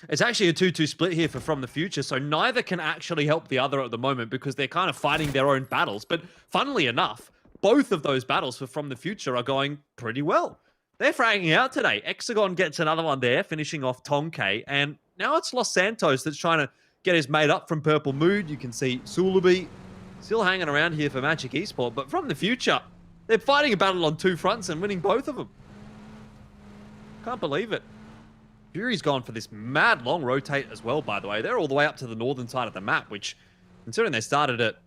It's actually a 2-2 split here for From the Future, so neither can actually help the other at the moment because they're kind of fighting their own battles. But funnily enough, both of those battles for From the Future are going pretty well. They're fragging out today. Hexagon gets another one there, finishing off Tonke. And now it's Los Santos that's trying to get his mate up from Purple Mood. You can see Sulaby still hanging around here for Magic Esports. But From the Future, they're fighting a battle on two fronts and winning both of them. Can't believe it. Fury's gone for this mad long rotate as well, by the way. They're all the way up to the northern side of the map, which, considering they started it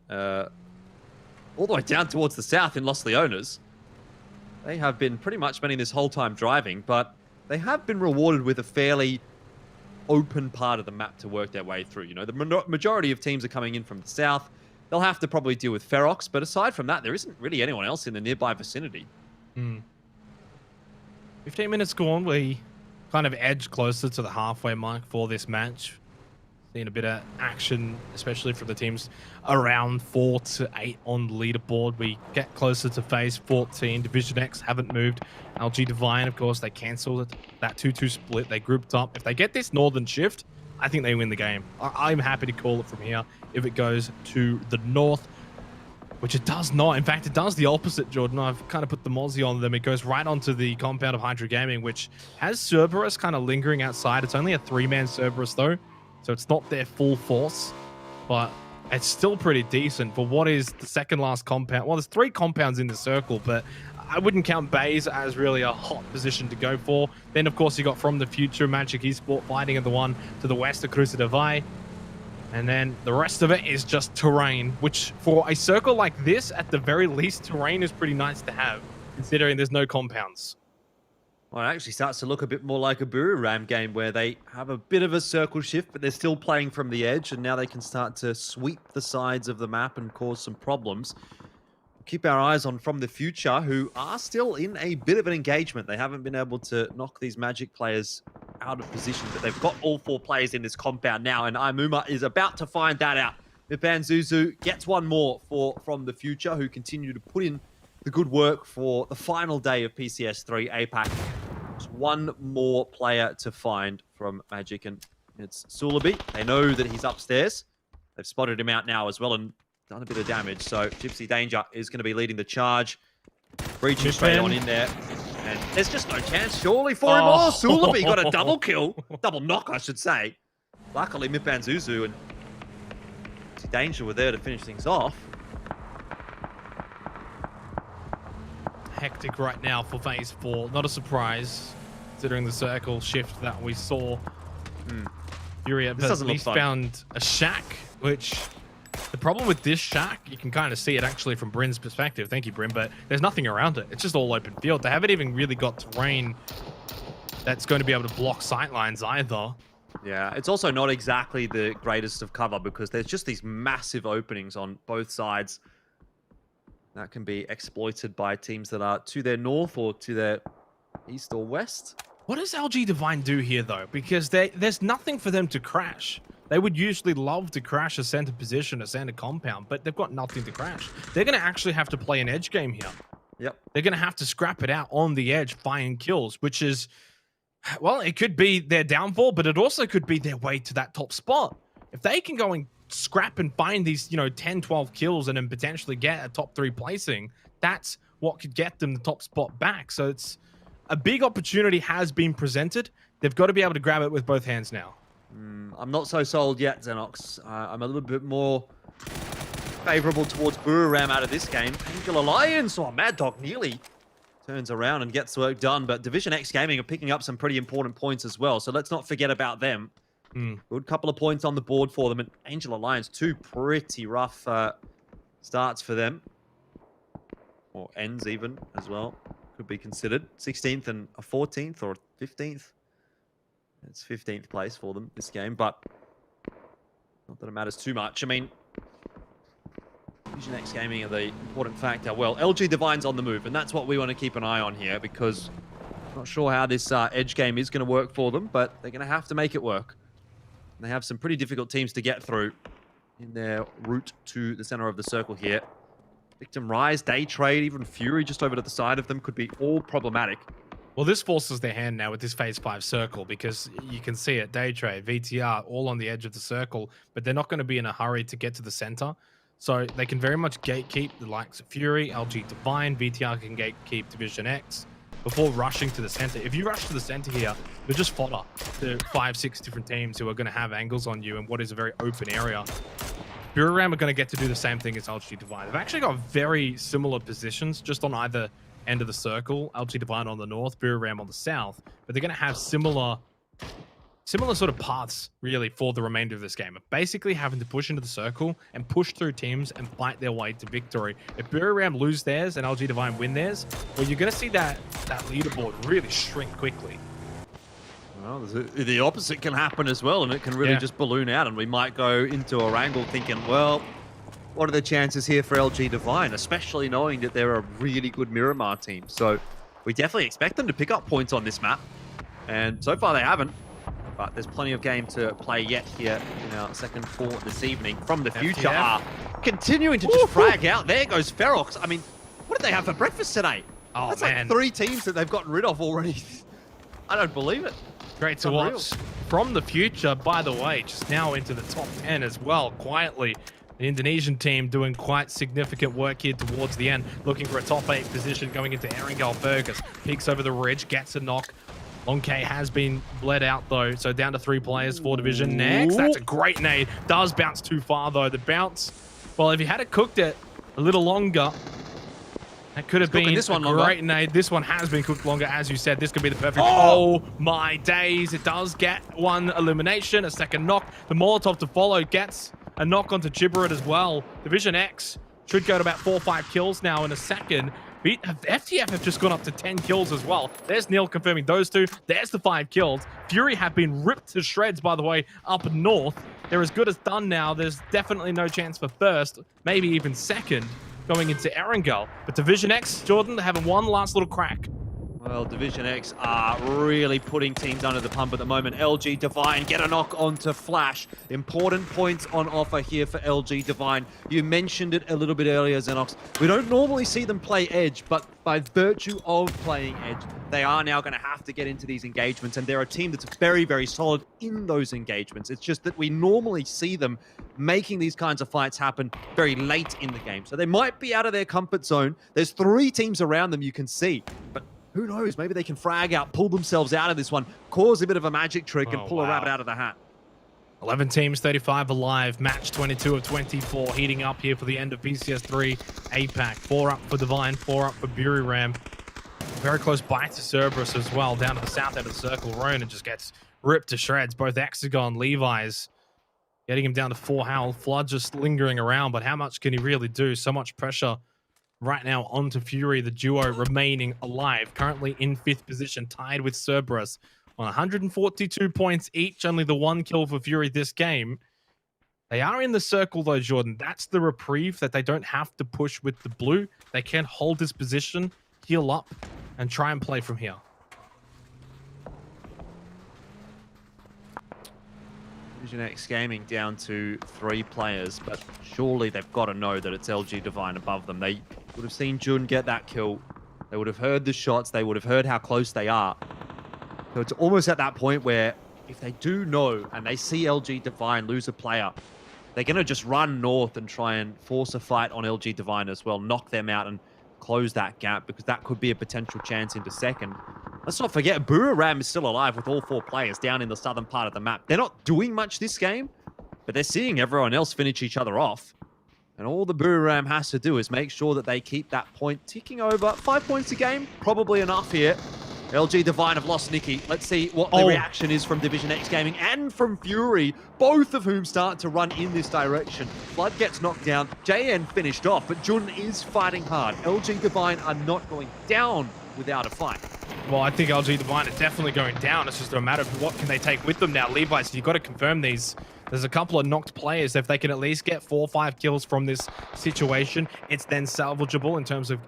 all the way down towards the south in Los Leonas, they have been pretty much spending this whole time driving, but they have been rewarded with a fairly open part of the map to work their way through. You know, the majority of teams are coming in from the south. They'll have to probably deal with Ferox, but aside from that, there isn't really anyone else in the nearby vicinity. 15 minutes gone. We kind of edge closer to the halfway mark for this match. Seeing a bit of action, especially from the teams around 4 to 8 on the leaderboard. We get closer to phase 14. Division X haven't moved. LG Divine, of course, they cancelled it. That 2-2 split, they grouped up. If they get this northern shift, I think they win the game. I'm happy to call it from here if it goes to the north, which it does not. In fact, it does the opposite, Jordan. I've kind of put the mozzie on them. It goes right onto the compound of Hydra Gaming, which has Cerberus kind of lingering outside. It's only a 3-man Cerberus, though, so it's not their full force, but it's still pretty decent for what is the second last compound. Well, there's 3 compounds in the circle, but I wouldn't count Bays as really a hot position to go for. Then, of course, you got From the Future, Magic Esports fighting at the one to the west of Cruza de Vai. And then the rest of it is just terrain, which for a circle like this, at the very least, terrain is pretty nice to have, considering there's no compounds. Well, it actually starts to look a bit more like a Buriram game where they have a bit of a circle shift, but they're still playing from the edge, and now they can start to sweep the sides of the map and cause some problems. Keep our eyes on From the Future, who are still in a bit of an engagement. They haven't been able to knock these Magic players out of position, but they've got all 4 players in this compound now, and Imuma is about to find that out. Mipan Zuzu gets one more for From the Future, who continue to put in the good work for the final day of PCS3 APAC. Just one more player to find from Magic, and it's Sulaby. They know that he's upstairs. They've spotted him out now as well and done a bit of damage. So Gypsy Danger is going to be leading the charge. Breaching straight on in there. And there's just no chance, surely, for him. Oh, Sulaby got a double kill. Double knock, I should say. Luckily, Mipan Zuzu and Gypsy Danger were there to finish things off. Hectic right now for phase 4. Not a surprise, considering the circle shift that we saw. Fury at least found a shack, which the problem with this shack, you can kind of see it actually from Bryn's perspective. Thank you, Bryn, but there's nothing around it. It's just all open field. They haven't even really got terrain that's going to be able to block sightlines either. Yeah, it's also not exactly the greatest of cover because there's just these massive openings on both sides that can be exploited by teams that are to their north or to their east or west. What does LG Divine do here, though? Because there's nothing for them to crash. They would usually love to crash a center position, a center compound, but they've got nothing to crash. They're going to actually have to play an edge game here. Yep. They're going to have to scrap it out on the edge, find kills, which is, well, it could be their downfall, but it also could be their way to that top spot. If they can go and scrap and find these, 10, 12 kills and then potentially get a top 3 placing, that's what could get them the top spot back. So it's a big opportunity has been presented. They've got to be able to grab it with both hands now. I'm not so sold yet, Xenox. I'm a little bit more favorable towards Buriram out of this game. Angel Alliance, Mad Dog nearly turns around and gets work done, but Division X Gaming are picking up some pretty important points as well, so let's not forget about them. Good couple of points on the board for them. And Angel Alliance, 2 pretty rough starts for them. Or ends even as well. Could be considered. 16th and a 14th or 15th. It's 15th place for them this game, but not that it matters too much. I mean, Vision X Gaming are the important factor. Well, LG Divine's on the move, and that's what we want to keep an eye on here, because I'm not sure how this edge game is going to work for them, but they're going to have to make it work. And they have some pretty difficult teams to get through in their route to the center of the circle here. Victim Rise, Day Trade, even Fury just over to the side of them could be all problematic. Well, this forces their hand now with this Phase 5 circle, because you can see it, Day Trade, VTR, all on the edge of the circle, but they're not going to be in a hurry to get to the center. So they can very much gatekeep the likes of Fury, LG Divine, VTR can gatekeep Division X before rushing to the center. If you rush to the center here, you're just fodder to 5-6 different teams who are going to have angles on you in what is a very open area. Miramar are going to get to do the same thing as LG Divine. They've actually got very similar positions just on either end of the circle. LG Divine on the north, Miramar on the south, but they're going to have similar sort of paths really for the remainder of this game. Basically having to push into the circle and push through teams and fight their way to victory. If Miramar lose theirs and LG Divine win theirs, well, you're going to see that leaderboard really shrink quickly. Well, the opposite can happen as well, and it can really just balloon out, and we might go into Erangel thinking, well, what are the chances here for LG Divine, especially knowing that they're a really good Miramar team. So we definitely expect them to pick up points on this map, and so far they haven't. But there's plenty of game to play yet here in our second four this evening. From the future are continuing to just frag out. There goes Ferox. I mean, what did they have for breakfast today? Oh, that's man. like 3 teams that they've gotten rid of already. I don't believe it. Great to watch. From the future, by the way, just now into the top 10 as well, quietly. The Indonesian team doing quite significant work here towards the end, looking for a top 8 position going into Erangel. Fergus peeks over the ridge, gets a knock. Long K has been bled out though, so down to 3 players for Division next. That's a great nade. Does bounce too far though. The bounce, well, if he had cooked it a little longer, that could have been this one a great nade. This one has been cooked longer, as you said. This could be the perfect. Oh my days! It does get 1 elimination, a second knock. The Molotov to follow gets a knock onto Chibberit as well. Division X should go to about 4 or 5 kills now in a second. FTF have just gone up to 10 kills as well. There's Neil confirming those 2. There's the 5 kills. Fury have been ripped to shreds, by the way, up north. They're as good as done now. There's definitely no chance for first, maybe even second, going into Erangel. But Division X, Jordan, they're having one last little crack. Well, Division X are really putting teams under the pump at the moment. LG Divine get a knock onto Flash. Important points on offer here for LG Divine. You mentioned it a little bit earlier, Xenox. We don't normally see them play Edge, but by virtue of playing Edge, they are now going to have to get into these engagements, and they're a team that's very, very solid in those engagements. It's just that we normally see them making these kinds of fights happen very late in the game. So they might be out of their comfort zone. There's 3 teams around them you can see, but who knows? Maybe they can frag out, pull themselves out of this one, cause a bit of a magic trick, and pull a rabbit out of the hat. 11 teams, 35 alive. Match 22 of 24, heating up here for the end of PCS3 APAC. 4 up for Divine, 4 up for Miramar. Very close by to Cerberus as well, down to the south end of the circle. Ronan just gets ripped to shreds. Both Hexagon, Levi's, getting him down to 4 Howl. Flood just lingering around, but how much can he really do? So much pressure right now onto Fury, the duo remaining alive, currently in 5th position, tied with Cerberus on 142 points each, only the 1 kill for Fury this game. They are in the circle though, Jordan. That's the reprieve, that they don't have to push with the blue. They can hold this position, heal up, and try and play from here. Division X Gaming down to 3 players, but surely they've got to know that it's LG Divine above them. They would have seen Jun get that kill. They would have heard the shots. They would have heard how close they are. So it's almost at that point where if they do know and they see LG Divine lose a player, they're going to just run north and try and force a fight on LG Divine as well, knock them out and close that gap, because that could be a potential chance into second. Let's not forget, Miramar is still alive with all 4 players down in the southern part of the map. They're not doing much this game, but they're seeing everyone else finish each other off. And all the Miramar has to do is make sure that they keep that point ticking over. 5 points a game, probably enough here. LG Divine have lost Nikki. Let's see what the reaction is from Division X Gaming and from Fury, both of whom start to run in this direction. Flood gets knocked down. JN finished off, but Jun is fighting hard. LG Divine are not going down without a fight. Well, I think LG Divine are definitely going down. It's just a matter of what can they take with them now. Levi's, you've got to confirm these. There's a couple of knocked players. If they can at least get 4 or 5 kills from this situation, it's then salvageable in terms of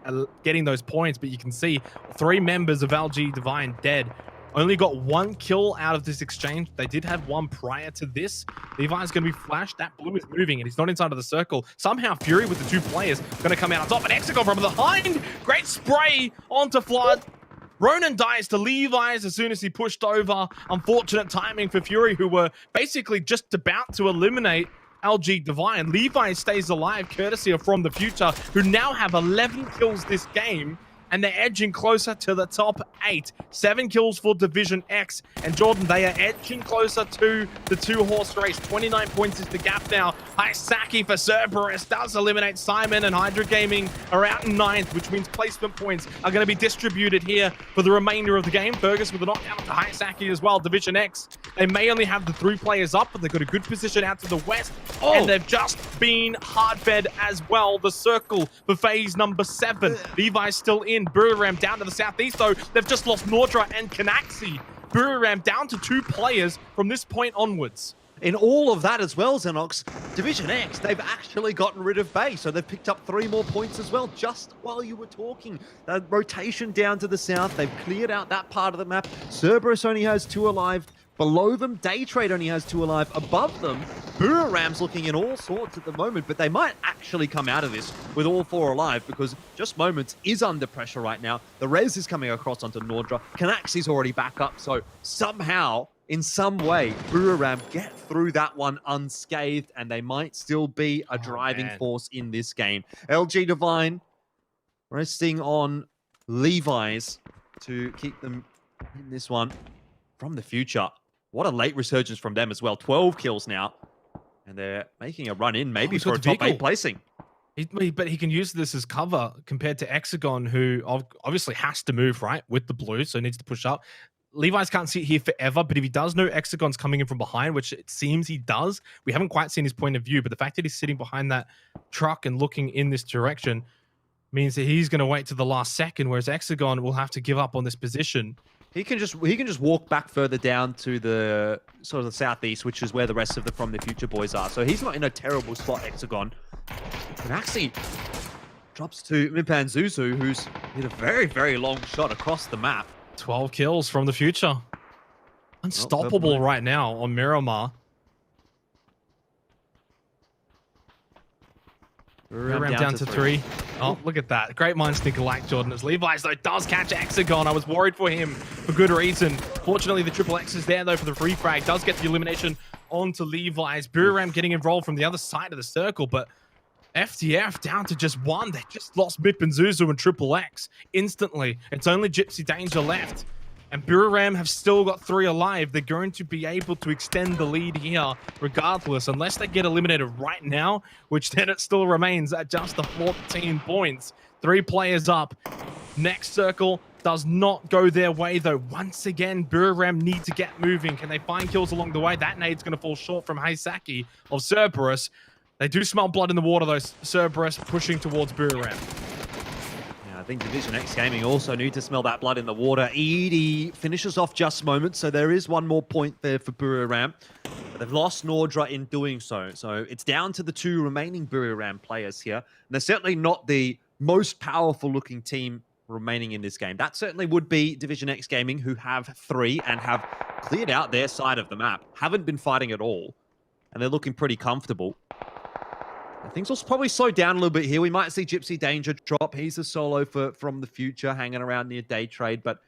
getting those points. But you can see 3 members of LG Divine dead. Only got 1 kill out of this exchange. They did have 1 prior to this. Levi's going to be flashed. That blue is moving, and he's not inside of the circle. Somehow, Fury with the 2 players going to come out on top. And Hexagon from behind. Great spray onto Flood. Ronan dies to Levi's as soon as he pushed over. Unfortunate timing for Fury, who were basically just about to eliminate LG Divine. Levi stays alive, courtesy of From the Future, who now have 11 kills this game, and they're edging closer to the top 8. 7 kills for Division X. And Jordan, they are edging closer to the 2-horse race. 29 points is the gap now. Haisaki for Cerberus does eliminate Simon, and Hydra Gaming are out in 9th, which means placement points are going to be distributed here for the remainder of the game. Fergus with a knockdown to Haisaki as well. Division X, they may only have the 3 players up, but they've got a good position out to the west. And they've just been hard-fed as well. The circle for phase number 7. Levi's still in. Buriram down to the southeast, though. They've just lost Nordra and Kanaxi. Buriram down to 2 players from this point onwards. In all of that as well, Xenox, Division X, they've actually gotten rid of Bay, so they've picked up 3 more points as well, just while you were talking. The rotation down to the south, they've cleared out that part of the map. Cerberus only has 2 alive. Below them, Daytrade only has 2 alive. Above them, Buriram's looking in all sorts at the moment, but they might actually come out of this with all 4 alive, because Just Moments is under pressure right now. The res is coming across onto Nordra. Kanaxi's already back up, so somehow, in some way, Buriram get through that one unscathed, and they might still be a driving force in this game. LG Divine resting on Levi's to keep them in this one. From the Future, what a late resurgence from them as well. 12 kills now, and they're making a run in maybe for a top 8 placing. But he can use this as cover compared to Hexagon, who obviously has to move, right, with the blue, so needs to push up. Levi's can't sit here forever, but if he does know Hexagon's coming in from behind, which it seems he does, we haven't quite seen his point of view, but the fact that he's sitting behind that truck and looking in this direction means that he's going to wait to the last second, whereas Hexagon will have to give up on this position. He can just walk back further down to the sort of the southeast, which is where the rest of the From the Future boys are. So he's not in a terrible spot, Hexagon. And actually drops to Mipan Zuzu, who's hit a very, very long shot across the map. 12 kills from the Future. Unstoppable right now on Miramar. Buriram down to 3. Oh, look at that. Great minds think alike, Jordan. As Levi's, though, does catch Hexagon. I was worried for him for good reason. Fortunately, the Triple X is there, though, for the free frag. Does get the elimination onto Levi's. Buriram getting involved from the other side of the circle, but FTF down to just 1. They just lost Mip and Zuzu and Triple X instantly. It's only Gypsy Danger left. And Buriram have still got 3 alive. They're going to be able to extend the lead here regardless, unless they get eliminated right now, which then it still remains at just the 14 points. 3 players up. Next circle does not go their way, though. Once again, Buriram need to get moving. Can they find kills along the way? That nade's going to fall short from Haisaki of Cerberus. They do smell blood in the water, though. Cerberus pushing towards Buriram. I think Division X Gaming also need to smell that blood in the water. Edie finishes off Just Moments, so there is 1 more point there for Buriram. But they've lost Nordra in doing so. So it's down to the 2 remaining Buriram players here. And they're certainly not the most powerful looking team remaining in this game. That certainly would be Division X Gaming, who have 3 and have cleared out their side of the map. Haven't been fighting at all. And they're looking pretty comfortable. Things will probably slow down a little bit here. We might see Gypsy Danger drop. He's a solo From the Future, hanging around near Daytrade. But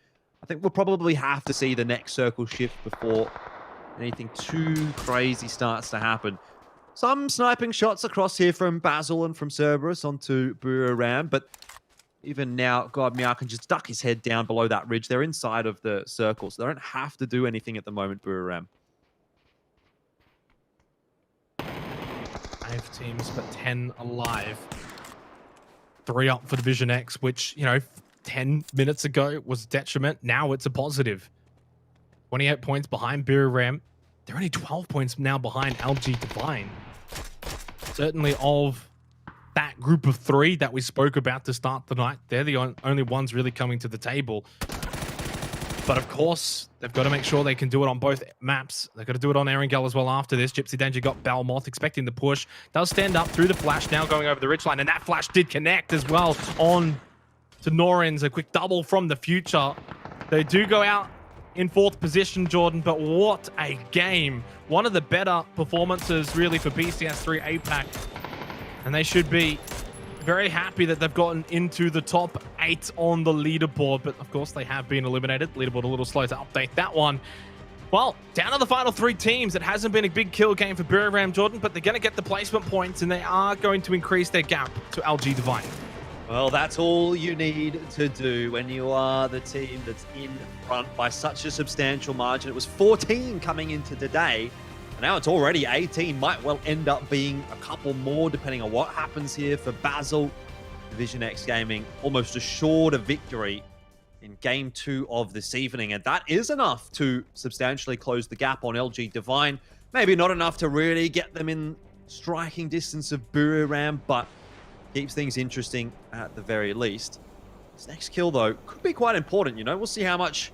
I think we'll probably have to see the next circle shift before anything too crazy starts to happen. Some sniping shots across here from Basil and from Cerberus onto Buriram. But even now, God, Meow can just duck his head down below that ridge. They're inside of the circle, so they don't have to do anything at the moment, Buriram. 5 teams, but 10 alive. 3 up for Division X, which, you know, 10 minutes ago was a detriment. Now it's a positive. 28 points behind Biram. They're only 12 points now behind LG Divine. Certainly of that group of 3 that we spoke about to start the night, they're the only ones really coming to the table. But of course, they've got to make sure they can do it on both maps. They've got to do it on Erangel as well after this. Gypsy Danger got Belmoth expecting the push. Does stand up through the flash, now going over the ridgeline. And that flash did connect as well on to Norins. A quick double from the future. They do go out in 4th position, Jordan, but what a game. One of the better performances really for PCS3 APAC. And they should be very happy that they've gotten into the top 8 on the leaderboard, but of course they have been eliminated. Leaderboard a little slow to update that one. Well, down to the final 3 teams. It hasn't been a big kill game for Biram, Jordan, but they're going to get the placement points and they are going to increase their gap to LG Divine. Well, that's all you need to do when you are the team that's in front by such a substantial margin. It was 14 coming into today. And now it's already 18. Might well end up being a couple more depending on what happens here for Basel. Division X Gaming almost assured a victory in game 2 of this evening. And that is enough to substantially close the gap on LG Divine. Maybe not enough to really get them in striking distance of Biram, but keeps things interesting at the very least. This next kill, though, could be quite important. You know, we'll see how much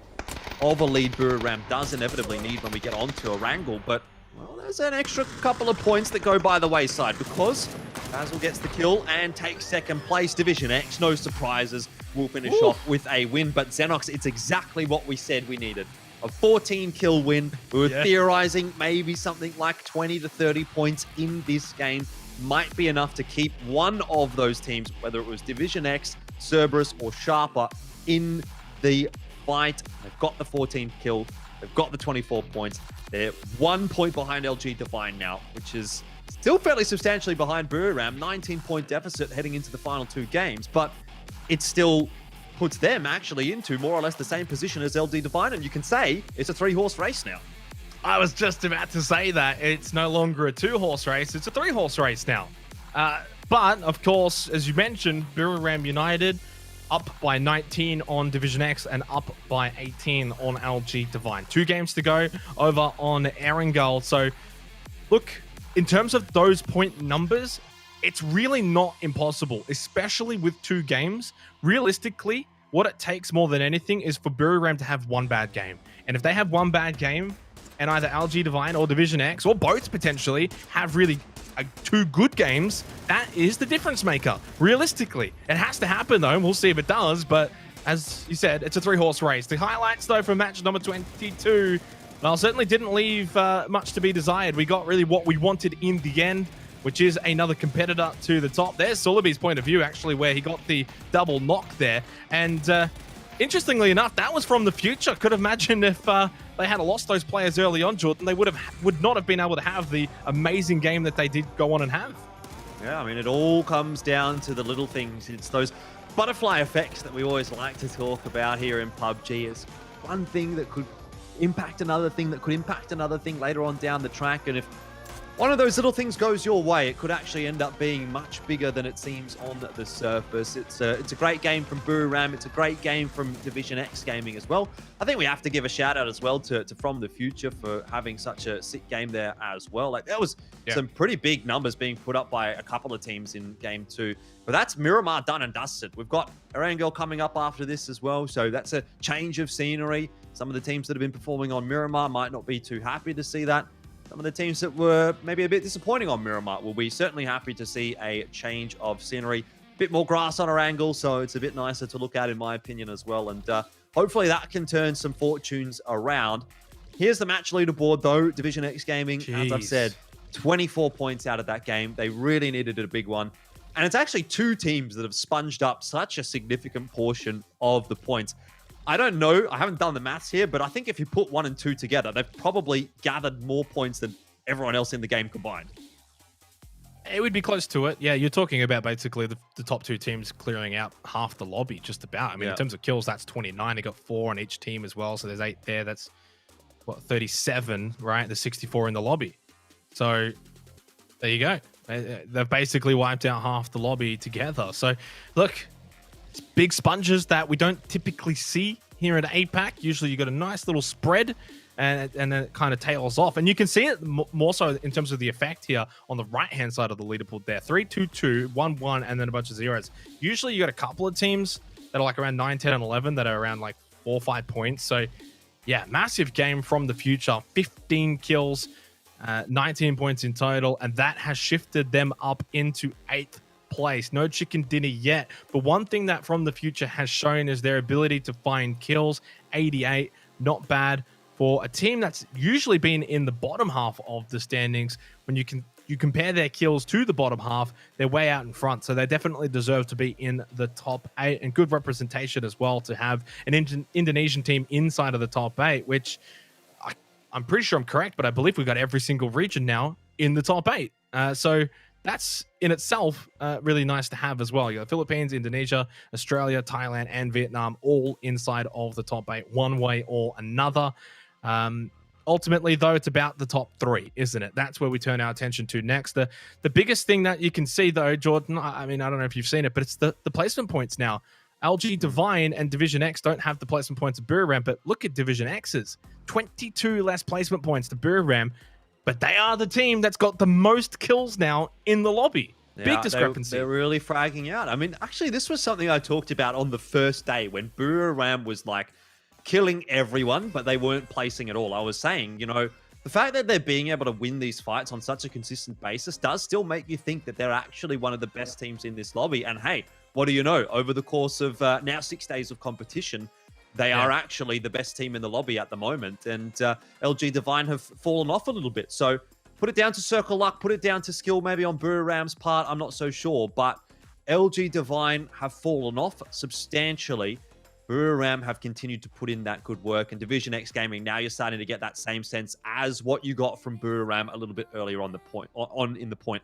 of a lead Biram does inevitably need when we get onto Erangel, but well, there's an extra couple of points that go by the wayside because Basil gets the kill and takes 2nd place. Division X, no surprises, will finish off with a win. But Xenox, it's exactly what we said we needed. A 14-kill win. We were theorizing maybe something like 20 to 30 points in this game might be enough to keep one of those teams, whether it was Division X, Cerberus, or Sharper, in the fight. They've got the 14 kill. They've got the 24 points. They're 1 point behind LG Divine now, which is still fairly substantially behind Biram. 19-point deficit heading into the final 2 games, but it still puts them actually into more or less the same position as LG Divine, and you can say it's a 3-horse race now. I was just about to say that. It's no longer a 2-horse race, it's a 3-horse race now. But, of course, as you mentioned, Biram United up by 19 on Division X and up by 18 on LG Divine. 2 games to go over on Erangel. So, look, in terms of those point numbers, it's really not impossible, especially with 2 games. Realistically, what it takes more than anything is for Biram to have 1 bad game. And if they have 1 bad game, and either LG Divine or Division X, or both potentially, have really 2 good games, that is the difference maker. Realistically, it has to happen though, and we'll see if it does. But as you said, it's a 3-horse race. The highlights though from match number 22, well, certainly didn't leave much to be desired. We got really what we wanted in the end, which is another competitor to the top. There's Sulaby's point of view, actually, where he got the double knock there. And interestingly enough, that was from the future. Could imagine if they had lost those players early on, Jordan, they would not have been able to have the amazing game that they did go on and have. Yeah, I mean, it all comes down to the little things. It's those butterfly effects that we always like to talk about here in PUBG. It's one thing that could impact another thing that could impact another thing later on down the track. And if one of those little things goes your way, it could actually end up being much bigger than it seems on the surface. It's a great game from Biram. It's a great game from Division X Gaming as well. I think we have to give a shout out as well to From the Future for having such a sick game there as well. Like, there was some pretty big numbers being put up by a couple of teams in game 2. But that's Miramar done and dusted. We've got Erangel coming up after this as well. So that's a change of scenery. Some of the teams that have been performing on Miramar might not be too happy to see that. Some of the teams that were maybe a bit disappointing on Miramar will be certainly happy to see a change of scenery. A bit more grass on Erangel, so it's a bit nicer to look at in my opinion as well. And hopefully that can turn some fortunes around. Here's the match leaderboard though. Division X Gaming, as I've said, 24 points out of that game. They really needed a big one. And it's actually 2 teams that have sponged up such a significant portion of the points. I don't know. I haven't done the maths here, but I think if you put 1 and 2 together, they've probably gathered more points than everyone else in the game combined. It would be close to it. Yeah, you're talking about basically the top 2 teams clearing out half the lobby, just about. I mean, in terms of kills, that's 29. They got 4 on each team as well. So there's 8 there. That's, what, 37, right? There's 64 in the lobby. So there you go. They've basically wiped out half the lobby together. So, look, big sponges that we don't typically see here at APAC. Usually you got a nice little spread and then it kind of tails off. And you can see it more so in terms of the effect here on the right-hand side of the leaderboard there. 3-2-2, 1-1, and then a bunch of zeros. Usually you got a couple of teams that are like around 9, 10, and 11 that are around like 4 or 5 points. So yeah, massive game from the future. 15 kills, 19 points in total, and that has shifted them up into 8th place. No chicken dinner yet, but one thing that From the Future has shown is their ability to find kills. 88, not bad for a team that's usually been in the bottom half of the standings. When you compare their kills to the bottom half, they're way out in front, so they definitely deserve to be in the top 8, and good representation as well to have an Indonesian team inside of the top 8, which I'm pretty sure I'm correct, but I believe we've got every single region now in the top 8. So that's in itself really nice to have as well. You got Philippines, Indonesia, Australia, Thailand, and Vietnam all inside of the top 8 one way or another. Ultimately, though, it's about the top 3, isn't it? That's where we turn our attention to next. The biggest thing that you can see, though, Jordan, I mean, I don't know if you've seen it, but it's the placement points now. LG Divine and Division X don't have the placement points of Buriram, but look at Division X's. 22 less placement points to Buriram, but they are the team that's got the most kills now in the lobby. Yeah, big discrepancy. They're really fragging out. I mean, actually, this was something I talked about on the first day when Buriram was like killing everyone, but they weren't placing at all. I was saying, you know, the fact that they're being able to win these fights on such a consistent basis does still make you think that they're actually one of the best teams in this lobby. And hey, what do you know? Over the course of now 6 days of competition, they are actually the best team in the lobby at the moment. And LG Divine have fallen off a little bit. So put it down to circle luck, put it down to skill maybe on Buriram's part. I'm not so sure. But LG Divine have fallen off substantially. Buriram have continued to put in that good work. And Division X Gaming, now you're starting to get that same sense as what you got from Buriram a little bit earlier on the point.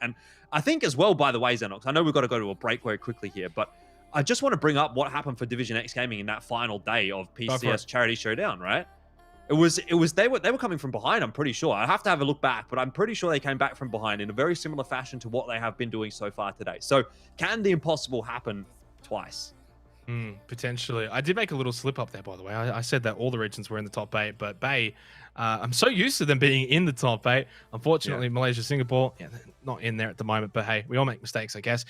And I think as well, by the way, Xenox, I know we've got to go to a break very quickly here, but I just want to bring up what happened for Division X Gaming in that final day of PCS Charity Showdown, right? It was they were coming from behind, I'm pretty sure. I have to have a look back, but I'm pretty sure they came back from behind in a very similar fashion to what they have been doing so far today. So can the impossible happen twice? Potentially. I did make a little slip up there, by the way. I said that all the regions were in the top 8, but Bay, I'm so used to them being in the top 8. Unfortunately, Malaysia, Singapore, they're not in there at the moment, but hey, we all make mistakes, I guess.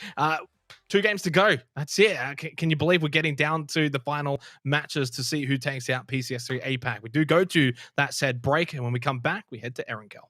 2 games to go. That's it. Can you believe we're getting down to the final matches to see who takes out PCS3 APAC? We do go to that said break, and when we come back, we head to Erangel.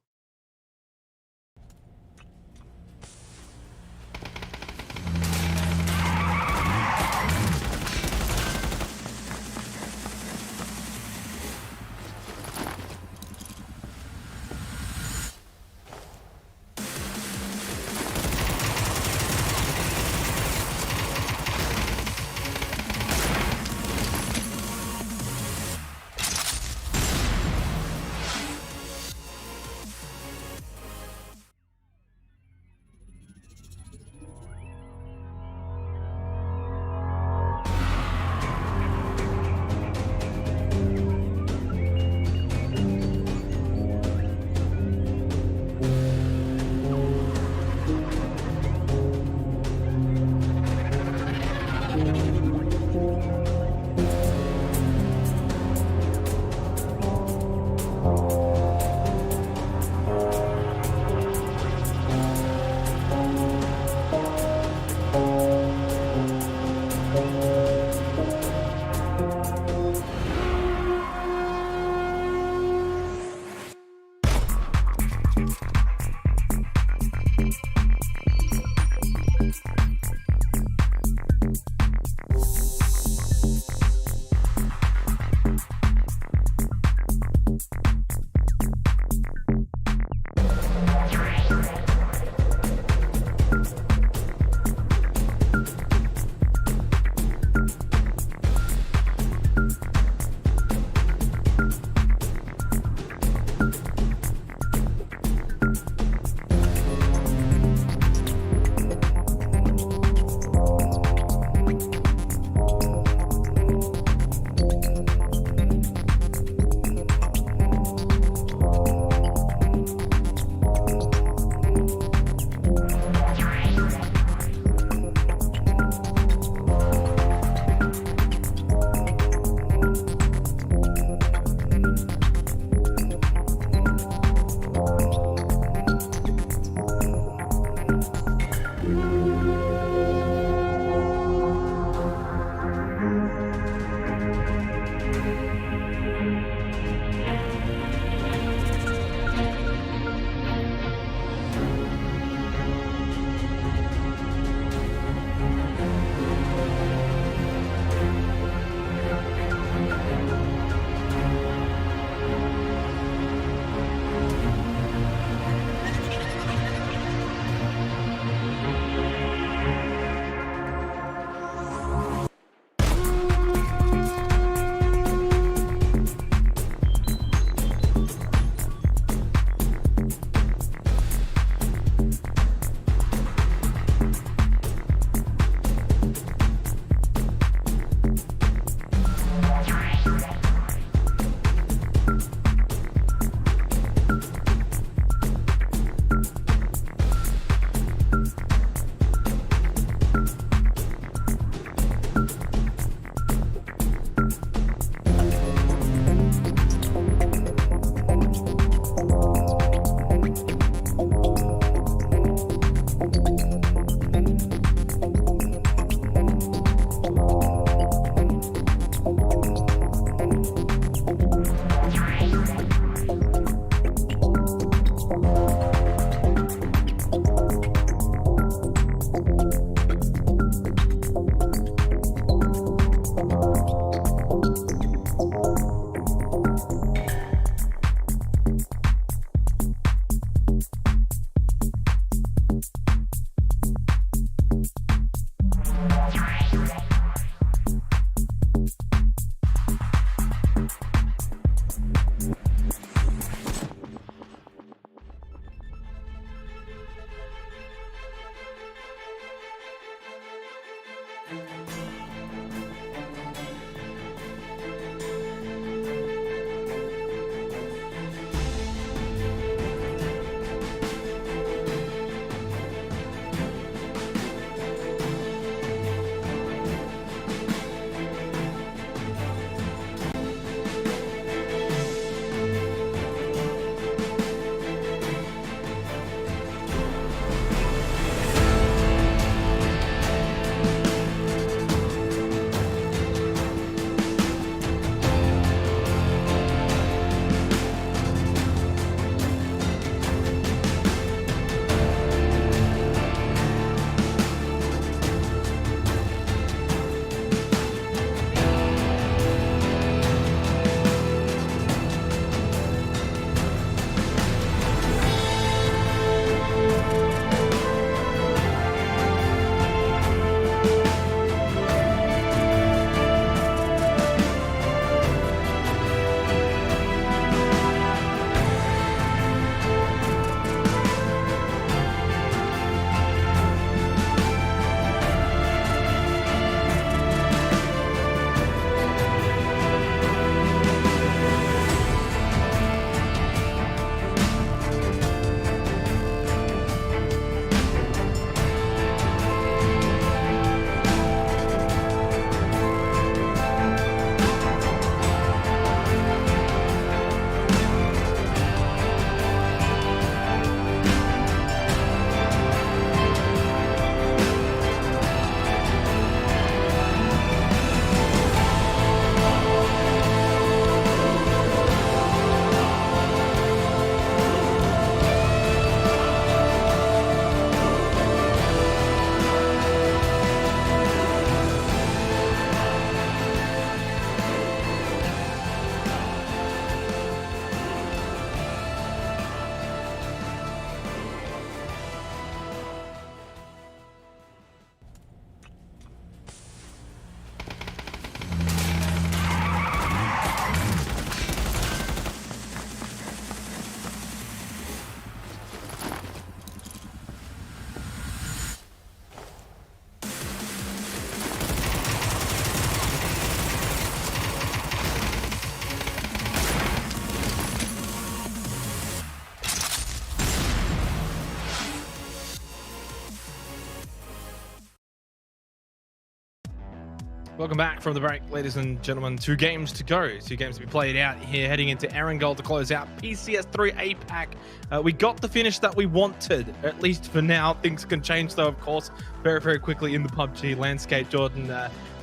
Welcome back from the break, ladies and gentlemen. 2 games to go. 2 games to be played out here, heading into Erangel to close out PCS3 APAC. We got the finish that we wanted, at least for now. Things can change, though, of course, very, very quickly in the PUBG landscape. Jordan,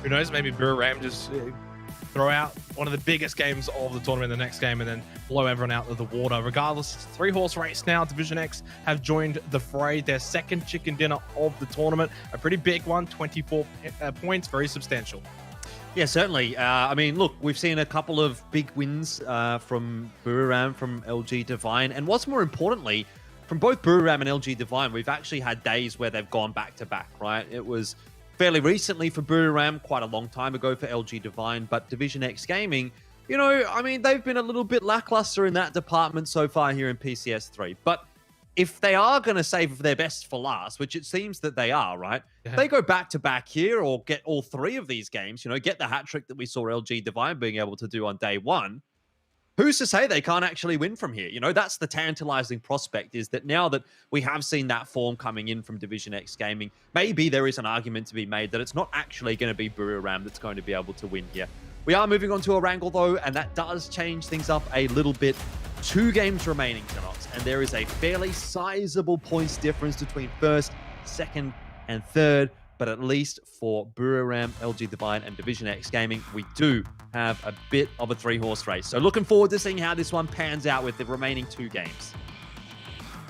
who knows, maybe Miramar just throw out one of the biggest games of the tournament in the next game and then blow everyone out of the water. Regardless, it's a 3-horse race now. Division X have joined the fray. Their second chicken dinner of the tournament. A pretty big one, 24 points, very substantial. Yeah, certainly. I mean, look, we've seen a couple of big wins from Buriram, from LG Divine. And what's more importantly, from both Buriram and LG Divine, we've actually had days where they've gone back-to-back, right? It was fairly recently for Buriram, quite a long time ago for LG Divine, but Division X Gaming, you know, I mean, they've been a little bit lackluster in that department so far here in PCS3. But if they are going to save their best for last, which it seems that they are, right? Yeah. If they go back-to-back here or get all 3 of these games, you know, get the hat-trick that we saw LG Divine being able to do on day 1, who's to say they can't actually win from here? You know, that's the tantalizing prospect, is that now that we have seen that form coming in from Division X Gaming, maybe there is an argument to be made that it's not actually going to be Buriram that's going to be able to win here. We are moving on to Erangel, though, and that does change things up a little bit. 2 games remaining tonight, and there is a fairly sizable points difference between first, second, and third. But at least for Buriram, LG Divine, and Division X Gaming, we do have a bit of a 3-horse race. So looking forward to seeing how this one pans out with the remaining 2 games.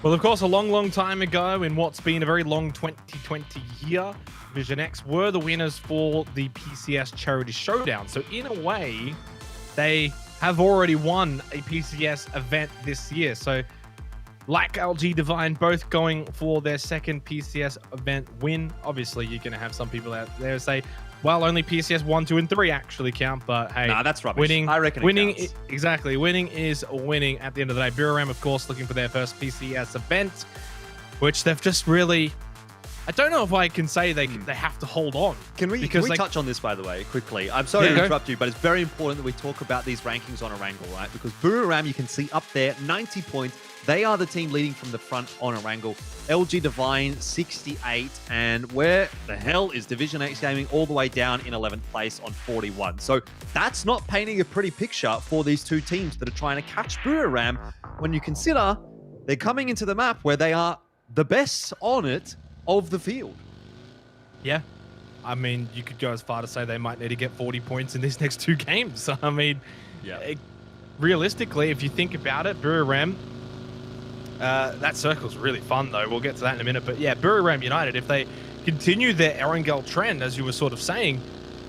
Well, of course, a long, long time ago, in what's been a very long 2020 year, Division X were the winners for the PCS Charity Showdown. So in a way, they have already won a PCS event this year. So like LG Divine, both going for their second PCS event win. Obviously, you're going to have some people out there say, well, only PCS 1, 2, and 3 actually count. But hey, nah, that's rubbish. Winning, I reckon exactly. Winning is winning at the end of the day. Buriram, of course, looking for their first PCS event, which they've just really... I don't know if I can say they have to hold on. Can we touch on this, by the way, quickly? I'm sorry to interrupt you, but it's very important that we talk about these rankings on Erangel, right? Because Buriram, you can see up there, 90 points. They are the team leading from the front on Erangel. LG Divine, 68. And where the hell is Division X Gaming all the way down in 11th place on 41? So that's not painting a pretty picture for these 2 teams that are trying to catch Buriram when you consider they're coming into the map where they are the best on it of the field. Yeah. I mean, you could go as far to say they might need to get 40 points in these next 2 games. I mean, yeah. Realistically, if you think about it, Buriram, that circle's really fun, though. We'll get to that in a minute. But yeah, Buriram United, if they continue their Erangel trend, as you were sort of saying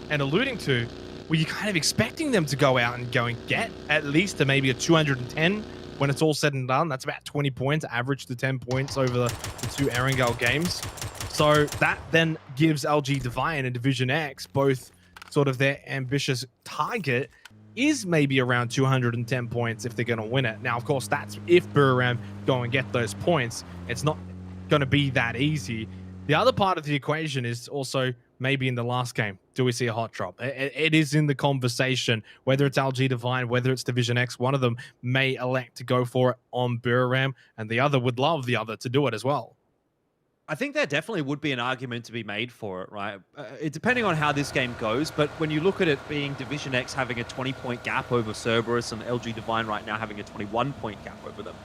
and alluding to, were you kind of expecting them to go out and go and get at least maybe a 210 when it's all said and done? That's about 20 points, average to 10 points over the 2 Erangel games. So that then gives LG Divine and Division X both sort of their ambitious target is maybe around 210 points if they're going to win it. Now, of course, that's if Buriram go and get those points. It's not going to be that easy. The other part of the equation is also maybe in the last game, do we see a hot drop? It is in the conversation, whether it's LG Divine, whether it's Division X, one of them may elect to go for it on Buriram, and the other would love the other to do it as well. I think there definitely would be an argument to be made for it, right? Depending on how this game goes, but when you look at it being Division X having a 20-point gap over Cerberus and LG Divine right now having a 21-point gap over them,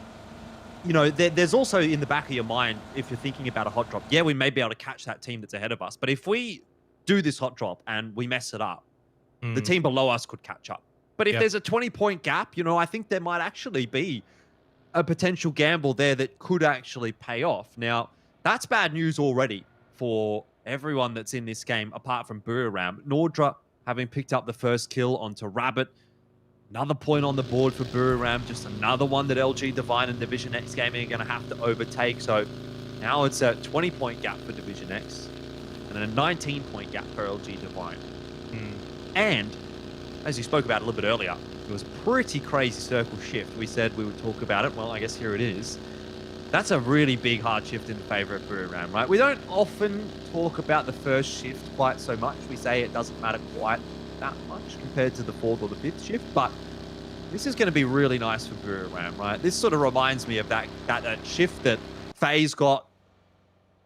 you know, there's also in the back of your mind, if you're thinking about a hot drop, yeah, we may be able to catch that team that's ahead of us. But if we do this hot drop and we mess it up, the team below us could catch up. But if there's a 20-point gap, you know, I think there might actually be a potential gamble there that could actually pay off. Now, that's bad news already for everyone that's in this game, apart from Buriram. Nordra having picked up the first kill onto Rabbit. Another point on the board for Buriram, just another one that LG Divine and Division X Gaming are going to have to overtake. So now it's a 20-point gap for Division X and then a 19-point gap for LG Divine. And as you spoke about a little bit earlier, it was a pretty crazy circle shift. We said we would talk about it. Well, I guess here it is. That's a really big hard shift in favor of Buriram, right? We don't often talk about the first shift quite so much. We say it doesn't matter quite that much compared to the 4th or the 5th shift, but this is going to be really nice for Buriram, right? This sort of reminds me of that shift that FaZe got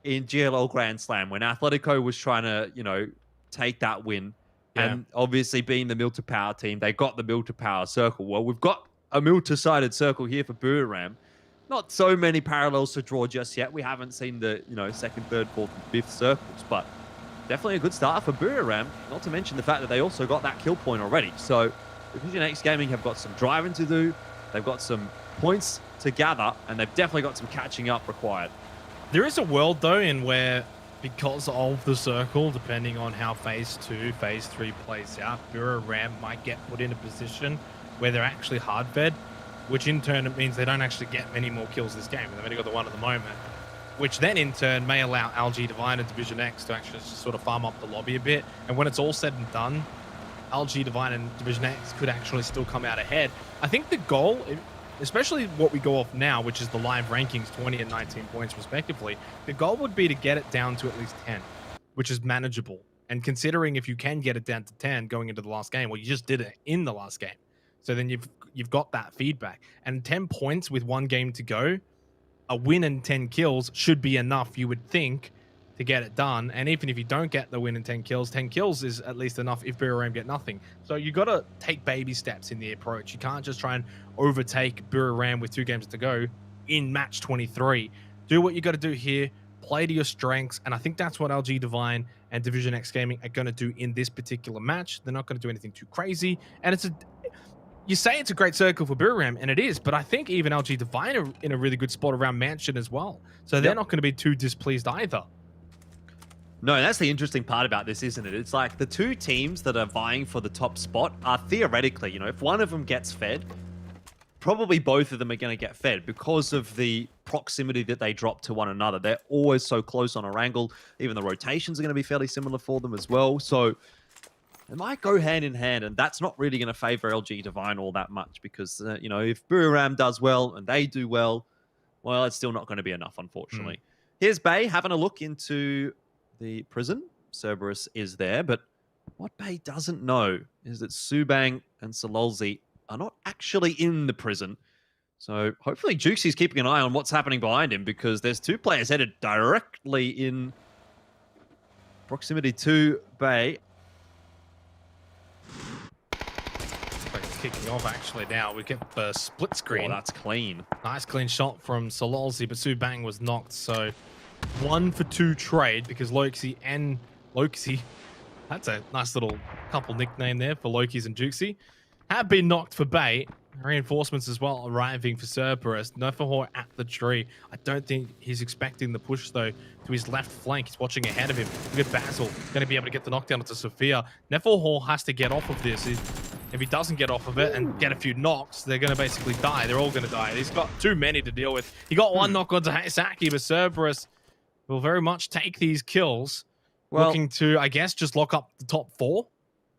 in GLL Grand Slam when Atletico was trying to, you know, take that win And obviously being the mill to power team, they got the mill to power circle. Well, we've got a mill to sided circle here for Buriram. Not so many parallels to draw just yet. We haven't seen the, second, third, fourth, and fifth circles, but definitely a good start for Buriram. Not to mention the fact that they also got that kill point already. So Division X Gaming have got some driving to do. They've got some points to gather, and they've definitely got some catching up required. There is a world, though, in where, because of the circle, depending on how Phase 2, Phase 3 plays out, Buriram might get put in a position where they're actually hard-fed, which in turn it means they don't actually get many more kills this game. They've only got the one at the moment, which then in turn may allow LG Divine and Division X to actually just sort of farm up the lobby a bit. And when it's all said and done, LG Divine and Division X could actually still come out ahead. I think the goal, especially what we go off now, which is the live rankings, 20 and 19 points respectively, the goal would be to get it down to at least 10, which is manageable. And considering if you can get it down to 10 going into the last game, well, you just did it in the last game. So then you've got that feedback. And 10 points with one game to go, a win and 10 kills should be enough, you would think, to get it done. And even if you don't get the win and 10 kills is at least enough if Buriram get nothing. So you got to take baby steps in the approach. You can't just try and overtake Buriram with 2 games to go in match 23. Do what you got to do here. Play to your strengths. And I think that's what LG Divine and Division X Gaming are going to do in this particular match. They're not going to do anything too crazy. And you say it's a great circle for Buriram, and it is, but I think even LG Divine are in a really good spot around Mansion as well. So they're not going to be too displeased either. No, that's the interesting part about this, isn't it? It's like the 2 teams that are vying for the top spot are theoretically, if one of them gets fed, probably both of them are going to get fed because of the proximity that they drop to one another. They're always so close on Erangel. Even the rotations are going to be fairly similar for them as well. So it might go hand in hand, and that's not really going to favor LG Divine all that much because, if Buriram does well and they do well, it's still not going to be enough, unfortunately. Here's Bay having a look into the prison. Cerberus is there, but what Bay doesn't know is that Subang and Salolzi are not actually in the prison. So hopefully Jukesie's keeping an eye on what's happening behind him because there's 2 players headed directly in proximity to Bay. Kicking off actually now. We get the split screen. Oh, that's clean. Nice clean shot from Salolzi, but Subang was knocked. So 1 for 2 trade because Loki and Loki, that's a nice little couple nickname there for Loki's and Jukesy, have been knocked for Bay. Reinforcements as well arriving for Cerberus. Nofahor at the tree. I don't think he's expecting the push though to his left flank. He's watching ahead of him. Look at Basil. Going to be able to get the knockdown onto Sophia. Nofahor has to get off of this. If he doesn't get off of it and get a few knocks, they're going to basically die. They're all going to die. He's got too many to deal with. He got 1 knock onto Saki, but Cerberus will very much take these kills. Looking to, I guess, just lock up the top 4.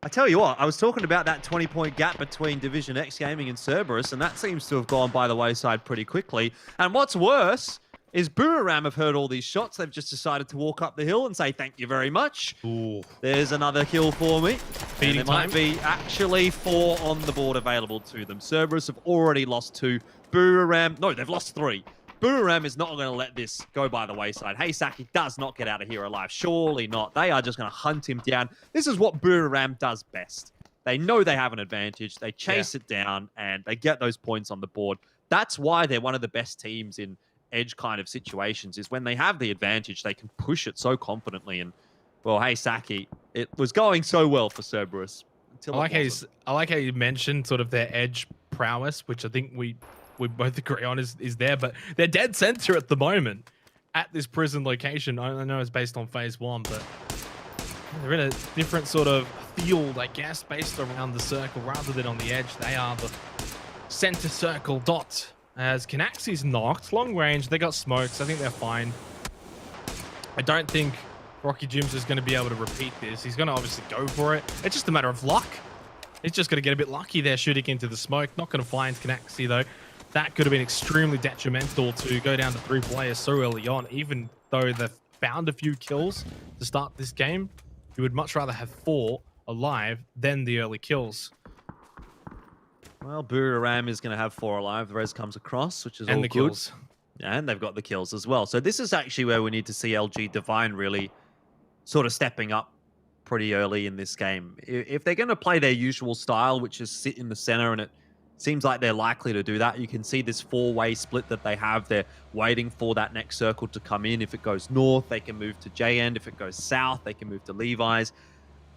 I tell you what, I was talking about that 20-point gap between Division X Gaming and Cerberus, and that seems to have gone by the wayside pretty quickly. And what's worse is Buriram have heard all these shots. They've just decided to walk up the hill and say, thank you very much. Ooh. There's another kill for me. Feeding and there might be actually 4 on the board available to them. Cerberus have already lost 2. Buriram, no, they've lost 3. Buriram is not going to let this go by the wayside. Saki does not get out of here alive. Surely not. They are just going to hunt him down. This is what Buriram does best. They know they have an advantage. They chase it down, and they get those points on the board. That's why they're one of the best teams in edge kind of situations, is when they have the advantage, they can push it so confidently. And, well, Saki, it was going so well for Cerberus. I like how you mentioned sort of their edge prowess, which I think we both agree on is there, but they're dead center at the moment at this prison location. I know it's based on phase 1, but they're in a different sort of field, I guess, based around the circle rather than on the edge. They are the center circle dot. As Canaxi's knocked, long range, they got smokes. I think they're fine. I don't think Rocky Jims is going to be able to repeat this. He's going to obviously go for it. It's just a matter of luck. He's just going to get a bit lucky there shooting into the smoke. Not going to find Canaxi though. That could have been extremely detrimental to go down to 3 players so early on. Even though they've found a few kills to start this game, you would much rather have 4 alive than the early kills. Well, Buriram is going to have 4 alive. The res comes across, which is and all the good. Kills. And they've got the kills as well. So this is actually where we need to see LG Divine really sort of stepping up pretty early in this game. If they're going to play their usual style, which is sit in the center, and it seems like they're likely to do that. You can see this 4-way split that they have. They're waiting for that next circle to come in. If it goes north, they can move to J-End. If it goes south, they can move to Levi's.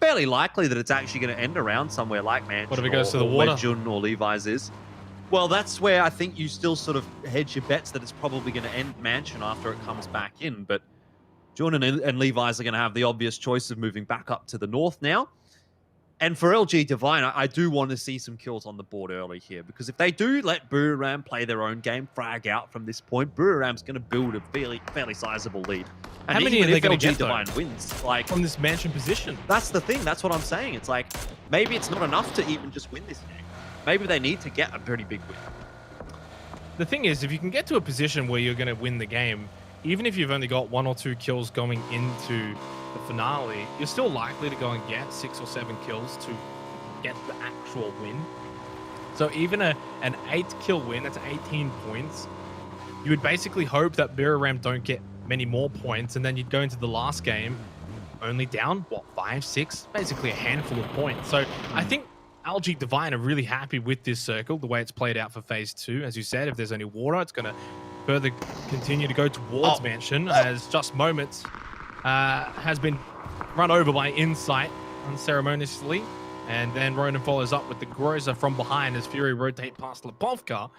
Fairly likely that it's actually going to end around somewhere like Mansion. What if it goes to the water? Jun or Levi's is. Well, that's where I think you still sort of hedge your bets that it's probably going to end Mansion after it comes back in. But Jun and Levi's are going to have the obvious choice of moving back up to the north now. And for LG Divine, I do want to see some kills on the board early here, because if they do let Buriram play their own game, frag out from this point, Buriram's going to build a fairly sizable lead. And how many are they going to get, Divine wins, like from this Mansion position? That's the thing. That's what I'm saying. It's like maybe it's not enough to even just win this game. Maybe they need to get a pretty big win. The thing is, if you can get to a position where you're going to win the game, even if you've only got 1 or 2 kills going into the finale, you're still likely to go and get 6 or 7 kills to get the actual win. So even an 8-kill win, that's 18 points. You would basically hope that Buriram don't get many more points, and then you'd go into the last game only down, what, 5, 6? Basically a handful of points. So I think LG Divine are really happy with this circle, the way it's played out for phase 2. As you said, if there's any water, it's going to further continue to go towards Mansion, as Just Moments has been run over by Insight unceremoniously, and then Ronan follows up with the Groza from behind as Fury rotate past Lepovka.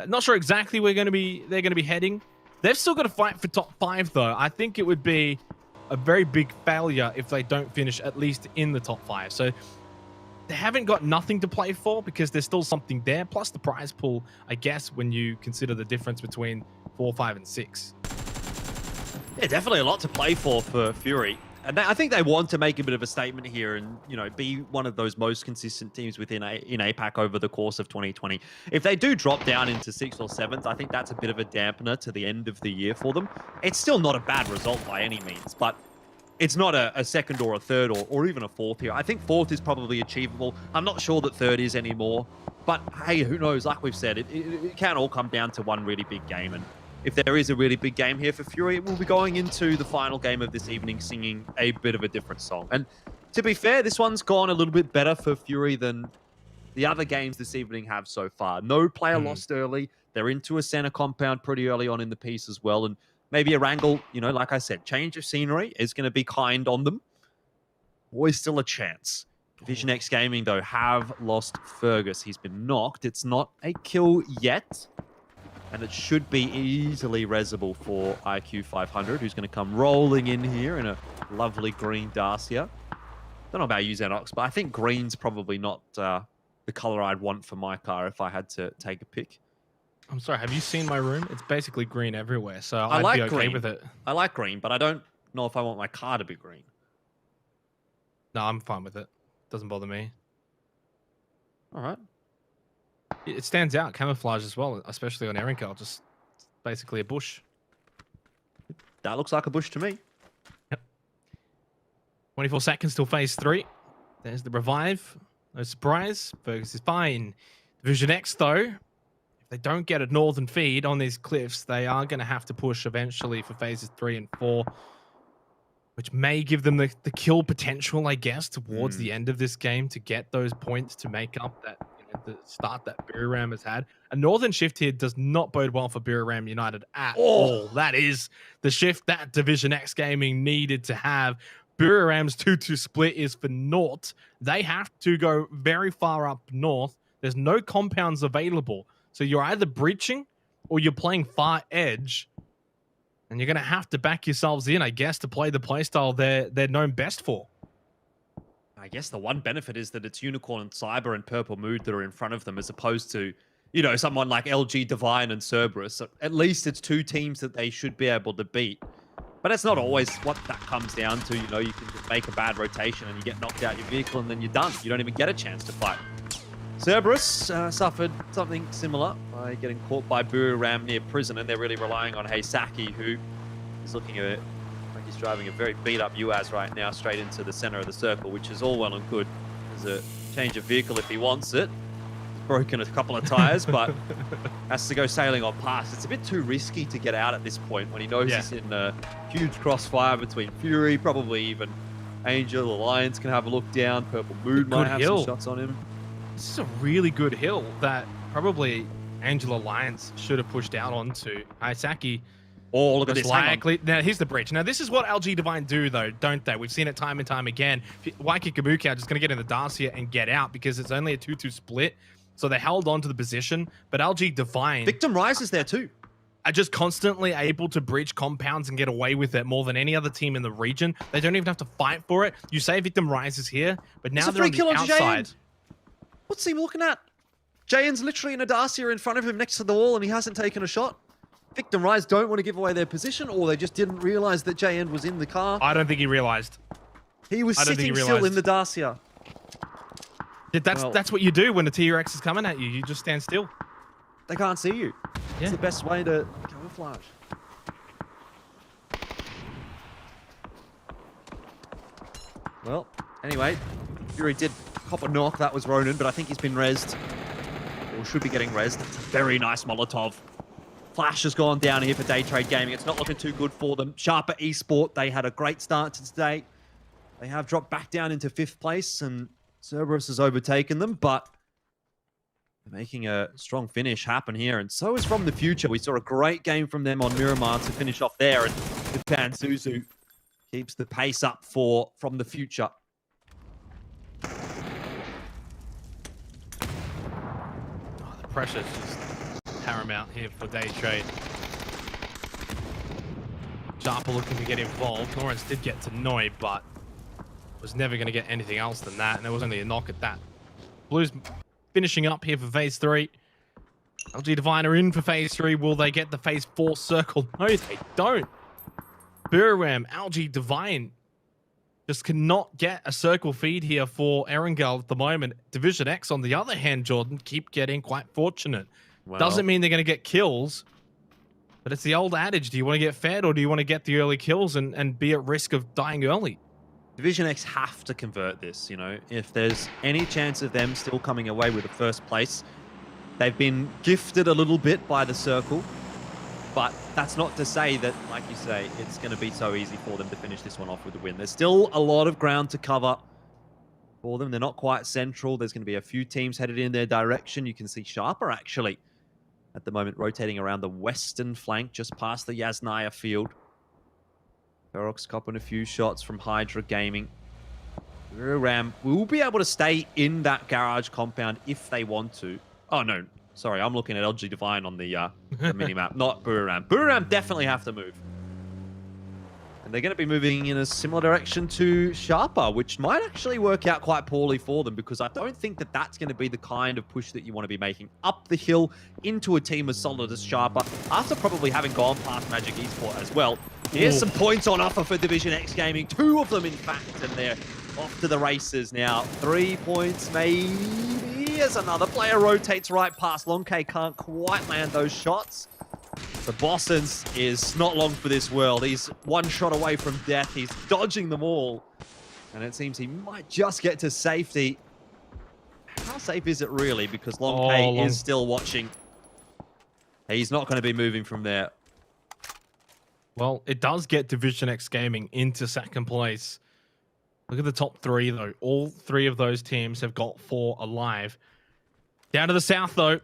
Not sure exactly where they're going to be heading. They've still got to fight for top 5 though. I think it would be a very big failure if they don't finish at least in the top 5. So they haven't got nothing to play for, because there's still something there, plus the prize pool, I guess, when you consider the difference between 4, 5, and 6. Yeah, definitely a lot to play for Fury. And I think they want to make a bit of a statement here and, you know, be one of those most consistent teams in APAC over the course of 2020. If they do drop down into 6th or 7th, I think that's a bit of a dampener to the end of the year for them. It's still not a bad result by any means, but it's not a 2nd or a 3rd or even a 4th here. I think 4th is probably achievable. I'm not sure that 3rd is anymore, but hey, who knows? Like we've said, it can all come down to one really big game. And if there is a really big game here for Fury, we'll be going into the final game of this evening singing a bit of a different song. And to be fair, this one's gone a little bit better for Fury than the other games this evening have so far. No player lost early. They're into a center compound pretty early on in the piece as well. And maybe Erangel, you know, like I said, change of scenery is going to be kind on them. Always still a chance. Division X Gaming, though, have lost Fergus. He's been knocked. It's not a kill yet. And it should be easily resable for IQ 500, who's going to come rolling in here in a lovely green Dacia. Don't know about you, Xenox, but I think green's probably not the color I'd want for my car if I had to take a pick. I'm sorry, have you seen my room? It's basically green everywhere, so I'd like be okay green. with it. I like green, but I don't know if I want my car to be green. No, I'm fine with it. Doesn't bother me. All right. It stands out, camouflage as well, especially on Erangel, just basically a bush. That looks like a bush to me. Yep. 24 seconds till phase 3. There's the revive. No surprise. Fergus is fine. Division X, though, if they don't get a northern feed on these cliffs, they are going to have to push eventually for phases 3 and 4, which may give them the kill potential, I guess, towards the end of this game to get those points to make up that the start that Buriram has had. A northern shift here does not bode well for Buriram United at all. That is the shift that Division X Gaming needed to have. Buriram's 2-2 split is for naught. They have to go very far up north. There's no compounds available. So you're either breaching or you're playing far edge. And you're going to have to back yourselves in, I guess, to play the playstyle they're known best for. I guess the one benefit is that it's Unicorn and Cyber and Purple Mood that are in front of them, as opposed to, you know, someone like LG Divine and Cerberus. So at least it's 2 teams that they should be able to beat. But that's not always what that comes down to. You know, you can just make a bad rotation and you get knocked out your vehicle and then you're done. You don't even get a chance to fight. Cerberus suffered something similar by getting caught by Buriram near prison, and they're really relying on Heisaki, who is looking at like he's driving a very beat-up UAZ right now straight into the center of the circle, which is all well and good. There's a change of vehicle if he wants it. He's broken a couple of tires, but has to go sailing on past. It's a bit too risky to get out at this point when he knows he's in a huge crossfire between Fury, probably even Angel Alliance can have a look down. Purple Mood might have some shots on him. This is a really good hill that probably Angel Alliance should have pushed out onto. Aisaki. Oh, look at this. Likely. Now, here's the bridge. Now, this is what LG Divine do, though, don't they? We've seen it time and time again. Waiki Kabuki are just going to get in the dance here and get out because it's only a 2-2 split. So they held on to the position. But LG Divine... Victim Rise is there, too. Are just constantly able to bridge compounds and get away with it more than any other team in the region. They don't even have to fight for it. You say Victim Rise is here, but now they're on the outside. What's he looking at? Jayen's literally in a Dacia in front of him next to the wall and he hasn't taken a shot. Victim Rise don't want to give away their position, or they just didn't realize that Jayen was in the car. I don't think he realized. He was sitting still in the Dacia. Yeah, that's what you do when the T-Rex is coming at you. You just stand still. They can't see you. Yeah. It's the best way to camouflage. Well, anyway, Fury did cop a knock. That was Ronan, but I think he's been rezzed. Or should be getting rezzed. Very nice Molotov. Flash has gone down here for Day Trade Gaming. It's not looking too good for them. Sharper Esports, they had a great start to today. They have dropped back down into 5th place, and Cerberus has overtaken them, but they're making a strong finish happen here, and so is From the Future. We saw a great game from them on Miramar to finish off there, and Japan Suzu keeps the pace up for From the Future. Oh, the pressure's just paramount here for Day Trade. Sharper looking to get involved. Lawrence did get to Noi, but was never going to get anything else than that, and there was only a knock at that. Blues finishing up here for Phase 3. LG Divine are in for Phase 3. Will they get the Phase 4 circle? No, they don't. Buram, LG Divine just cannot get a circle feed here for Erangel at the moment. Division X, on the other hand, Jordan, keep getting quite fortunate. Well, doesn't mean they're going to get kills, but it's the old adage. Do you want to get fed or do you want to get the early kills and be at risk of dying early? Division X have to convert this, you know. If there's any chance of them still coming away with the first place, they've been gifted a little bit by the circle, but that's not to say that, like you say, it's going to be so easy for them to finish this one off with a win. There's still a lot of ground to cover for them. They're not quite central. There's going to be a few teams headed in their direction. You can see Sharper actually at the moment rotating around the western flank just past the Yasnaya field. Ferox copping a few shots from Hydra Gaming. Ram will be able to stay in that garage compound if they want to. Oh, no. Sorry, I'm looking at LG Divine on the mini-map, not Buram. Buram definitely have to move. And they're going to be moving in a similar direction to Sharper, which might actually work out quite poorly for them because I don't think that that's going to be the kind of push that you want to be making up the hill into a team as solid as Sharper after probably having gone past Magic Esports as well. Here's some points on offer for Division X Gaming. 2 of them, in fact, and they're off to the races now. 3 points, maybe, as another player rotates right past. Long K can't quite land those shots. The Bossens is not long for this world. He's 1 shot away from death. He's dodging them all. And it seems he might just get to safety. How safe is it really? Because Long K is still watching. He's not going to be moving from there. Well, it does get Division X Gaming into 2nd place. Look at the top 3, though. All 3 of those teams have got 4 alive. Down to the south, though.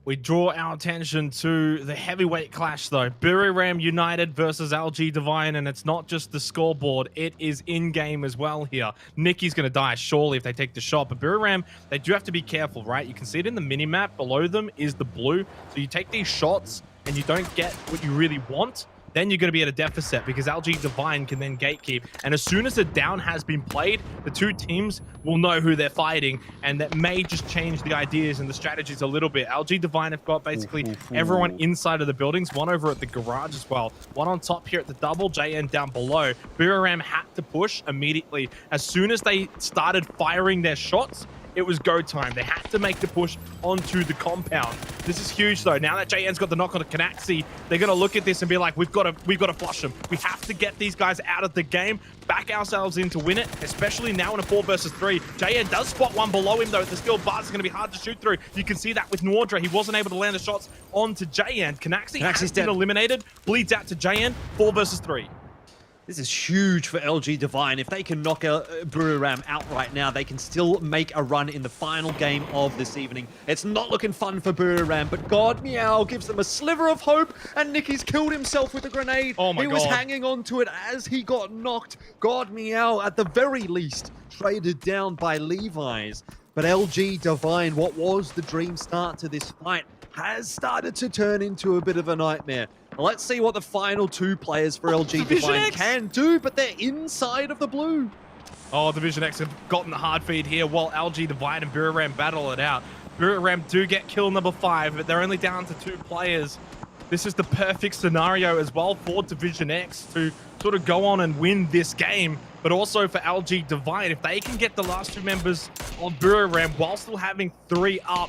We draw our attention to the heavyweight clash, though. Buriram United versus LG Divine, and it's not just the scoreboard. It is in-game as well here. Nicky's going to die, surely, if they take the shot. But Buriram, they do have to be careful, right? You can see it in the mini-map. Below them is the blue. So you take these shots, and you don't get what you really want, then you're going to be at a deficit because LG Divine can then gatekeep. And as soon as the down has been played, the 2 teams will know who they're fighting, and that may just change the ideas and the strategies a little bit. LG Divine have got basically everyone inside of the buildings, 1 over at the garage as well, 1 on top here at the double, JN down below. Buriram had to push immediately. As soon as they started firing their shots, it was go time. They had to make the push onto the compound. This is huge, though. Now that JN's got the knock on the Canaxi, they're going to look at this and be like, we've got to flush them. We have to get these guys out of the game, back ourselves in to win it, especially now in a 4 versus 3. JN does spot 1 below him, though. The skill bars is going to be hard to shoot through. You can see that with Nordra. He wasn't able to land the shots onto JN. Canaxi has been eliminated. Bleeds out to JN. 4 versus 3. This is huge for LG Divine. If they can knock Buriram out right now, they can still make a run in the final game of this evening. It's not looking fun for Buriram, but God Meow gives them a sliver of hope, and Nicky's killed himself with a grenade. Oh my He was God. hanging on to it as he got knocked. God Meow, at the very least, traded down by Levi's. But LG Divine, what was the dream start to this fight, has started to turn into a bit of a nightmare. Let's see what the final two players for LG Divine can do, but they're inside of the blue. Oh, Division X have gotten the hard feed here while LG Divine and Buriram battle it out. Buriram do get kill number 5, but they're only down to 2 players. This is the perfect scenario as well for Division X to sort of go on and win this game, but also for LG Divine. If they can get the last 2 members of Buriram while still having 3 up,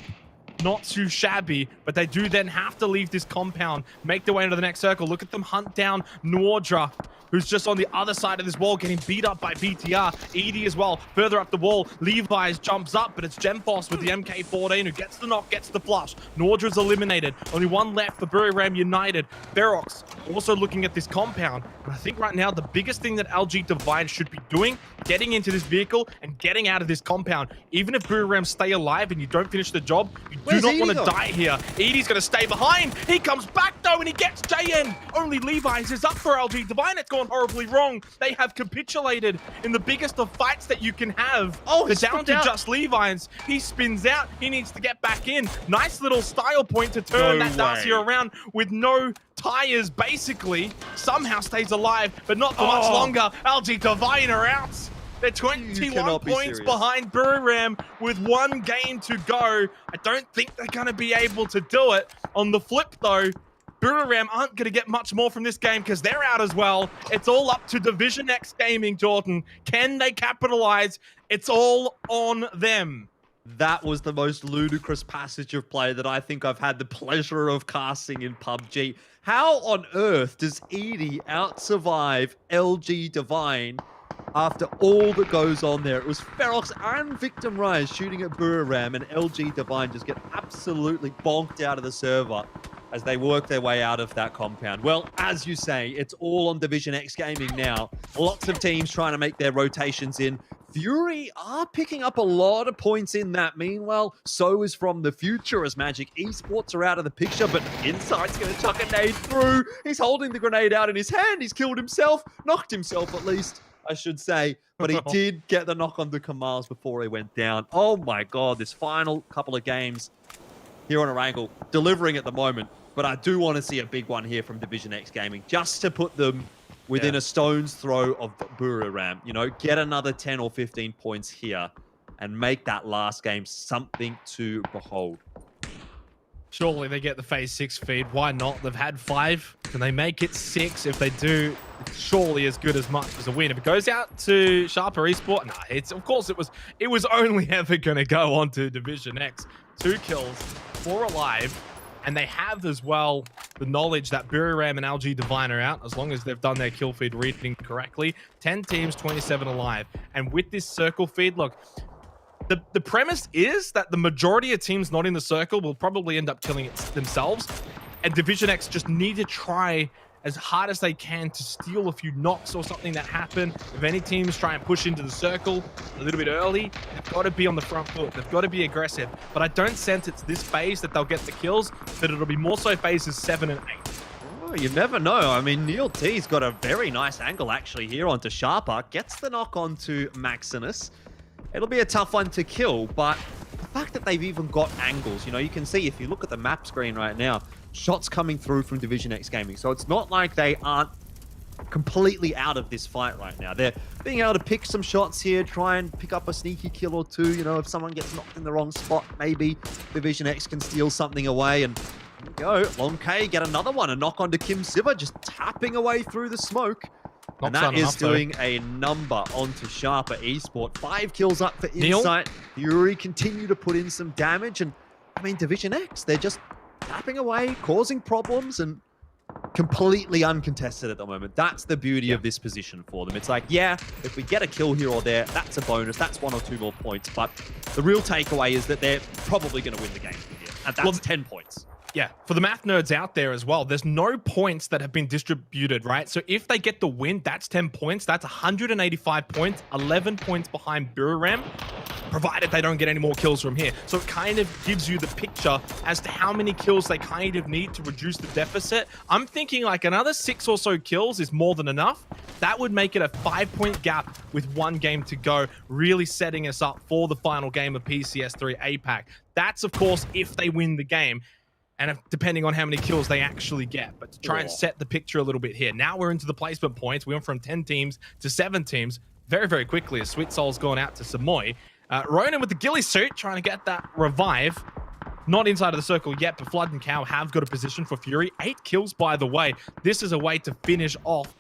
not too shabby, but they do then have to leave this compound, make their way into the next circle. Look at them hunt down Nordra, who's just on the other side of this wall, getting beat up by BTR. Edie as well, further up the wall. Levi's jumps up, but it's Gemfos with the MK14 who gets the knock, gets the flush. Nordra's eliminated. Only 1 left for Buriram United. Ferox also looking at this compound. And I think right now the biggest thing that LG Divine should be doing, getting into this vehicle and getting out of this compound. Even if Buriram stay alive and you don't finish the job, you do not want to die here. Edie's going to stay behind. He comes back though and he gets JN. Only Levi's is up for LG Divine. It's gone horribly wrong. They have capitulated in the biggest of fights that you can have. Oh, it's down to just Levi's. He spins out. He needs to get back in. Nice little style point to turn that Darcy around with no tires, basically. Somehow stays alive, but not for much longer. LG Divine are out. They're 21 points behind Buriram with 1 game to go. I don't think they're going to be able to do it. On the flip, though, Buriram aren't going to get much more from this game because they're out as well. It's all up to Division X Gaming, Jordan. Can they capitalize? It's all on them. That was the most ludicrous passage of play that I think I've had the pleasure of casting in PUBG. How on earth does Edie out-survive LG Divine after all that goes on there? It was Ferox and Victim Rise shooting at Buriram, and LG Divine just get absolutely bonked out of the server as they work their way out of that compound. Well, as you say, it's all on Division X Gaming now. Lots of teams trying to make their rotations in. Fury are picking up a lot of points in that. Meanwhile, so is From the Future as Magic Esports are out of the picture, but Insight's going to chuck a nade through. He's holding the grenade out in his hand. He's killed himself, knocked himself at least, I should say, but he did get the knock on the Kamals before he went down. Oh my God, this final couple of games here on Erangel, delivering at the moment, but I do want to see a big one here from Division X Gaming, just to put them within a stone's throw of Buriram. You know, get another 10 or 15 points here and make that last game something to behold. Surely they get the phase 6 feed. Why not? They've had 5. Can they make it 6? If they do, it's surely as good as much as a win. If it goes out to Sharper Esports, nah, of course it was only ever going to go on to Division X. 2 kills, 4 alive, and they have as well the knowledge that Buriram and LG Divine are out, as long as they've done their kill feed reading correctly. 10 teams, 27 alive. And with this circle feed, look, the premise is that the majority of teams not in the circle will probably end up killing it themselves, and Division X just need to try as hard as they can to steal a few knocks or something that happen. If any teams try and push into the circle a little bit early, they've got to be on the front foot. They've got to be aggressive. But I don't sense it's this phase that they'll get the kills, but it'll be more so phases 7 and 8. Oh, you never know. I mean, Neil T's got a very nice angle actually here onto Sharper. Gets the knock onto Maximus. It'll be a tough one to kill, but the fact that they've even got angles, you know, you can see if you look at the map screen right now, shots coming through from Division X Gaming. So it's not like they aren't completely out of this fight right now. They're being able to pick some shots here, try and pick up a sneaky kill or 2. You know, if someone gets knocked in the wrong spot, maybe Division X can steal something away. And here we go, Long K get another one. A knock onto Kim Siva, just tapping away through the smoke. And that is doing a number onto Sharper Esports. 5 kills up for Insight. Fury continue to put in some damage. And I mean, Division X, they're just tapping away, causing problems, and completely uncontested at the moment. That's the beauty of this position for them. It's like, yeah, if we get a kill here or there, that's a bonus. That's 1 or 2 more points. But the real takeaway is that they're probably going to win the game here. And that's 10 points. Yeah, for the math nerds out there as well, there's no points that have been distributed, right? So if they get the win, that's 10 points. That's 185 points, 11 points behind Miramar, provided they don't get any more kills from here. So it kind of gives you the picture as to how many kills they kind of need to reduce the deficit. I'm thinking like another 6 or so kills is more than enough. That would make it a 5-point gap with 1 game to go, really setting us up for the final game of PCS3 APAC. That's, of course, if they win the game. And depending on how many kills they actually get. But to try and set the picture a little bit here. Now we're into the placement points. We went from 10 teams to 7 teams very, very quickly as Sweet Soul's gone out to Samoy. Ronan with the ghillie suit trying to get that revive. Not inside of the circle yet, but Flood and Cow have got a position for Fury. 8 kills, by the way. This is a way to finish off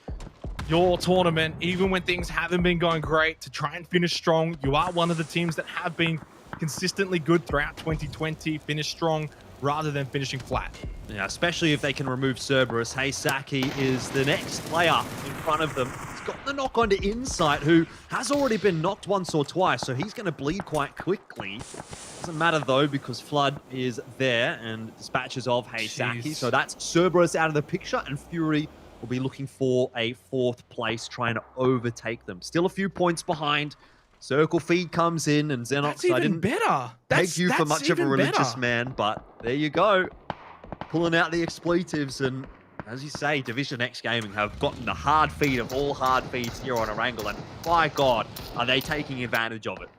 your tournament, even when things haven't been going great, to try and finish strong. You are one of the teams that have been consistently good throughout 2020. Finish strong rather than finishing flat. Yeah, especially if they can remove Cerberus. Hey, Saki is the next player in front of them. He's got the knock onto Insight, who has already been knocked once or twice, so he's going to bleed quite quickly. Doesn't matter, though, because Flood is there and dispatches of Hey, Saki. So that's Cerberus out of the picture, and Fury will be looking for a 4th place, trying to overtake them. Still a few points behind. Circle feed comes in, and Xenox, That's even better. Thank you for much of a religious man, but there you go. Pulling out the expletives, and as you say, Division X Gaming have gotten the hard feed of all hard feeds here on Erangel, and by God, are they taking advantage of it.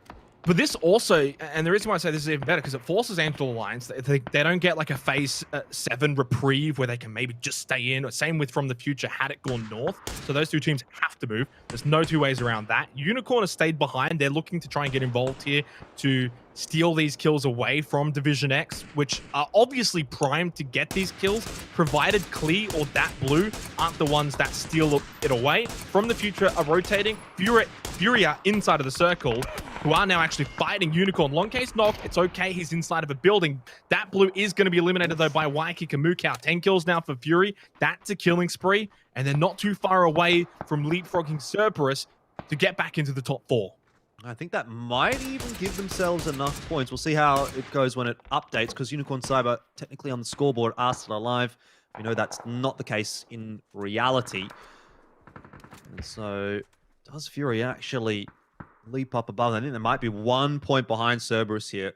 But this also, and the reason why I say this is even better, because it forces Angel Alliance. They don't get like a phase 7 reprieve where they can maybe just stay in. Same with From the Future had it gone north. So those 2 teams have to move. There's no 2 ways around that. Unicorn has stayed behind. They're looking to try and get involved here to steal these kills away from Division X, which are obviously primed to get these kills, provided Klee or that blue aren't the ones that steal it away. From the Future are rotating. Fury are inside of the circle, who are now actually fighting Unicorn. Long case knock, it's okay, he's inside of a building. That blue is going to be eliminated though by Waiki Kamukau. 10 kills now for Fury. That's a killing spree, and they're not too far away from leapfrogging Cerberus to get back into the top 4. I think that might even give themselves enough points. We'll see how it goes when it updates, because Unicorn Cyber technically on the scoreboard are still alive. We know that's not the case in reality. And so does Fury actually leap up above? I think there might be 1 point behind Cerberus here.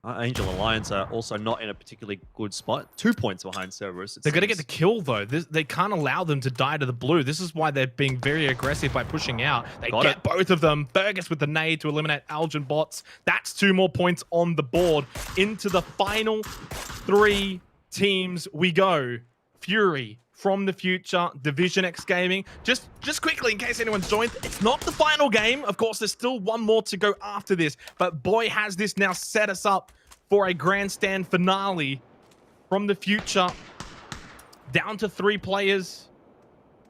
Angel Alliance are also not in a particularly good spot. 2 points behind Cerberus. They're going to get the kill, though. They can't allow them to die to the blue. This is why they're being very aggressive by pushing out. They get both of them. Burgess with the nade to eliminate Algen bots. That's 2 more points on the board. Into the final 3 teams we go. Fury, From the Future, Division X Gaming. Just quickly, in case anyone's joined, it's not the final game. Of course, there's still 1 more to go after this. But boy, has this now set us up for a grandstand finale. From the Future, down to 3 players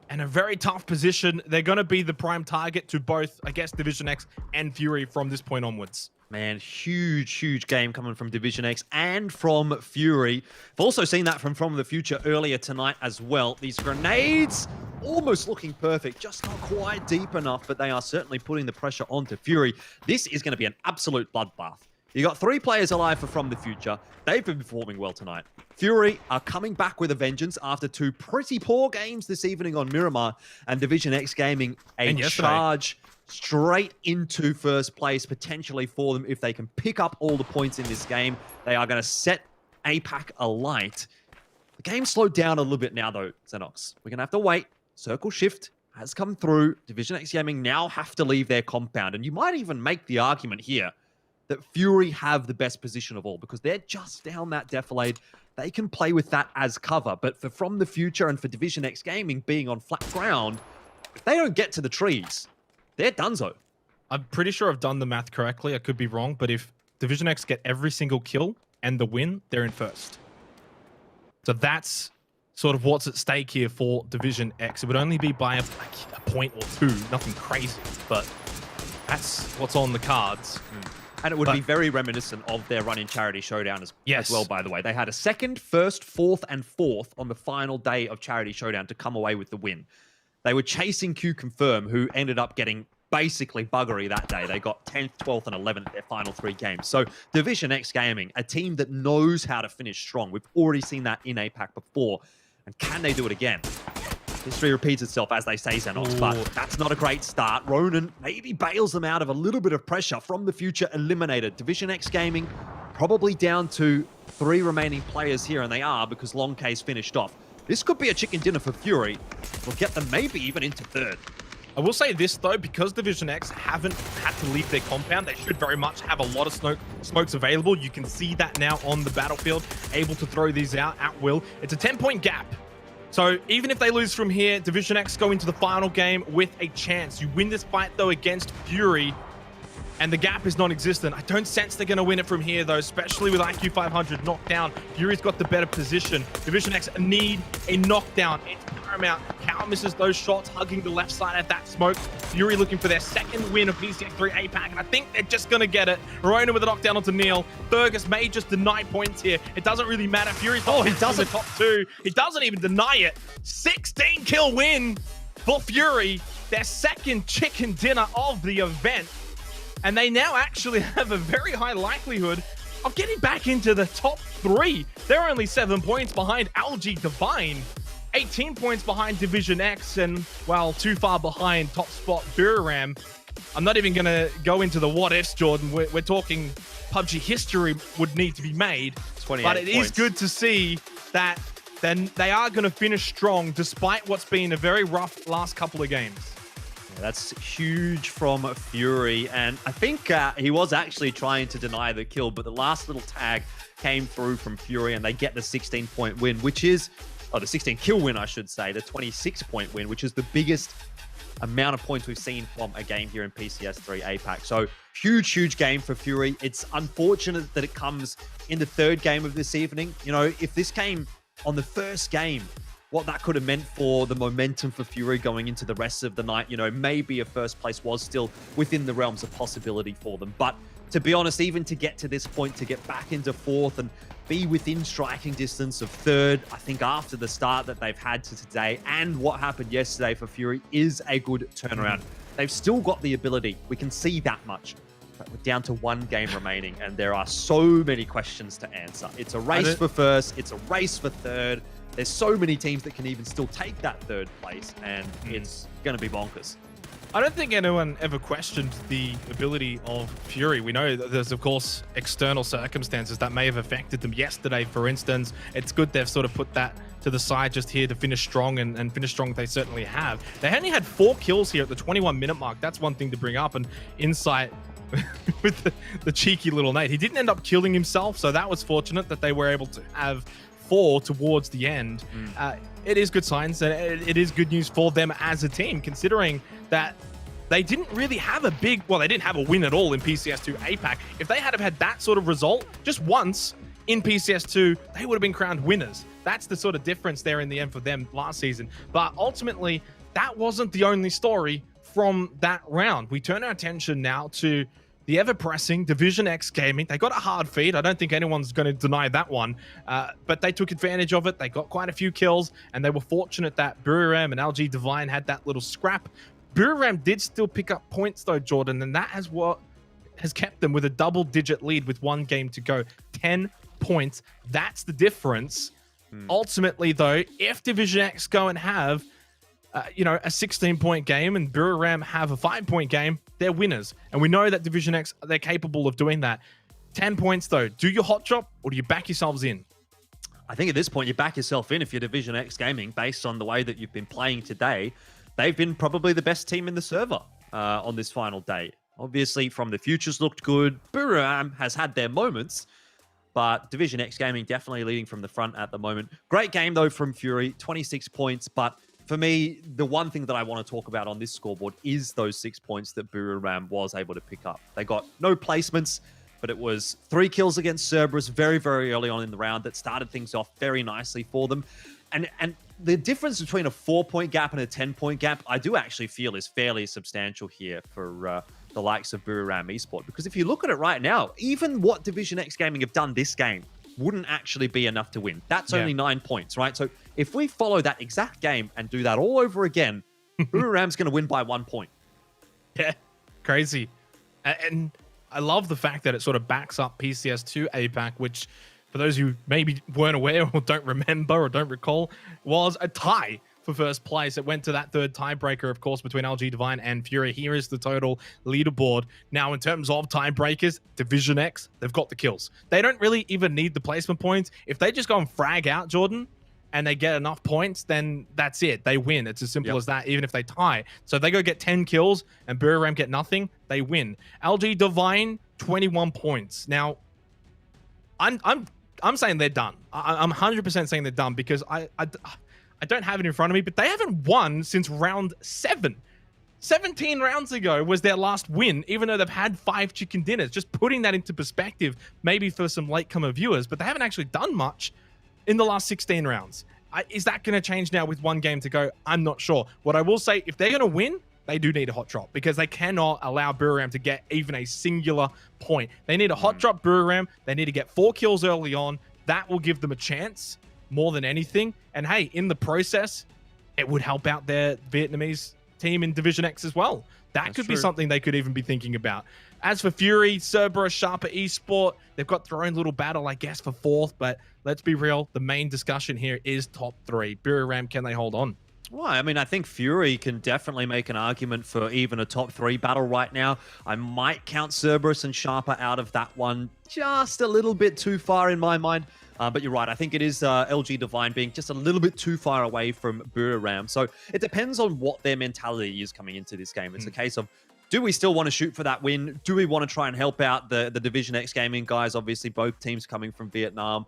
and a very tough position. They're going to be the prime target to both, I guess, Division X and Fury from this point onwards. Man, huge game coming from Division X and from Fury. I've also seen that from the Future earlier tonight as well. These grenades almost looking perfect, just not quite deep enough, but they are certainly putting the pressure onto Fury. This is going to be an absolute bloodbath. You got 3 players alive for From the Future. They've been performing well tonight. Fury are coming back with a vengeance after 2 pretty poor games this evening on Miramar, and Division X Gaming a charge straight into first place, potentially for them if they can pick up all the points in this game. They are going to set APAC alight. The game slowed down a little bit now, though, Xenox. We're going to have to wait. Circle shift has come through. Division X Gaming now have to leave their compound, and you might even make the argument here that Fury have the best position of all, because they're just down that defilade. They can play with that as cover, but for From the Future and for Division X Gaming being on flat ground, if they don't get to the trees, they're donezo. I'm pretty sure I've done the math correctly. I could be wrong, but if Division X get every single kill and the win, they're in first. So that's sort of what's at stake here for Division X. It would only be by a point or 2, nothing crazy, but that's what's on the cards. And it would be very reminiscent of their run in Charity Showdown as well, by the way. They had a 2nd, 1st, 4th, and 4th on the final day of Charity Showdown to come away with the win. They were chasing Q Confirm, who ended up getting basically buggery that day. They got 10th, 12th, and 11th their final 3 games. So Division X Gaming, a team that knows how to finish strong. We've already seen that in APAC before. And can they do it again? History repeats itself, as they say, Xenox, but that's not a great start. Ronan maybe bails them out of a little bit of pressure from the future eliminated. Division X Gaming probably down to 3 remaining players here, and they are because Long K's finished off. This could be a chicken dinner for Fury. We'll get them maybe even into 3rd. I will say this, though, because Division X haven't had to leave their compound, they should very much have a lot of smokes available. You can see that now on the battlefield, able to throw these out at will. It's a 10-point gap. So even if they lose from here, Division X go into the final game with a chance. You win this fight, though, against Fury, and the gap is non-existent. I don't sense they're going to win it from here, though, especially with IQ 500 knocked down. Fury's got the better position. Division X need a knockdown. It's paramount. Cow misses those shots, hugging the left side at that smoke. Fury looking for their 2nd win of PCS3 APAC, and I think they're just going to get it. Rona with a knockdown onto Neil. Fergus may just deny points here. It doesn't really matter. Fury's he doesn't top 2. He doesn't even deny it. 16 kill win for Fury. Their 2nd chicken dinner of the event. And they now actually have a very high likelihood of getting back into the top 3. They're only 7 points behind LG Divine, 18 points behind Division X, and, well, too far behind top spot Buriram. I'm not even going to go into the what-ifs, Jordan. We're talking PUBG history would need to be made. But it is good to see that then they are going to finish strong despite what's been a very rough last couple of games. That's huge from Fury, and I think he was actually trying to deny the kill, but the last little tag came through from Fury, and they get the 16-point win, which is, the 16-kill win, I should say, the 26-point win, which is the biggest amount of points we've seen from a game here in PCS3 APAC. So huge game for Fury. It's unfortunate that it comes in the 3rd game of this evening. You know, if this came on the 1st game, what that could have meant for the momentum for Fury going into the rest of the night, you know, maybe a 1st place was still within the realms of possibility for them. But to be honest, even to get to this point, to get back into 4th and be within striking distance of 3rd, I think after the start that they've had to today and what happened yesterday for Fury is a good turnaround. They've still got the ability. We can see that much. But we're down to 1 game remaining, and there are so many questions to answer. It's a race for 1st. It's a race for 3rd. There's so many teams that can even still take that 3rd place, and it's going to be bonkers. I don't think anyone ever questioned the ability of Fury. We know that there's, of course, external circumstances that may have affected them yesterday, for instance. It's good they've sort of put that to the side just here to finish strong, and finish strong they certainly have. They only had 4 kills here at the 21-minute mark. That's one thing to bring up, and Insight with the cheeky little Nate. He didn't end up killing himself, so that was fortunate that they were able to have 4 towards the end. It is good signs, and it is good news for them as a team, considering that they didn't really have a big, well, they didn't have a win at all in PCS2 APAC. If they had had that sort of result just once in PCS2, they would have been crowned winners. That's the sort of difference there in the end for them last season. But ultimately, that wasn't the only story from that round. We turn our attention now to the ever-pressing Division X Gaming. They got a hard feed. I don't think anyone's going to deny that one. But they took advantage of it. They got quite a few kills, and they were fortunate that Buriram and LG Divine had that little scrap. Buriram did still pick up points, though, Jordan, and that is what has kept them with a double-digit lead with 1 game to go. 10 points. That's the difference. Ultimately, though, if Division X go and have a 16-point game and Buriram have a 5-point game, they're winners. And we know that Division X, they're capable of doing that. 10 points, though. Do you hot drop or do you back yourselves in? I think at this point, you back yourself in if you're Division X Gaming, based on the way that you've been playing today. They've been probably the best team in the server on this final day. Obviously, from the futures looked good. Buriram has had their moments, but Division X Gaming definitely leading from the front at the moment. Great game, though, from Fury. 26 points, but for me, the one thing that I want to talk about on this scoreboard is those 6 points that Buriram was able to pick up. They got no placements, but it was 3 kills against Cerberus very, very early on in the round that started things off very nicely for them. And the difference between a 4-point gap and a 10-point gap, I do actually feel is fairly substantial here for the likes of Buriram Esports. Because if you look at it right now, even what Division X Gaming have done this game wouldn't actually be enough to win. That's only 9 points, right? So if we follow that exact game and do that all over again, Buriram's going to win by 1 point. Yeah, Crazy. And I love the fact that it sort of backs up PCS2 APAC, which for those who maybe weren't aware or don't remember or don't recall, was a tie for first place. It went to that third tiebreaker, of course, between LG Divine and Fury. Here is the total leaderboard. Now, in terms of tiebreakers, Division X, they've got the kills. They don't really even need the placement points. If they just go and frag out, Jordan, and they get enough points, then that's it. They win. It's as simple as that, even if they tie. So if they go get 10 kills and Buriram get nothing, they win. LG Divine, 21 points. Now, I'm saying they're done. I'm 100% saying they're done because I don't have it in front of me, but they haven't won since round 7. 17 rounds ago was their last win, even though they've had 5 chicken dinners. Just putting that into perspective, maybe for some latecomer viewers, but they haven't actually done much in the last 16 rounds. Is that going to change now with 1 game to go? I'm not sure. What I will say, if they're going to win, they do need a hot drop because they cannot allow Buriram to get even a singular point. They need a hot drop Buriram. They need to get 4 kills early on. That will give them a chance more than anything. And hey, in the process, it would help out their Vietnamese team in Division X as well. That could be something they could even be thinking about. As for Fury, Cerberus, Sharper Esport, they've got their own little battle, I guess, for 4th. But let's be real. The main discussion here is top 3. Buriram, can they hold on? Well, I mean, I think Fury can definitely make an argument for even a top 3 battle right now. I might count Cerberus and Sharper out of that one just a little bit too far in my mind. But you're right. I think it is LG Divine being just a little bit too far away from Buriram. So it depends on what their mentality is coming into this game. It's a case of, do we still want to shoot for that win? Do we want to try and help out the Division X gaming guys? Obviously, both teams coming from Vietnam.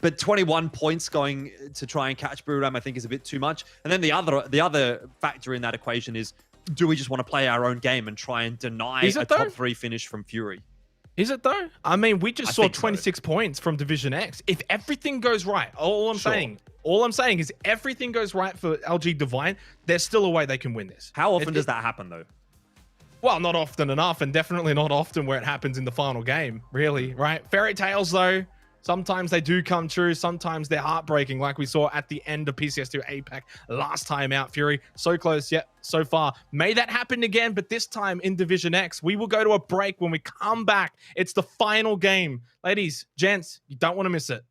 But 21 points going to try and catch Buriram, I think, is a bit too much. And then the other factor in that equation is, do we just want to play our own game and try and deny a top 3 finish from Fury? Is it though? I mean, we just saw 26 points from Division X. If everything goes right, all I'm saying is everything goes right for LG Divine, there's still a way they can win this. How often does that happen though? Well, not often enough, and definitely not often where it happens in the final game, really, right? Fairy tales though, sometimes they do come true. Sometimes they're heartbreaking, like we saw at the end of PCS3 APAC last time out. Fury, so close yet so far. May that happen again, but this time in Division X. We will go to a break. When we come back, it's the final game. Ladies, gents, you don't want to miss it.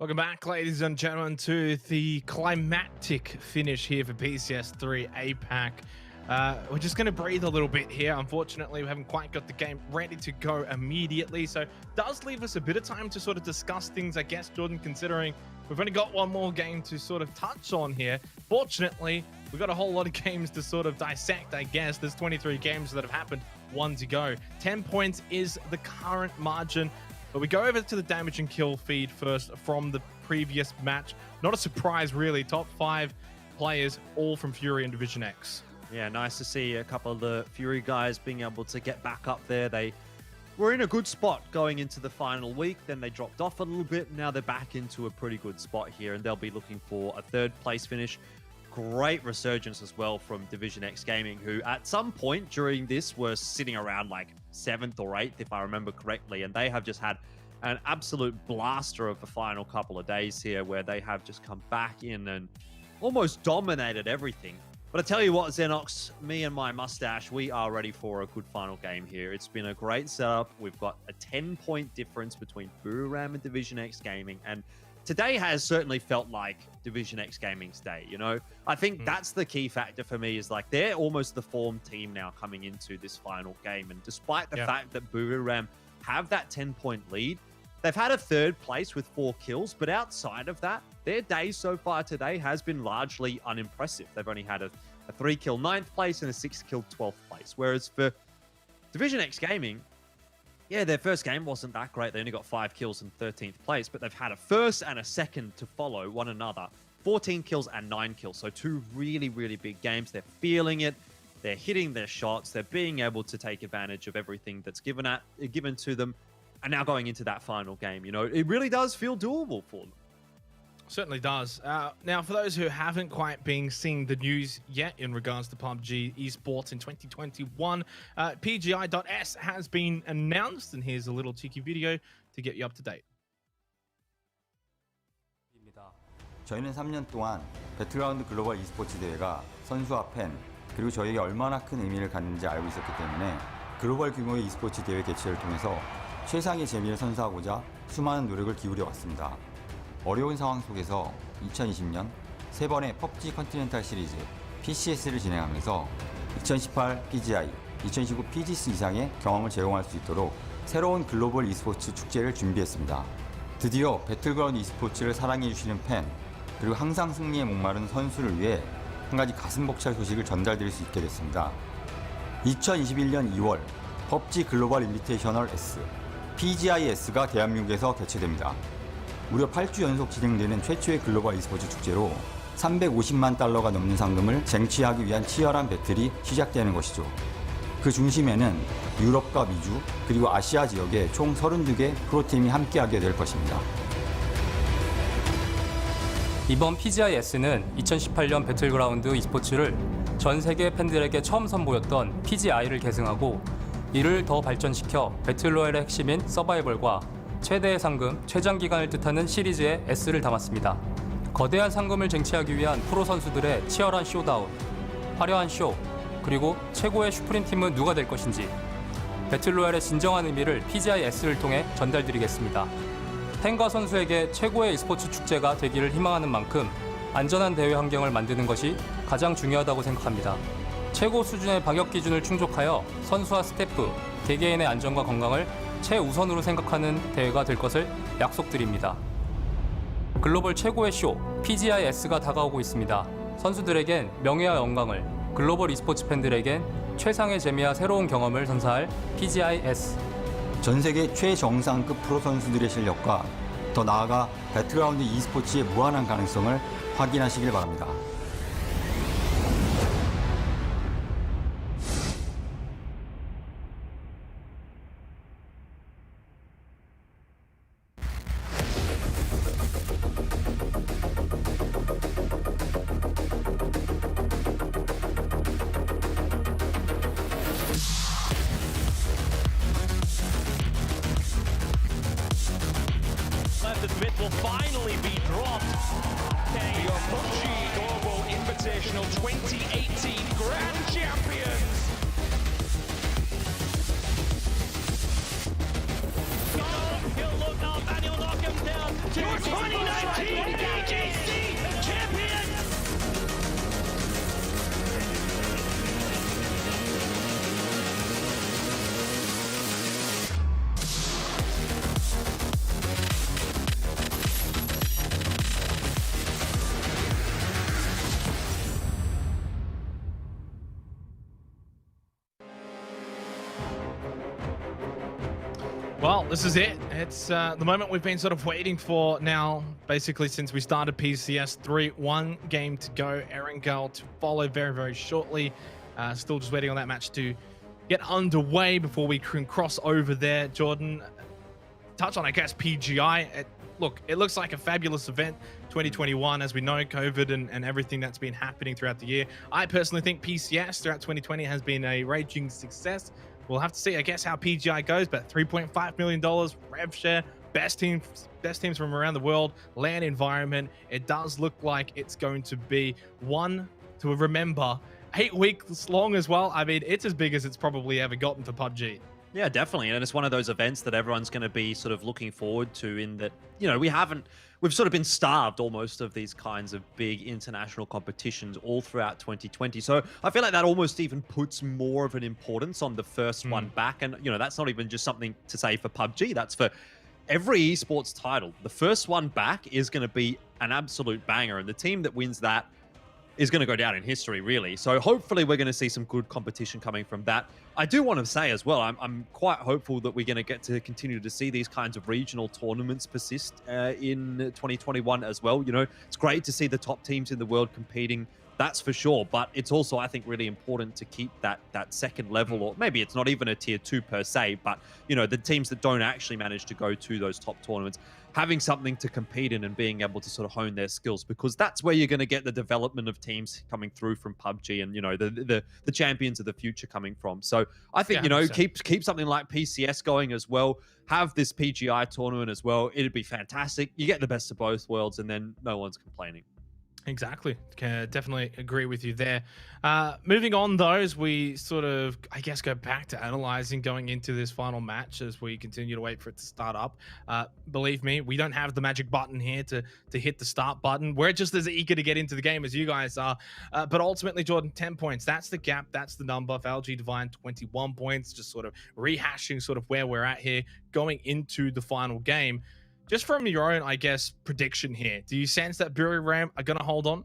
Welcome back, ladies and gentlemen, to the climactic finish here for PCS3 APAC. We're just going to breathe a little bit here. Unfortunately, we haven't quite got the game ready to go immediately, so it does leave us a bit of time to sort of discuss things, I guess, Jordan, considering we've only got one more game to sort of touch on here. Fortunately, we've got a whole lot of games to sort of dissect, I guess. There's 23 games that have happened, 1 to go. 10 points is the current margin. But we go over to the damage and kill feed first from the previous match. Not a surprise, really. Top 5 players, all from Fury and Division X. Yeah, nice to see a couple of the Fury guys being able to get back up there. They were in a good spot going into the final week. Then they dropped off a little bit. Now they're back into a pretty good spot here, and they'll be looking for a 3rd place finish. Great resurgence as well from Division X Gaming, who at some point during this were sitting around like 7th or 8th, if I remember correctly. And they have just had an absolute blaster of the final couple of days here, where they have just come back in and almost dominated everything. But I tell you what, Xenox, me and my mustache, we are ready for a good final game here. It's been a great setup. We've got a 10-point difference between Buram and Division X Gaming, and today has certainly felt like Division X Gaming's day, you know? I think that's the key factor for me, is like they're almost the form team now coming into this final game. And despite the fact that Buram have that 10-point lead, they've had a 3rd place with 4 kills, but outside of that, their day so far today has been largely unimpressive. They've only had a 3-kill 9th place and a 6-kill 12th place. Whereas for Division X Gaming, yeah, their first game wasn't that great. They only got 5 kills in 13th place, but they've had a 1st and a 2nd to follow one another. 14 kills and 9 kills. So 2 really, really big games. They're feeling it. They're hitting their shots. They're being able to take advantage of everything that's given to them. And now going into that final game, you know, it really does feel doable for them. Certainly does. Now, for those who haven't quite been seeing the news yet in regards to PUBG Esports in 2021, PGI.S has been announced, and here's a little cheeky video to get you up to date. 저희는 3년 동안 배틀그라운드 글로벌 e스포츠 대회가 선수와 팬, 그리고 저희에게 얼마나 큰 의미를 갖는지 알고 있었기 때문에 글로벌 규모의 e스포츠 대회 개최를 통해서 최상의 재미를 선사하고자 수많은 노력을 기울여 왔습니다. 어려운 상황 속에서 2020년 3번의 PUBG 컨티넨탈 시리즈 PCS를 진행하면서 2018 PGI, 2019 PGS 이상의 경험을 제공할 수 있도록 새로운 글로벌 e스포츠 축제를 준비했습니다. 드디어 배틀그라운드 e스포츠를 사랑해주시는 팬, 그리고 항상 승리에 목마른 선수를 위해 한 가지 가슴 벅찰 소식을 전달드릴 수 있게 됐습니다. 2021년 2월 PUBG 글로벌 인비테이셔널 S, PGIS가 대한민국에서 개최됩니다. 무려 8주 연속 진행되는 최초의 글로벌 e스포츠 축제로 350만 달러가 넘는 상금을 쟁취하기 위한 치열한 배틀이 시작되는 것이죠. 그 중심에는 유럽과 미주, 그리고 아시아 지역의 총 32개 프로팀이 함께하게 될 것입니다. 이번 PGIS는 2018년 배틀그라운드 e스포츠를 전 세계 팬들에게 처음 선보였던 PGI를 계승하고 이를 더 발전시켜 배틀로얄의 핵심인 서바이벌과 최대의 상금, 최장기간을 뜻하는 시리즈의 S를 담았습니다. 거대한 상금을 쟁취하기 위한 프로 선수들의 치열한 쇼다운, 화려한 쇼, 그리고 최고의 슈프림 팀은 누가 될 것인지 배틀로얄의 진정한 의미를 PGIS를 통해 전달드리겠습니다. 팬과 선수에게 최고의 e스포츠 축제가 되기를 희망하는 만큼 안전한 대회 환경을 만드는 것이 가장 중요하다고 생각합니다. 최고 수준의 방역 기준을 충족하여 선수와 스태프, 개개인의 안전과 건강을 최우선으로 생각하는 대회가 될 것을 약속드립니다. 글로벌 최고의 쇼, PGIS가 다가오고 있습니다. 선수들에겐 명예와 영광을, 글로벌 e스포츠 팬들에겐 최상의 재미와 새로운 경험을 선사할 PGIS. 전 세계 최정상급 프로 선수들의 실력과 더 나아가 배틀그라운드 e스포츠의 무한한 가능성을 확인하시길 바랍니다. Will finally be dropped. Okay. The PUBG Global Invitational 2018 Grand Champions. He'll look up and he'll knock him down. 29 Well, this is it. It's the moment we've been sort of waiting for now, basically since we started PCS3. 1 game to go. Erangel to follow very, very shortly. Still just waiting on that match to get underway before we can cross over there. Jordan, touch on, I guess, PGI. Look, it looks like a fabulous event, 2021, as we know, COVID and everything that's been happening throughout the year. I personally think PCS throughout 2020 has been a raging success. We'll have to see, I guess, how PGI goes, but $3.5 million rev share, best teams from around the world, LAN environment. It does look like it's going to be one to remember. 8 weeks long as well. I mean, it's as big as it's probably ever gotten for PUBG. Yeah, definitely. And it's one of those events that everyone's going to be sort of looking forward to, in that, you know, we've sort of been starved almost of these kinds of big international competitions all throughout 2020. So I feel like that almost even puts more of an importance on the first one back. And, you know, that's not even just something to say for PUBG. That's for every esports title. The first one back is going to be an absolute banger. And the team that wins that is going to go down in history, really. So hopefully we're going to see some good competition coming from that. I do want to say as well, I'm quite hopeful that we're going to get to continue to see these kinds of regional tournaments persist in 2021 as well. You know, it's great to see the top teams in the world competing, that's for sure. But it's also, I think, really important to keep that second level, or maybe it's not even a tier 2 per se, but, you know, the teams that don't actually manage to go to those top tournaments, having something to compete in and being able to sort of hone their skills, because that's where you're going to get the development of teams coming through from PUBG and, you know, the champions of the future coming from. So I think, you know, keep something like PCS going as well. Have this PGI tournament as well. It'd be fantastic. You get the best of both worlds, and then no one's complaining. Exactly. Can definitely agree with you there. Moving on, though, as we sort of, I guess, go back to analyzing going into this final match as we continue to wait for it to start up. Believe me, we don't have the magic button here to hit the start button. We're just as eager to get into the game as you guys are. But ultimately, Jordan, 10 points. That's the gap. That's the number. For LG Divine, 21 points. Just sort of rehashing sort of where we're at here going into the final game. Just from your own, I guess, prediction here, do you sense that Buriram are going to hold on?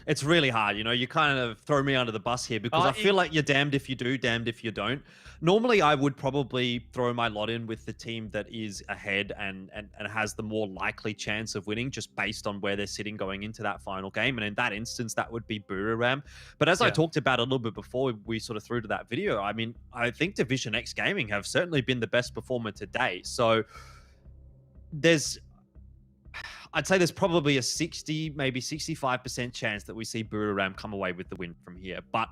It's really hard, you know, you kind of throw me under the bus here, because I feel like you're damned if you do, damned if you don't. Normally, I would probably throw my lot in with the team that is ahead and has the more likely chance of winning, just based on where they're sitting going into that final game. And in that instance, that would be Buriram. But as I talked about a little bit before we sort of threw to that video, I mean, I think Division X Gaming have certainly been the best performer today. So I'd say there's probably a 60, maybe 65% chance that we see Buriram come away with the win from here. But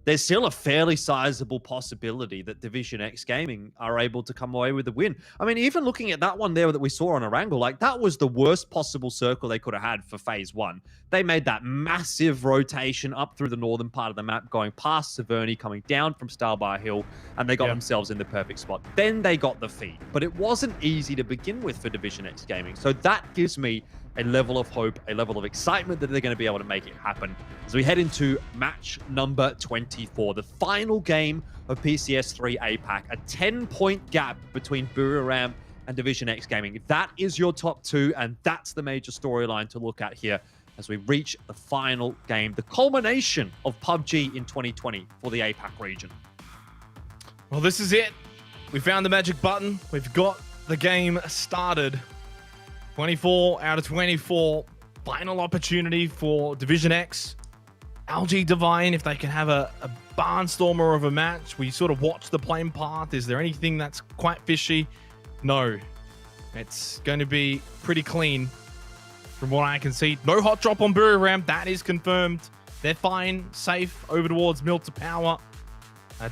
there's still a fairly sizable possibility that Division X Gaming are able to come away with the win. I mean, even looking at that one there that we saw on Erangel, like, that was the worst possible circle they could have had for phase 1. They made that massive rotation up through the northern part of the map, going past Severny, coming down from Starbar Hill, and they got themselves in the perfect spot. Then they got the feed, but it wasn't easy to begin with for Division X Gaming. So that gives me a level of hope, a level of excitement that they're going to be able to make it happen as we head into match number 24, the final game of PCS3 APAC. A 10-point gap between Buriram and Division X Gaming. That is your top two, and that's the major storyline to look at here as we reach the final game, the culmination of PUBG in 2020 for the APAC region. Well, this is it. We found the magic button. We've got the game started. 24 out of 24. Final opportunity for Division X. LG Divine, if they can have a barnstormer of a match. We sort of watch the playing path. Is there anything that's quite fishy? No. It's going to be pretty clean from what I can see. No hot drop on Buriram. That is confirmed. They're fine, safe, over towards Mill to Power.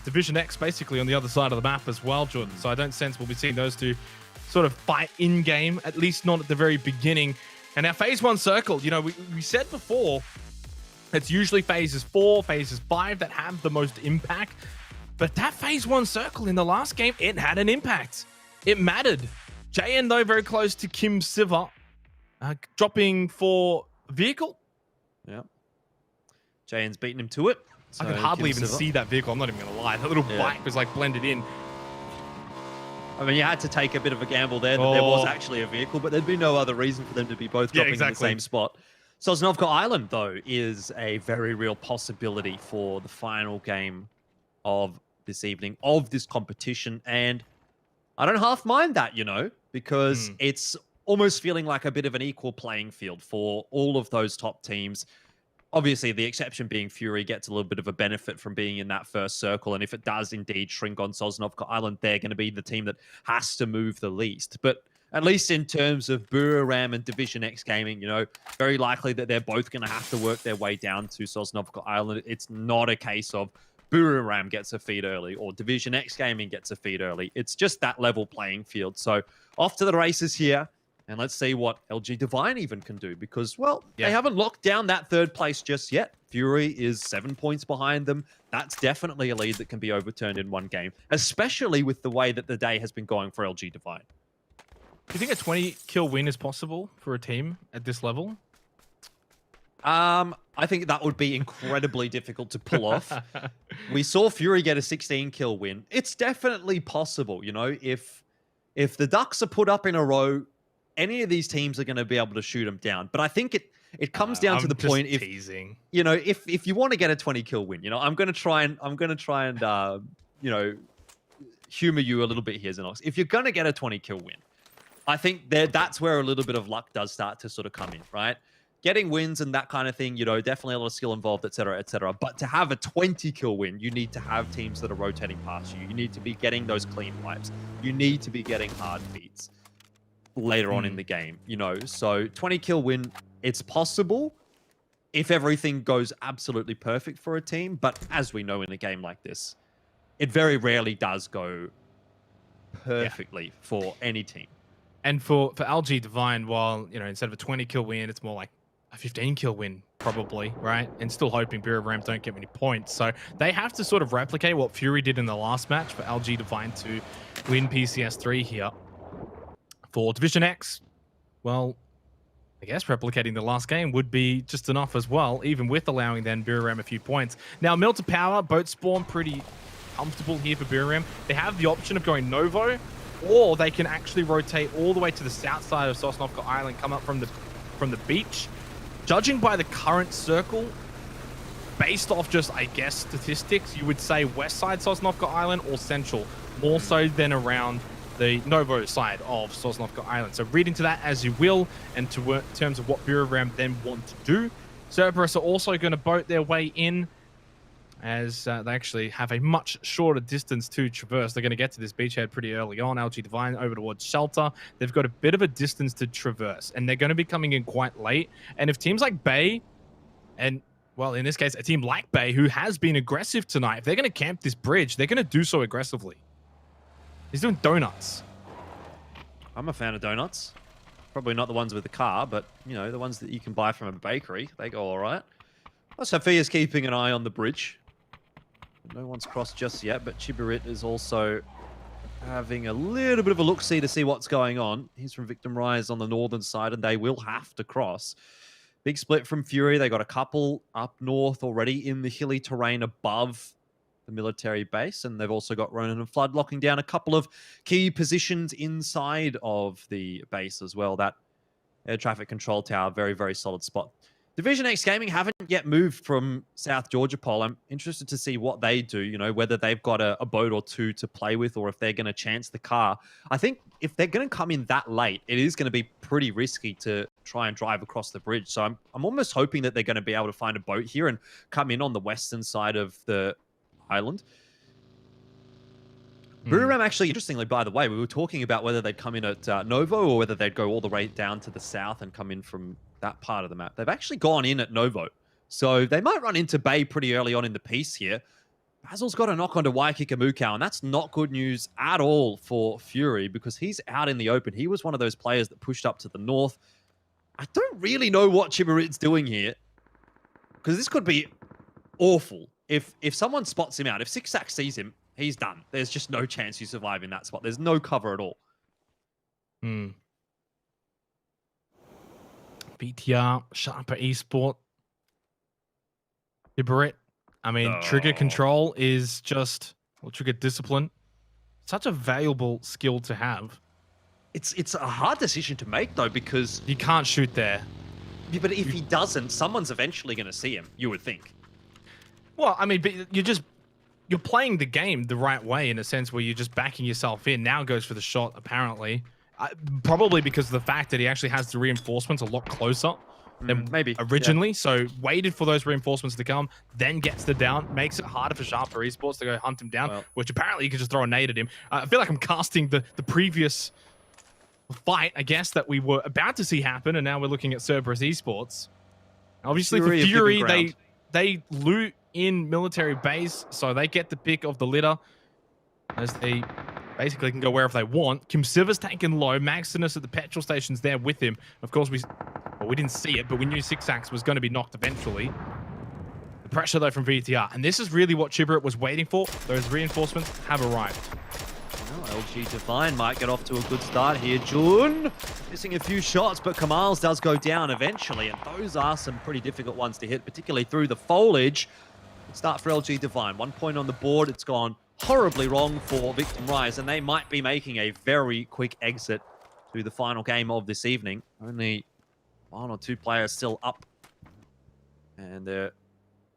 Division X basically on the other side of the map as well, Jordan. So I don't sense we'll be seeing those two sort of fight in-game, at least not at the very beginning. And our phase 1 circle, you know, we said before, it's usually phases 4, phases 5 that have the most impact. But that phase 1 circle in the last game, it had an impact. It mattered. JN, though, very close to Kim Siver, dropping for vehicle. Yeah. JN's beating him to it. So I could hardly even see that vehicle. I'm not even going to lie. That little bike was like blended in. I mean, you had to take a bit of a gamble there that there was actually a vehicle, but there'd be no other reason for them to be both dropping in the same spot. Sosnovka Island, though, is a very real possibility for the final game of this evening of this competition. And I don't half mind that, because it's almost feeling like a bit of an equal playing field for all of those top teams. Obviously, the exception being Fury gets a little bit of a benefit from being in that first circle. And if it does indeed shrink on Sosnovka Island, they're going to be the team that has to move the least. But at least in terms of Buriram and Division X Gaming, very likely that they're both going to have to work their way down to Sosnovka Island. It's not a case of Buriram gets a feed early or Division X Gaming gets a feed early. It's just that level playing field. So off to the races here. And let's see what LG Divine even can do because, they haven't locked down that third place just yet. Fury is 7 points behind them. That's definitely a lead that can be overturned in one game, especially with the way that the day has been going for LG Divine. Do you think a 20-kill win is possible for a team at this level? I think that would be incredibly difficult to pull off. We saw Fury get a 16-kill win. It's definitely possible, if the Ducks are put up in a row, any of these teams are going to be able to shoot them down. But I think it comes down to the point if if you want to get a 20-kill win, I'm going to try and humor you a little bit here, Xenox. If you're going to get a 20-kill win, I think that's where a little bit of luck does start to sort of come in, right? Getting wins and that kind of thing, definitely a lot of skill involved, et cetera, et cetera. But to have a 20-kill win, you need to have teams that are rotating past you. You need to be getting those clean wipes. You need to be getting hard beats later on in the game, So 20-kill win, it's possible if everything goes absolutely perfect for a team. But as we know in a game like this, it very rarely does go perfectly for any team. And for LG Divine, while, instead of a 20-kill win, it's more like a 15-kill win, probably, right? And still hoping Buriram don't get many points. So they have to sort of replicate what Fury did in the last match for LG Divine to win PCS3 here. For Division X, well, I guess replicating the last game would be just enough as well, even with allowing then Buriram a few points. Now, Mill to Power, boat spawn, pretty comfortable here for Buriram. They have the option of going Novo, or they can actually rotate all the way to the south side of Sosnovka Island, come up from the beach. Judging by the current circle, based off just, I guess, statistics, you would say west side Sosnovka Island or central, more so than around the Novo side of Sosnovka Island. So read into that as you will, and to terms of what Buriram then want to do. Cerberus are also going to boat their way in, as they actually have a much shorter distance to traverse. They're going to get to this beachhead pretty early on. LG Divine over towards Shelter. They've got a bit of a distance to traverse, and they're going to be coming in quite late. And if teams like Bay, and, well, in this case, a team like Bay, who has been aggressive tonight, if they're going to camp this bridge, they're going to do so aggressively. He's doing donuts. I'm a fan of donuts. Probably not the ones with the car, but, the ones that you can buy from a bakery. They go all right. Well, Sophia's keeping an eye on the bridge. No one's crossed just yet, but Chibarit is also having a little bit of a look-see to see what's going on. He's from Victim Rise on the northern side, and they will have to cross. Big split from Fury. They got a couple up north already in the hilly terrain above the military base, and they've also got Ronan and Flood locking down a couple of key positions inside of the base as well. That air traffic control tower, very, very solid spot. Division X Gaming haven't yet moved from South Georgia Pole. I'm interested to see what they do, whether they've got a boat or two to play with, or if they're going to chance the car. I think if they're going to come in that late, it is going to be pretty risky to try and drive across the bridge. So I'm almost hoping that they're going to be able to find a boat here and come in on the western side of the island. Buriram actually, interestingly, by the way, we were talking about whether they'd come in at Novo or whether they'd go all the way down to the south and come in from that part of the map. They've actually gone in at Novo. So they might run into Bay pretty early on in the piece here. Basil's got a knock onto Waikika and that's not good news at all for Fury because he's out in the open. He was one of those players that pushed up to the north. I don't really know what Chibarit's doing here because this could be awful. If someone spots him out, if Six-Sack sees him, he's done. There's just no chance you survive in that spot. There's no cover at all. BTR, Sharper Esport, Ibarit. I mean, trigger control is just, or trigger discipline, such a valuable skill to have. It's a hard decision to make, though, because you can't shoot there. Yeah, but if he doesn't, someone's eventually going to see him, you would think. Well, I mean, but you're just you're playing the game the right way in a sense where you're just backing yourself in. Now goes for the shot, apparently. Probably because of the fact that he actually has the reinforcements a lot closer than maybe originally. So waited for those reinforcements to come, then gets the down, makes it harder for Sharper Esports to go hunt him down, which apparently you can just throw a nade at him. I feel like I'm casting the previous fight, I guess, that we were about to see happen, and now we're looking at Cerberus Esports. Obviously for Fury, they loot in military base, so they get the pick of the litter as they basically can go wherever they want. Kim Siver's taken low. Maximus at the petrol station's there with him. Of course, we didn't see it, but we knew Sixax was going to be knocked eventually. The pressure, though, from VTR. And this is really what Chibarit was waiting for. Those reinforcements have arrived. Well, LG Divine might get off to a good start here. Jun missing a few shots, but Kamals does go down eventually, and those are some pretty difficult ones to hit, particularly through the foliage. Good start for LG Divine. 1 point on the board. It's gone horribly wrong for Victim Rise, and they might be making a very quick exit to the final game of this evening. Only 1 or 2 players still up, and they're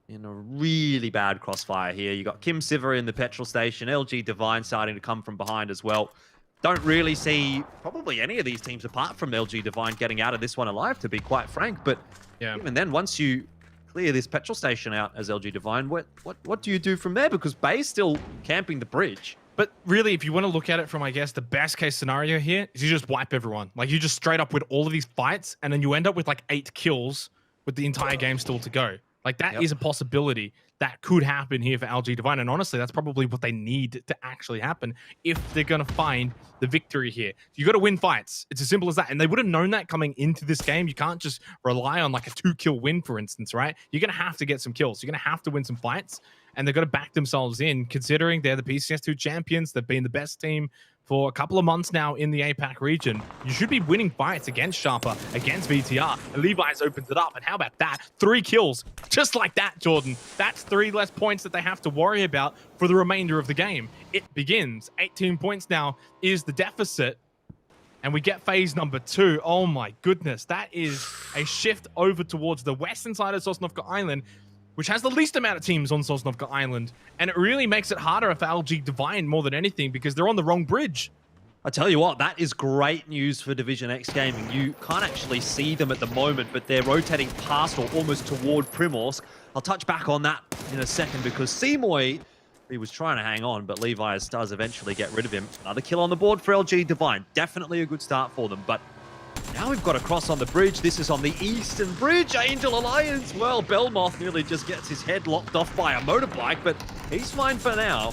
in a really bad crossfire here. You got Kim Siver in the petrol station, LG Divine starting to come from behind as well. Don't really see probably any of these teams apart from LG Divine getting out of this one alive, to be quite frank. But even then, once you clear this petrol station out as LG Divine, what do you do from there? Because Bay's still camping the bridge. But really, if you want to look at it from, I guess, the best case scenario here, is you just wipe everyone. Like, you just straight up with all of these fights, and then you end up with like 8 kills with the entire game still to go. Like, that is a possibility that could happen here for LG Divine. And honestly, that's probably what they need to actually happen if they're going to find the victory here. You got to win fights. It's as simple as that. And they would have known that coming into this game. You can't just rely on like a 2-kill win, for instance, right? You're going to have to get some kills. You're going to have to win some fights. And they've got to back themselves in, considering they're the PCS2 champions. They've been the best team for a couple of months now in the APAC region. You should be winning fights against Sharper, against VTR. And Levi's opens it up. And how about that? 3 kills. Just like that, Jordan. That's 3 less points that they have to worry about for the remainder of the game. It begins. 18 points now is the deficit. And we get phase number 2. Oh my goodness. That is a shift over towards the western side of Sosnovka Island, which has the least amount of teams on Sosnovka Island. And it really makes it harder for LG Divine more than anything because they're on the wrong bridge. I tell you what, that is great news for Division X Gaming. You can't actually see them at the moment, but they're rotating past or almost toward Primorsk. I'll touch back on that in a second because Seymour, he was trying to hang on, but Levi's does eventually get rid of him. Another kill on the board for LG Divine. Definitely a good start for them, but now we've got a cross on the bridge. This is on the eastern bridge. Angel Alliance. Well, Belmoth nearly just gets his head locked off by a motorbike, but he's fine for now.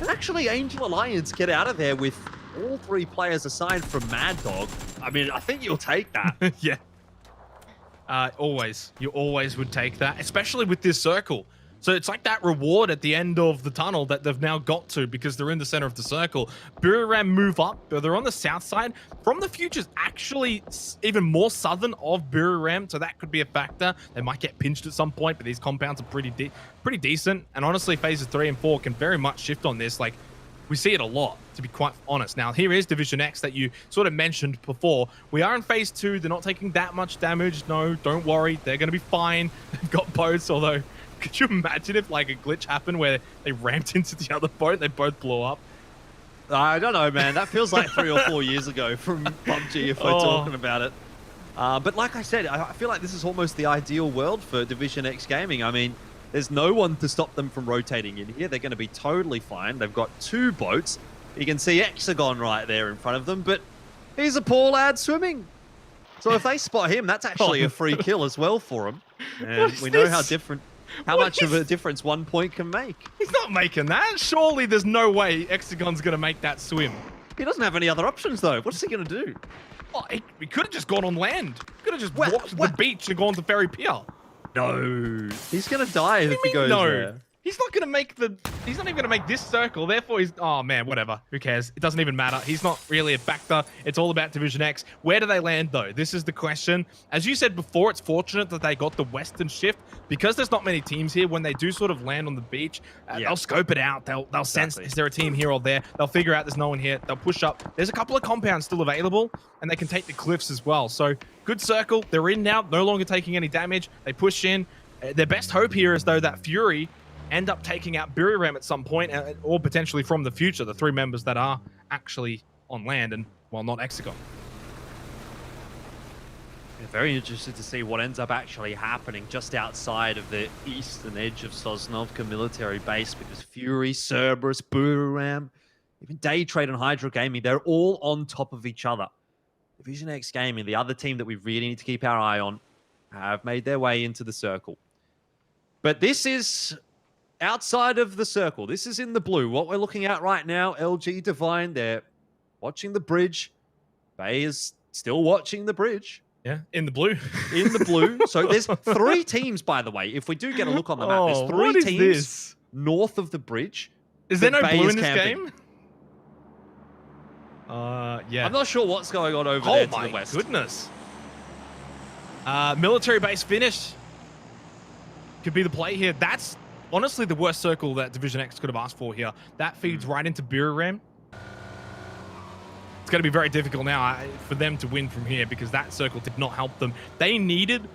And actually, Angel Alliance get out of there with all 3 players aside from Mad Dog. I mean, I think you'll take that. Yeah. Always. You always would take that, especially with this circle. So it's like that reward at the end of the tunnel that they've now got to because they're in the center of the circle. Buriram move up, but they're on the south side. From the Future's actually even more southern of Buriram, so that could be a factor. They might get pinched at some point, but these compounds are pretty decent. And honestly, phases 3 and 4 can very much shift on this. Like, we see it a lot, to be quite honest. Now, here is Division X that you sort of mentioned before. We are in phase 2. They're not taking that much damage. No, don't worry. They're going to be fine. They've got boats, although could you imagine if like a glitch happened where they ramped into the other boat, they both blew up? I don't know, man. That feels like 3 or 4 years ago from PUBG if we're talking about it. But like I said, I feel like this is almost the ideal world for Division X Gaming. I mean, there's no one to stop them from rotating in here. They're going to be totally fine. They've got 2 boats. You can see Hexagon right there in front of them, but he's a poor lad swimming. So if they spot him, that's actually a free kill as well for him. And we know how much of a difference 1 point can make. He's not making that. Surely there's no way Hexagon's going to make that swim. He doesn't have any other options, though. What's he going to do? Oh, he could have just gone on land. Could have just walked to the beach and gone to Ferry Pier. No. He's going to die if he goes there. He's not going to make he's not even going to make this circle. Therefore, oh man, whatever. Who cares? It doesn't even matter. He's not really a factor. It's all about Division X. Where do they land though? This is the question. As you said before, it's fortunate that they got the western shift because there's not many teams here. When they do sort of land on the beach, they'll scope it out. They'll sense, is there a team here or there? They'll figure out there's no one here. They'll push up. There's a couple of compounds still available and they can take the cliffs as well. So good circle. They're in now, no longer taking any damage. They push in. Their best hope here is though that Fury end up taking out Birirem at some point, or potentially from the future, the 3 members that are actually on land and, well, not Hexagon. Very interested to see what ends up actually happening just outside of the eastern edge of Sosnovka military base, because Fury, Cerberus, Buriram, even Daytrade and Hydra Gaming, they're all on top of each other. Division X Gaming, the other team that we really need to keep our eye on, have made their way into the circle. But this is outside of the circle. This is in the blue. What we're looking at right now, LG Divine, they're watching the bridge. Bay is still watching the bridge. Yeah, in the blue. In the blue. So there's 3 teams, by the way. If we do get a look on the map, there's 3 teams north of the bridge. Is there no blue in this game? Yeah. I'm not sure what's going on over there to the west. Oh my goodness. Military base finished. Could be the play here. That's honestly the worst circle that Division X could have asked for here. That feeds right into Birirem. It's going to be very difficult now for them to win from here, because that circle did not help them. They needed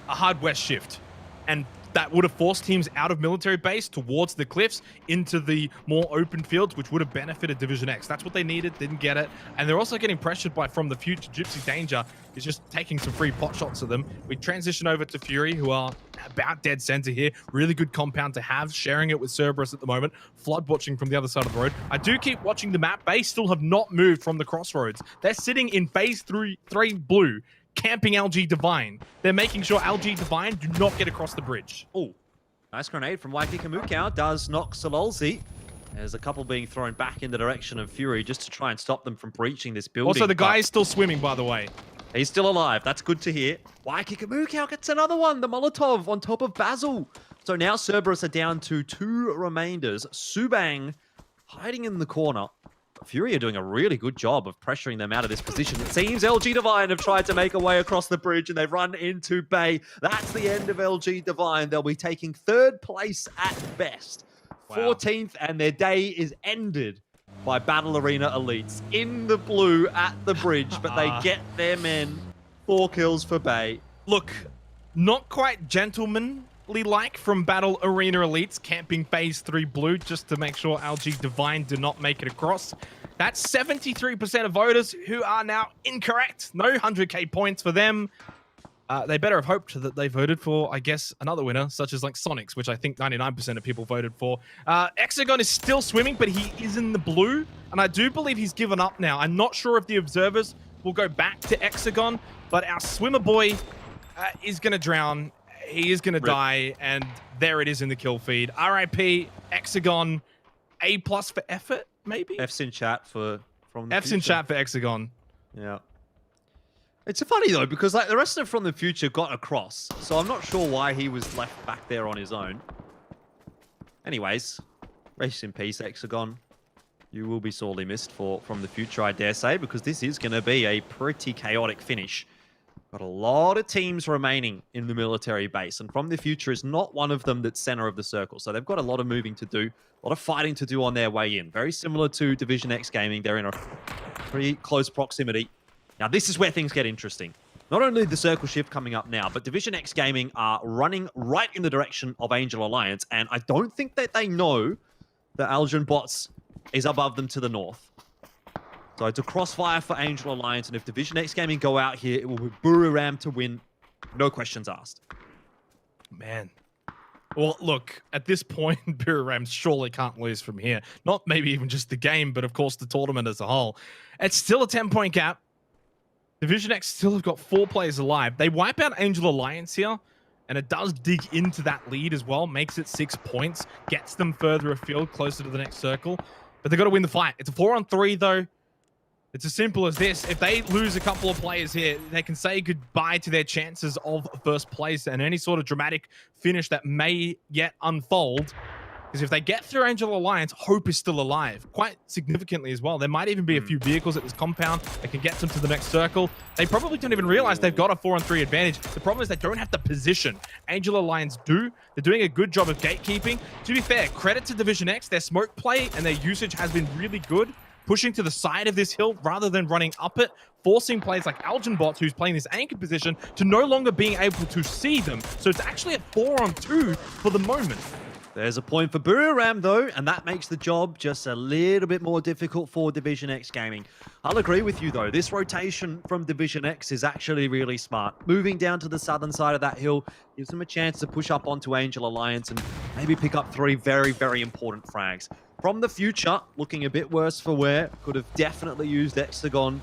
a hard west shift, and that would have forced teams out of military base towards the cliffs into the more open fields, which would have benefited Division X. That's what they needed, didn't get it. And they're also getting pressured by from the future. Gypsy Danger is just taking some free pot shots at them. We transition over to Fury, who are about dead center here. Really good compound to have, sharing it with Cerberus at the moment. Flood watching from the other side of the road. I do keep watching the map. They still have not moved from the crossroads. They're sitting in phase 3 blue, camping LG Divine. They're making sure LG Divine do not get across the bridge. Oh, nice grenade from Waikiki Mukau. Does knock Sololzi. There's a couple being thrown back in the direction of Fury just to try and stop them from breaching this building. Also, the guy is still swimming, by the way. He's still alive. That's good to hear. Waikiki Mukau gets another one. The Molotov on top of Basil. So now Cerberus are down to 2 remainders. Subang hiding in the corner. Fury are doing a really good job of pressuring them out of this position. It seems LG Divine have tried to make a way across the bridge, and they've run into Bay. That's the end of LG Divine. They'll be taking 3rd place at best. Wow. 14th, and their day is ended by Battle Arena Elites in the blue at the bridge, but they get their men. 4 kills for Bay. Look, not quite gentlemanly-like from Battle Arena Elites, camping phase 3 blue just to make sure LG Divine do not make it across. That's 73% of voters who are now incorrect. No 100k points for them. They better have hoped that they voted for, I guess, another winner, such as like Sonics, which I think 99% of people voted for. Hexagon is still swimming, but he is in the blue, and I do believe he's given up now. I'm not sure if the observers will go back to Hexagon, but our swimmer boy is going to drown. He is going to die, and there it is in the kill feed. RIP, Hexagon, A+ for effort, maybe? F's in chat from the F's future. in chat for Hexagon. Yeah. It's funny, though, because like the rest of From the Future got across, so I'm not sure why he was left back there on his own. Anyways, rest in peace, Hexagon. You will be sorely missed From the Future, I dare say, because this is going to be a pretty chaotic finish. Got a lot of teams remaining in the military base, and From the Future is not one of them that's center of the circle. So they've got a lot of moving to do, a lot of fighting to do on their way in. Very similar to Division X Gaming. They're in a pretty close proximity. Now, this is where things get interesting. Not only the circle shift coming up now, but Division X Gaming are running right in the direction of Angel Alliance, and I don't think that they know that Algen Bots is above them to the north. So it's a crossfire for Angel Alliance, and if Division X Gaming go out here, it will be Buriram to win. No questions asked. Man. Well, look, at this point, Buriram surely can't lose from here. Not maybe even just the game, but of course the tournament as a whole. It's still a 10-point gap. Division X still have got 4 players alive. They wipe out Angel Alliance here, and it does dig into that lead as well. Makes it 6 points. Gets them further afield, closer to the next circle. But they've got to win the fight. It's a 4-on-3, though. It's as simple as this. If they lose a couple of players here, they can say goodbye to their chances of first place and any sort of dramatic finish that may yet unfold. Because if they get through Angel Alliance, hope is still alive, quite significantly as well. There might even be a few vehicles at this compound that can get them to the next circle. They probably don't even realize they've got a 4-on-3 advantage. The problem is they don't have the position. Angel Alliance do. They're doing a good job of gatekeeping. To be fair, credit to Division X, their smoke play and their usage has been really good. Pushing to the side of this hill rather than running up it, forcing players like Algenbots, who's playing this anchor position, to no longer being able to see them. So it's actually a 4-on-2 for the moment. There's a point for Buriram though, and that makes the job just a little bit more difficult for Division X Gaming. I'll agree with you though, this rotation from Division X is actually really smart. Moving down to the southern side of that hill gives them a chance to push up onto Angel Alliance and maybe pick up 3 very, very important frags. From the future, looking a bit worse for wear, could have definitely used Hexagon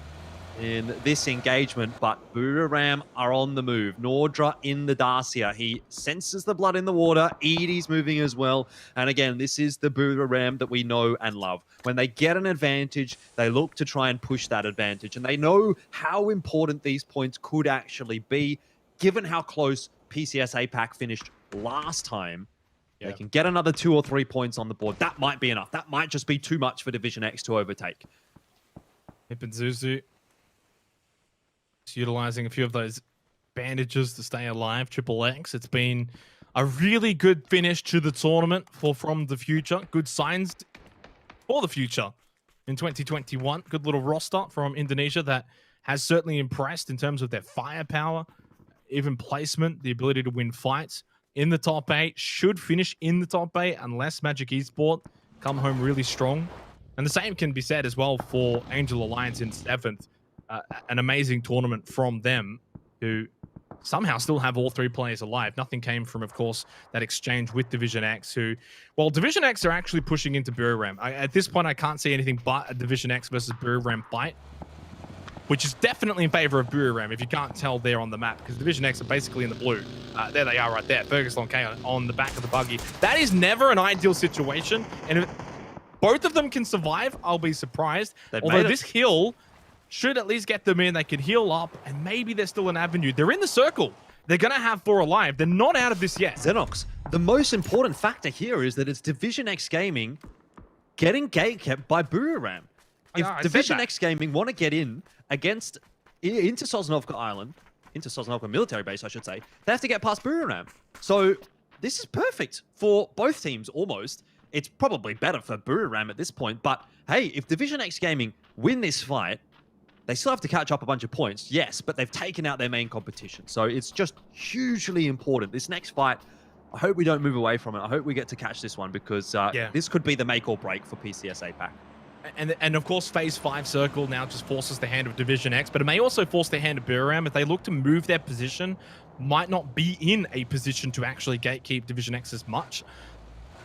in this engagement, but Buriram are on the move. Nordra in the Dacia. He senses the blood in the water. Edie's moving as well. And again, this is the Buriram that we know and love. When they get an advantage, they look to try and push that advantage. And they know how important these points could actually be, given how close PCS APAC finished last time. Yeah. They can get another 2 or 3 points on the board. That might be enough. That might just be too much for Division X to overtake. Hip and Zuzu utilizing a few of those bandages to stay alive. Triple X. It's been a really good finish to the tournament for From the Future. Good signs for the future in 2021. Good little roster from Indonesia that has certainly impressed in terms of their firepower, even placement, the ability to win fights in the top 8. Should finish in the top 8 unless Magic Esport come home really strong. And the same can be said as well for Angel Alliance in 7th. An amazing tournament from them, who somehow still have all 3 players alive. Nothing came from, of course, that exchange with Division X, who, well, Division X are actually pushing into Buriram. At this point, I can't see anything but a Division X versus Buriram fight, which is definitely in favor of Buriram, if you can't tell there on the map, because Division X are basically in the blue. There they are right there, Fergus K on the back of the buggy. That is never an ideal situation, and if both of them can survive, I'll be surprised. Although this hill should at least get them in. They can heal up, and maybe there's still an avenue. They're in the circle. They're going to have 4 alive. They're not out of this yet. Xenox, the most important factor here is that it's Division X Gaming getting gatekept by Buriram. If Division X Gaming want to get in against into Sosnovka Island, into Sosnovka military base, I should say, they have to get past Buriram. So this is perfect for both teams almost. It's probably better for Buriram at this point, but hey, if Division X Gaming win this fight, they still have to catch up a bunch of points, yes, but they've taken out their main competition. So it's just hugely important. This next fight, I hope we don't move away from it. I hope we get to catch this one because this could be the make or break for PCS APAC. And of course, Phase 5 Circle now just forces the hand of Division X, but it may also force the hand of Buriram if they look to move their position, might not be in a position to actually gatekeep Division X as much.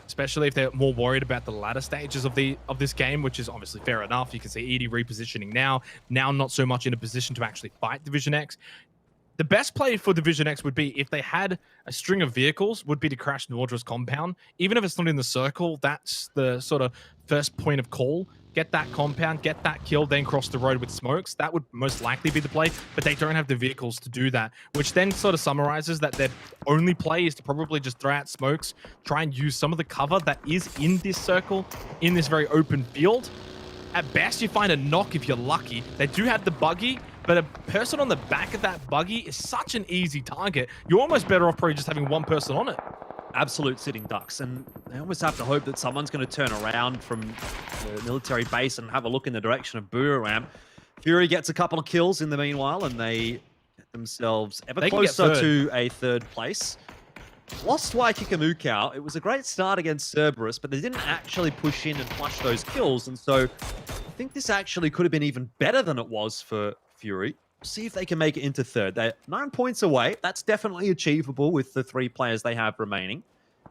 Especially if they're more worried about the latter stages of this game, which is obviously fair enough. You can see Edie repositioning now not so much in a position to actually fight Division X. The best play for Division X would be if they had a string of vehicles, would be to crash Nordra's compound. Even if it's not in the circle, that's the sort of first point of call. Get that compound, get that kill, then cross the road with smokes. That would most likely be the play, but they don't have the vehicles to do that, which then sort of summarizes that their only play is to probably just throw out smokes, try and use some of the cover that is in this circle, in this very open field. At best, you find a knock if you're lucky. They do have the buggy, but a person on the back of that buggy is such an easy target. You're almost better off probably just having one person on it. Absolute sitting ducks, and they almost have to hope that someone's going to turn around from the military base and have a look in the direction of Buriram. Fury gets a couple of kills in the meanwhile, and they get themselves ever closer to a 3rd place. Lost Waikika. It was a great start against Cerberus, but they didn't actually push in and flush those kills, and so I think this actually could have been even better than it was for Fury. See if they can make it into 3rd. They're 9 points away. That's definitely achievable with the 3 players they have remaining.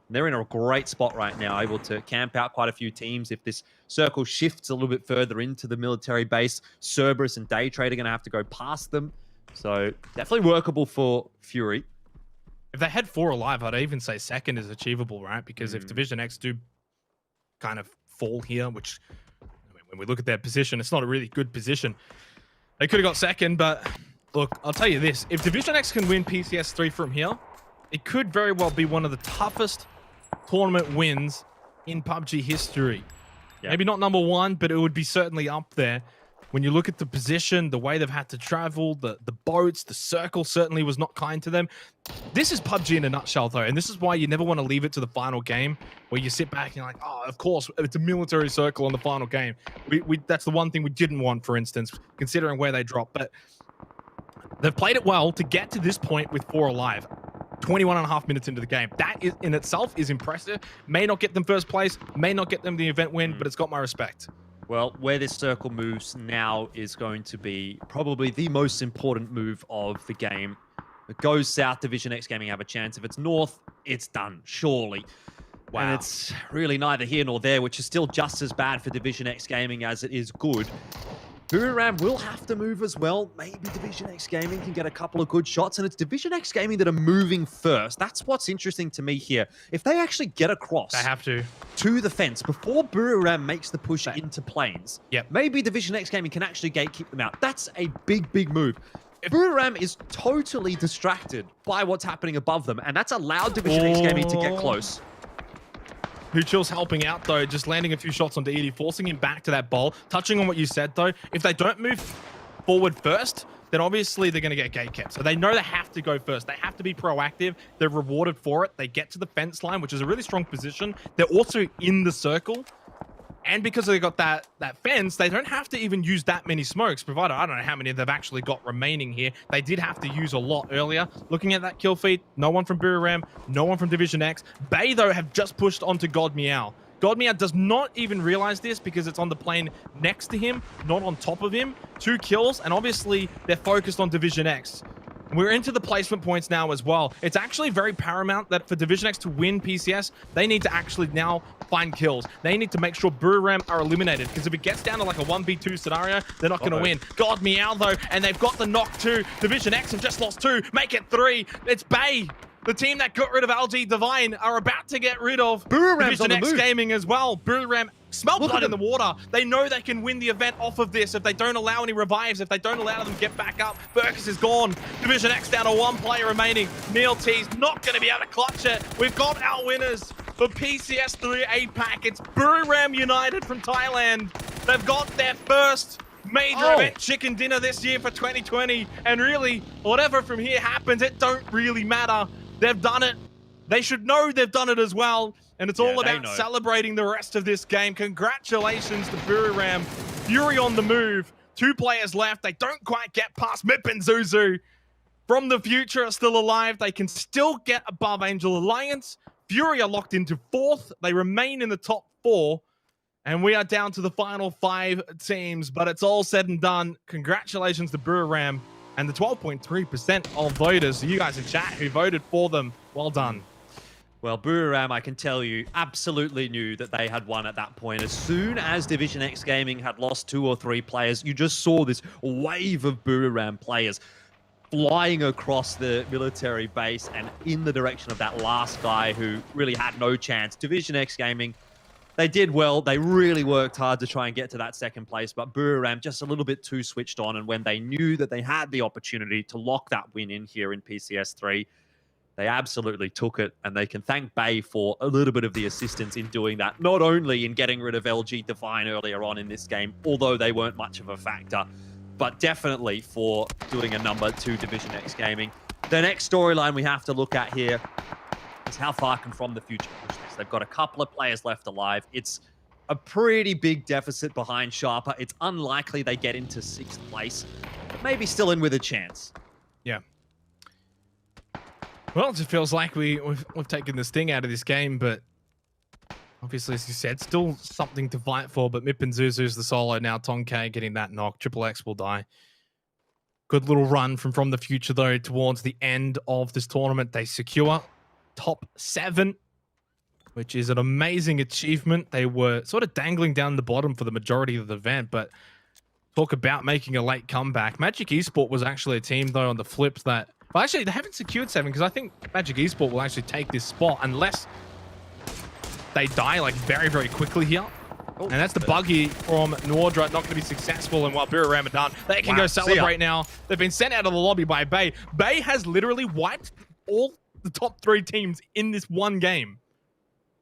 They're in a great spot right now, able to camp out quite a few teams. If this circle shifts a little bit further into the military base, Cerberus and Daytrade are going to have to go past them. So definitely workable for Fury. If they had 4 alive, I'd even say 2nd is achievable, right? Because if Division X do kind of fall here, which when we look at their position, it's not a really good position. They could have got 2nd, but look, I'll tell you this. If Division X can win PCS3 from here, it could very well be one of the toughest tournament wins in PUBG history. Yeah. Maybe not number 1, but it would be certainly up there. When you look at the position, the way they've had to travel, the boats, the circle certainly was not kind to them. This is PUBG in a nutshell, though, and this is why you never want to leave it to the final game, where you sit back and you're like, oh, of course, it's a military circle on the final game. That's the one thing we didn't want, for instance, considering where they dropped. But they've played it well to get to this point with 4 alive. 21.5 minutes into the game. That is in itself is impressive. May not get them first place, may not get them the event win, but it's got my respect. Well, where this circle moves now is going to be probably the most important move of the game. If it goes south, Division X Gaming have a chance. If it's north, it's done, surely. Wow. And it's really neither here nor there, which is still just as bad for Division X Gaming as it is good. Buriram will have to move as well. Maybe Division X Gaming can get a couple of good shots, and it's Division X Gaming that are moving first. That's what's interesting to me here. If they actually get across they have to the fence before Buriram makes the push into planes, maybe Division X Gaming can actually gatekeep them out. That's a big, big move. Buriram is totally distracted by what's happening above them, and that's allowed Division X Gaming to get close. Huchill's helping out, though, just landing a few shots onto Edie, forcing him back to that bowl. Touching on what you said, though, if they don't move forward first, then obviously they're going to get gatekept. So they know they have to go first. They have to be proactive. They're rewarded for it. They get to the fence line, which is a really strong position. They're also in the circle. And because they got that fence, they don't have to even use that many smokes, provided I don't know how many they've actually got remaining here. They did have to use a lot earlier. Looking at that kill feed, no one from Buriram, no one from Division X. Bay, though, have just pushed onto God Meow. God Meow does not even realize this because it's on the plane next to him, not on top of him. 2 kills, and obviously they're focused on Division X. We're into the placement points now as well. It's actually very paramount that for Division X to win PCS, they need to actually now find kills. They need to make sure Buriram are eliminated, because if it gets down to like a 1v2 scenario, they're not going to win. God Meow, though, and they've got the knock 2. Division X have just lost 2. Make it 3. It's Bay. The team that got rid of LG Divine are about to get rid of Division X Gaming as well. Buriram smell blood in the water. They know they can win the event off of this if they don't allow any revives, if they don't allow them to get back up. Burkus is gone. Division X down to 1 player remaining. Neil T's not going to be able to clutch it. We've got our winners for PCS3 APAC. It's Buriram United from Thailand. They've got their first major event chicken dinner this year for 2020. And really, whatever from here happens, it don't really matter. They've done it. They should know they've done it as well. And it's all about celebrating the rest of this game. Congratulations to Buriram. Fury on the move. 2 players left. They don't quite get past Mip and Zuzu. From the future are still alive. They can still get above Angel Alliance. Fury are locked into 4th. They remain in the top 4. And we are down to the final 5 teams. But it's all said and done. Congratulations to Buriram and the 12.3% of voters, you guys in chat who voted for them. Well done. Well, Buriram, I can tell you, absolutely knew that they had won at that point. As soon as Division X Gaming had lost 2 or 3 players, you just saw this wave of Buriram players flying across the military base and in the direction of that last guy who really had no chance. Division X Gaming, they did well. They really worked hard to try and get to that 2nd place, but Buriram just a little bit too switched on. And when they knew that they had the opportunity to lock that win in here in PCS3, they absolutely took it. And they can thank Bay for a little bit of the assistance in doing that, not only in getting rid of LG Divine earlier on in this game, although they weren't much of a factor, but definitely for doing a number to Division X Gaming. The next storyline we have to look at here is how far can From the Future push this. They've got a couple of players left alive. It's a pretty big deficit behind Sharper. It's unlikely they get into 6th place, but maybe still in with a chance. Yeah. Well, it just feels like we've taken the sting out of this game, but obviously, as you said, still something to fight for. But Mip and Zuzu's the solo now. Tonk getting that knock. Triple X will die. Good little run from the Future, though, towards the end of this tournament. They secure top 7, which is an amazing achievement. They were sort of dangling down the bottom for the majority of the event, but talk about making a late comeback. Magic Esports was actually a team, though, on the flips that... Well, actually, they haven't secured 7 because I think Magic Esports will actually take this spot unless they die, like, very, very quickly here. And that's the buggy from Nordra, not going to be successful. And while Buriram are done, they can go celebrate now. They've been sent out of the lobby by Bay. Bay has literally wiped all the top 3 teams in this one game.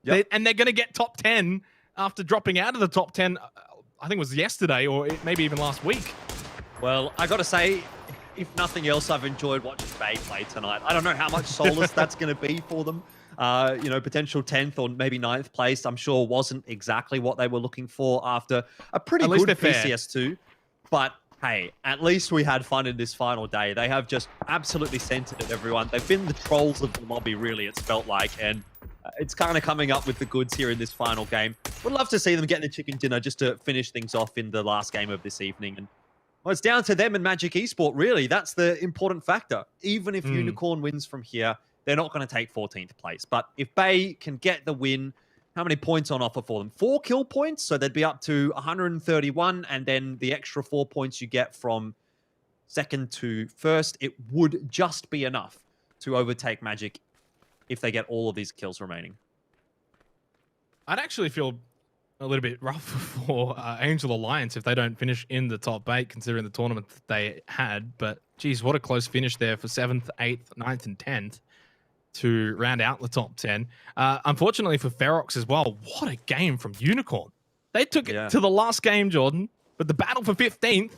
And they're going to get top 10 after dropping out of the top 10, I think it was yesterday or maybe even last week. Well, I got to say, if nothing else, I've enjoyed watching Bay play tonight. I don't know how much solace that's going to be for them. You know, potential 10th or maybe 9th place, I'm sure wasn't exactly what they were looking for after a pretty good PCS2. But hey, at least we had fun in this final day. They have just absolutely centered it, everyone. They've been the trolls of the lobby, really, it's felt like. And it's kind of coming up with the goods here in this final game. Would love to see them getting a chicken dinner just to finish things off in the last game of this evening. And well, it's down to them and Magic Esports, really. That's the important factor. Even if Unicorn wins from here, they're not going to take 14th place. But if Bay can get the win, how many points on offer for them? 4 kill points, so they'd be up to 131, and then the extra 4 points you get from second to first, it would just be enough to overtake Magic if they get all of these kills remaining. I'd actually feel a little bit rough for Angel Alliance if they don't finish in the top 8, considering the tournament that they had. But geez, what a close finish there for 7th, 8th, 9th, and 10th to round out the top 10. Unfortunately for Ferox as well, what a game from Unicorn. They took it to the last game, Jordan, but the battle for 15th,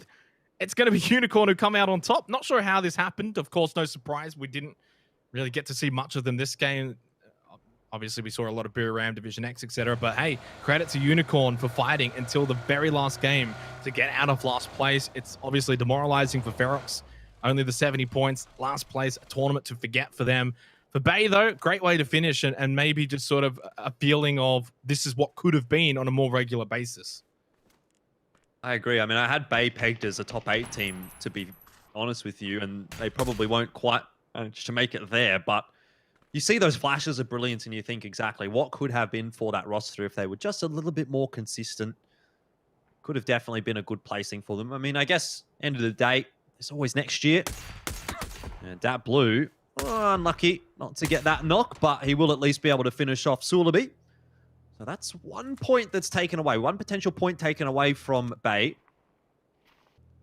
it's going to be Unicorn who come out on top. Not sure how this happened. Of course, no surprise. We didn't really get to see much of them this game. Obviously, we saw a lot of Biram, Division X, etc. But hey, credit to Unicorn for fighting until the very last game to get out of last place. It's obviously demoralizing for Ferox. Only the 70 points, last place, a tournament to forget for them. For Bay, though, great way to finish and maybe just sort of a feeling of this is what could have been on a more regular basis. I agree. I mean, I had Bay pegged as a top 8 team, to be honest with you, and they probably won't quite manage to make it there, but you see those flashes of brilliance and you think exactly what could have been for that roster if they were just a little bit more consistent. Could have definitely been a good placing for them. I mean, I guess, end of the day, it's always next year. And that Blue, unlucky not to get that knock, but he will at least be able to finish off Sulaby. So that's 1 point that's taken away. 1 potential point taken away from Bay.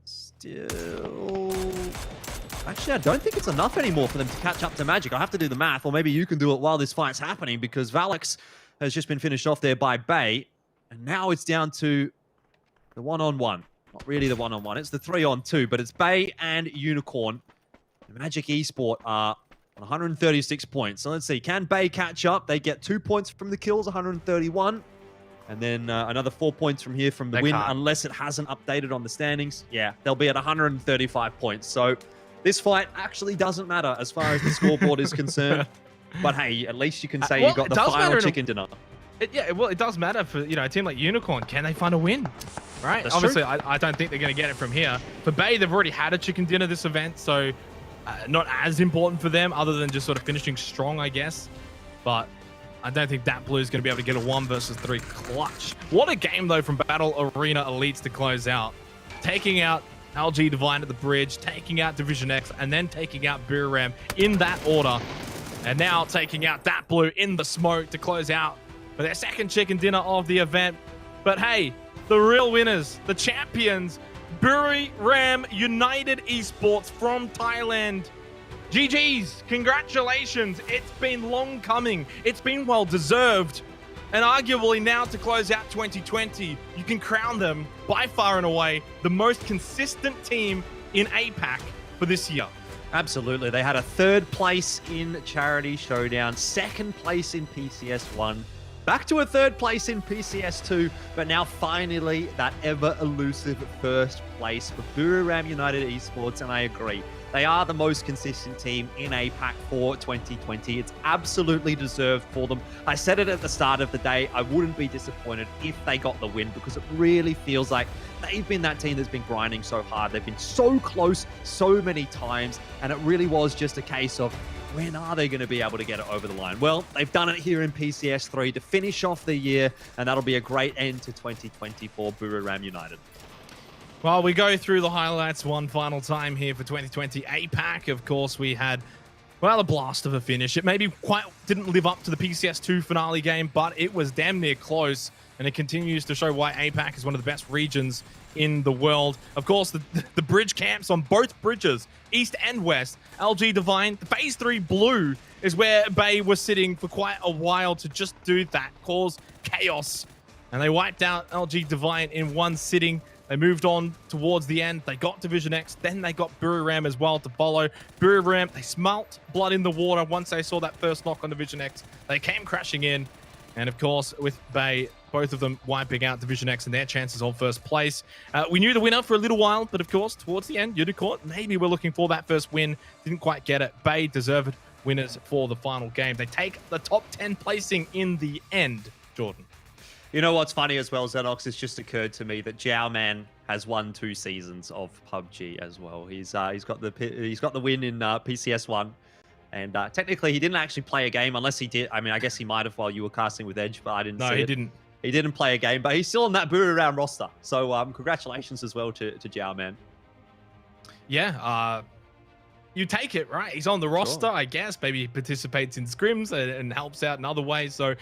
Still... Actually, I don't think it's enough anymore for them to catch up to Magic. I have to do the math, or maybe you can do it while this fight's happening, because Valix has just been finished off there by Bay. And now it's down to the 1-on-1. Not really the 1-on-1, it's the 3-on-2, but it's Bay and Unicorn. Magic Esports are on 136 points. So let's see, can Bay catch up? They get 2 points from the kills, 131. And then another 4 points from here from the win, unless it hasn't updated on the standings. Yeah, they'll be at 135 points. So this fight actually doesn't matter as far as the scoreboard is concerned. But hey, at least you can say you got the final chicken dinner. It does matter for a team like Unicorn. Can they find a win? Right? That's Obviously, true. I don't think they're going to get it from here. For Bay, they've already had a chicken dinner this event, so not as important for them other than just sort of finishing strong, I guess. But I don't think that Blue is going to be able to get a 1 versus 3 clutch. What a game, though, from Battle Arena Elites to close out. Taking out LG Divine at the bridge, taking out Division X, and then taking out Biram in that order. And now taking out that Blue in the smoke to close out for their second chicken dinner of the event. But hey, the real winners, the champions, Biram United Esports from Thailand. GG's, congratulations. It's been long coming. It's been well deserved. And arguably now to close out 2020, you can crown them by far and away the most consistent team in APAC for this year. Absolutely. They had a 3rd place in Charity Showdown, 2nd place in PCS1, back to a 3rd place in PCS2, but now finally that ever elusive 1st place for Biram United Esports, and I agree. They are the most consistent team in APAC for 2020. It's absolutely deserved for them. I said it at the start of the day, I wouldn't be disappointed if they got the win, because it really feels like they've been that team that's been grinding so hard. They've been so close so many times, and it really was just a case of when are they going to be able to get it over the line? Well, they've done it here in PCS3 to finish off the year, and that'll be a great end to 2020 for Biram United. Well, we go through the highlights one final time here for 2020 APAC. Of course, we had, well, a blast of a finish. It maybe quite didn't live up to the PCS2 finale game, but it was damn near close, and it continues to show why APAC is one of the best regions in the world. Of course, the bridge camps on both bridges, east and west. LG Divine, the Phase 3 Blue is where Bay was sitting for quite a while to just do that, cause chaos. And they wiped out LG Divine in one sitting. They moved on towards the end. They got Division X. Then they got Biram as well to follow. Biram, they smelt blood in the water once they saw that first knock on Division X. They came crashing in. And of course, with Bay both of them wiping out Division X and their chances of first place. We knew the winner for a little while, but of course, towards the end, Unicorn, maybe we're looking for that first win. Didn't quite get it. Bay deserved winners for the final game. They take the top 10 placing in the end, Jordan. You know what's funny as well, Xenox? It's just occurred to me that Jiao Man has won 2 seasons of PUBG as well. He's got the win in PCS1, and technically he didn't actually play a game unless he did. I mean, I guess he might have while you were casting with Edge, but I didn't. No, he didn't. He didn't play a game, but he's still on that Buriram roster. So congratulations as well to Jiao Man. Yeah. You take it, right? He's on the roster, I guess. Maybe he participates in scrims and helps out in other ways. So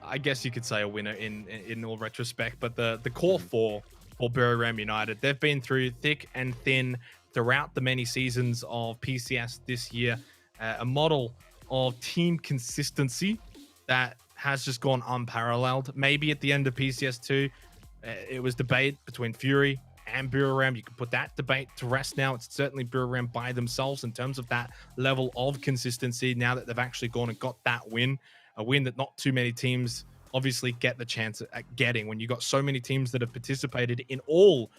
I guess you could say a winner in all retrospect. But the core four for Buriram United, they've been through thick and thin throughout the many seasons of PCS this year. A model of team consistency that has just gone unparalleled. Maybe at the end of PCS2, it was debate between Fury and Buriram. You can put that debate to rest now. It's certainly Buriram by themselves in terms of that level of consistency now that they've actually gone and got that win, a win that not too many teams obviously get the chance at getting. When you got so many teams that have participated in all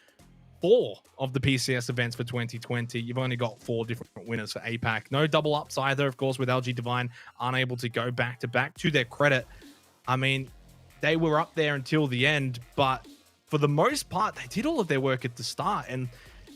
4 of the PCS events for 2020, you've only got 4 different winners for APAC. No double ups either, of course, with LG Divine unable to go back to back. To their credit, I mean, they were up there until the end, but for the most part, they did all of their work at the start, and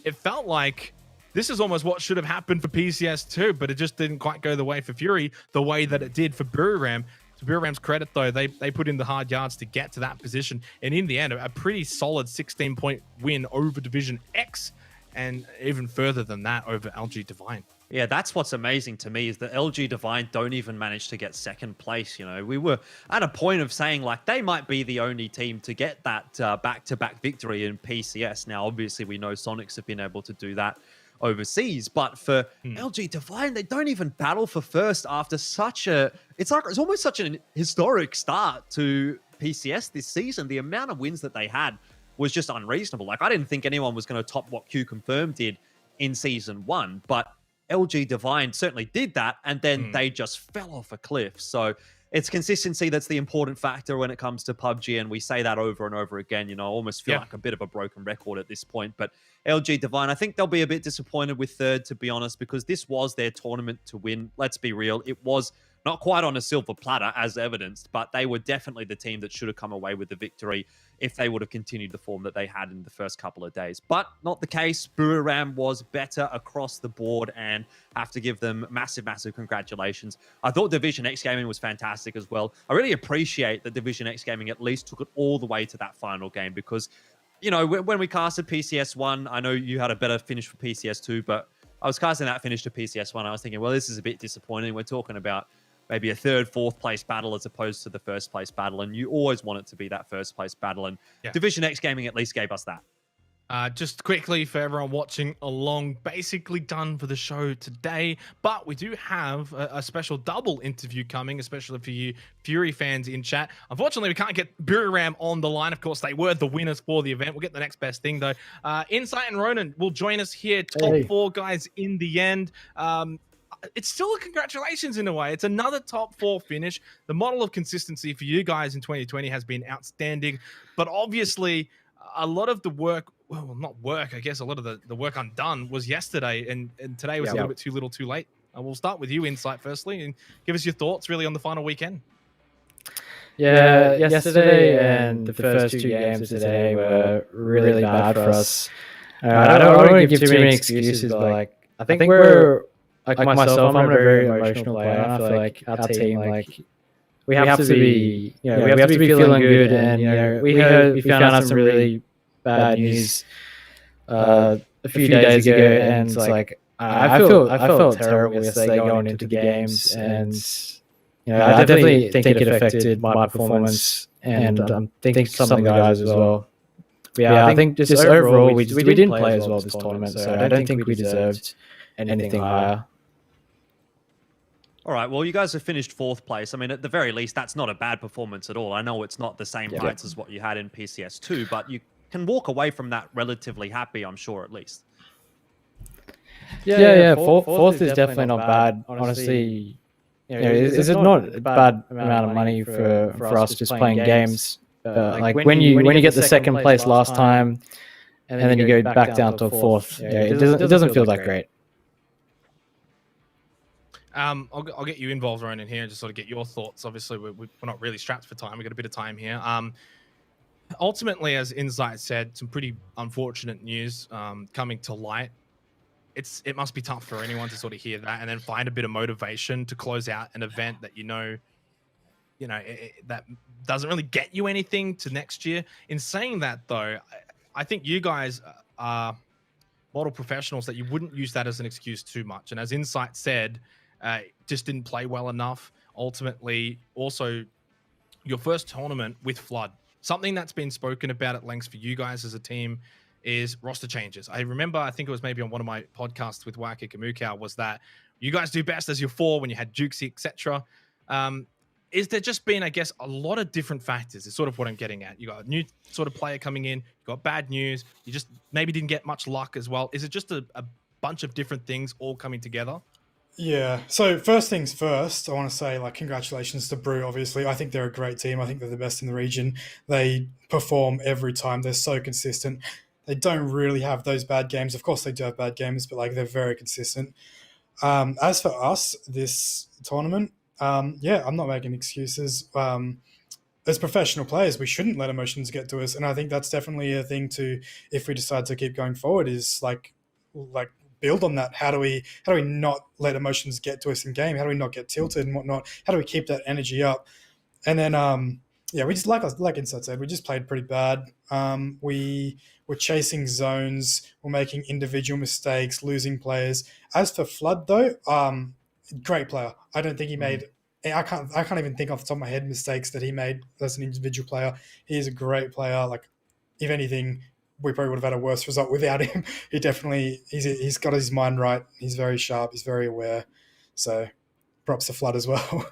it felt like this is almost what should have happened for PCS2, but it just didn't quite go the way for Fury, the way that it did for Buriram. To Buriram's credit, though, they put in the hard yards to get to that position, and in the end, a pretty solid 16-point win over Division X, and even further than that over LG Divine. Yeah, that's what's amazing to me is that LG Divine don't even manage to get second place. You know, we were at a point of saying like they might be the only team to get that back-to-back victory in PCS. Now, obviously, we know Sonics have been able to do that overseas, but for LG Divine, they don't even battle for first after such a... It's almost such an historic start to PCS this season. The amount of wins that they had was just unreasonable. Like, I didn't think anyone was going to top what Q Confirmed did in Season 1, but LG Divine certainly did that, and then they just fell off a cliff. So it's consistency that's the important factor when it comes to PUBG, and we say that over and over again. You know, I almost feel like a bit of a broken record at this point, but LG Divine, I think they'll be a bit disappointed with third, to be honest, because this was their tournament to win. Let's be real. It was not quite on a silver platter, as evidenced, but they were definitely the team that should have come away with the victory if they would have continued the form that they had in the first couple of days. But not the case. Buriram was better across the board, and I have to give them massive, massive congratulations. I thought Division X Gaming was fantastic as well. I really appreciate that Division X Gaming at least took it all the way to that final game, because, you know, when we casted PCS1, I know you had a better finish for PCS2, but I was casting that finish to PCS1. I was thinking, well, this is a bit disappointing. We're talking about maybe a third, fourth place battle as opposed to the first place battle. And you always want it to be that first place battle. And Division X Gaming at least gave us that. Just quickly for everyone watching along, basically done for the show today, but we do have a special double interview coming, especially for you Fury fans in chat. Unfortunately, we can't get Buriram on the line. Of course, they were the winners for the event. We'll get the next best thing, though. Insight and Ronan will join us here, top 4 guys in the end. It's still a congratulations in a way. It's another top 4 finish. The model of consistency for you guys in 2020 has been outstanding, but obviously a lot of the work, well, not work, I guess a lot of the work undone was yesterday, and today was a little bit too little too late. We'll start with you, Insight, firstly, and give us your thoughts really on the final weekend. Yeah, yesterday and the first 2 games of today were really bad for us. I don't want to give too many excuses, but like, I think we're, like myself, I'm a very emotional player, and I feel like our team, like, we have to be, you know, we have to be feeling good, and, you know, we found out some really bad news a few days ago, and it's like, I felt terrible yesterday going into the games, and, you know, I definitely think it affected my performance, and I think some of the guys as well. But yeah, I think just overall, we didn't play as well this tournament, so I don't think we deserved anything higher. All right, well, you guys have finished 4th place. I mean, at the very least, that's not a bad performance at all. I know it's not the same heights as what you had in PCS2, but you can walk away from that relatively happy, I'm sure, at least. Yeah. Fourth is definitely not bad. Honestly, you know, is it not a bad amount of money for us just playing games? like when you get the second place last time, and then you go back down to fourth, it doesn't feel that great. I'll get you involved, Ronan, here and just sort of get your thoughts. Obviously, we're not really strapped for time. We've got a bit of time here. Ultimately, as Insight said, some pretty unfortunate news coming to light. It must be tough for anyone to sort of hear that and then find a bit of motivation to close out an event that that doesn't really get you anything to next year. In saying that, though, I think you guys are model professionals that you wouldn't use that as an excuse too much. And as Insight said, just didn't play well enough. Ultimately, also your first tournament with Flood. Something that's been spoken about at length for you guys as a team is roster changes. I remember, I think it was maybe on one of my podcasts with Waka Kamukau, was that you guys do best as your 4 when you had Jukesy, etc. Is there just been, I guess, a lot of different factors is sort of what I'm getting at. You got a new sort of player coming in, you got bad news, you just maybe didn't get much luck as well. Is it just a bunch of different things all coming together? Yeah. So first things first, I want to say congratulations to Brew. Obviously, I think they're a great team. I think they're the best in the region. They perform every time. They're so consistent. They don't really have those bad games. Of course, they do have bad games, but they're very consistent. As for us, this tournament, I'm not making excuses. As professional players, we shouldn't let emotions get to us, and I think that's definitely a thing to, if we decide to keep going forward, is build on that. How do we not let emotions get to us in game? How do we not get tilted and whatnot? How do we keep that energy up? And then we just like Insight said, we just played pretty bad. We were chasing zones, we're making individual mistakes, losing players. As for Flood though, great player. I don't think he made I can't even think off the top of my head mistakes that he made as an individual player. He is a great player. If anything, we probably would have had a worse result without him. He's got his mind right. He's very sharp. He's very aware. So props to Flood as well.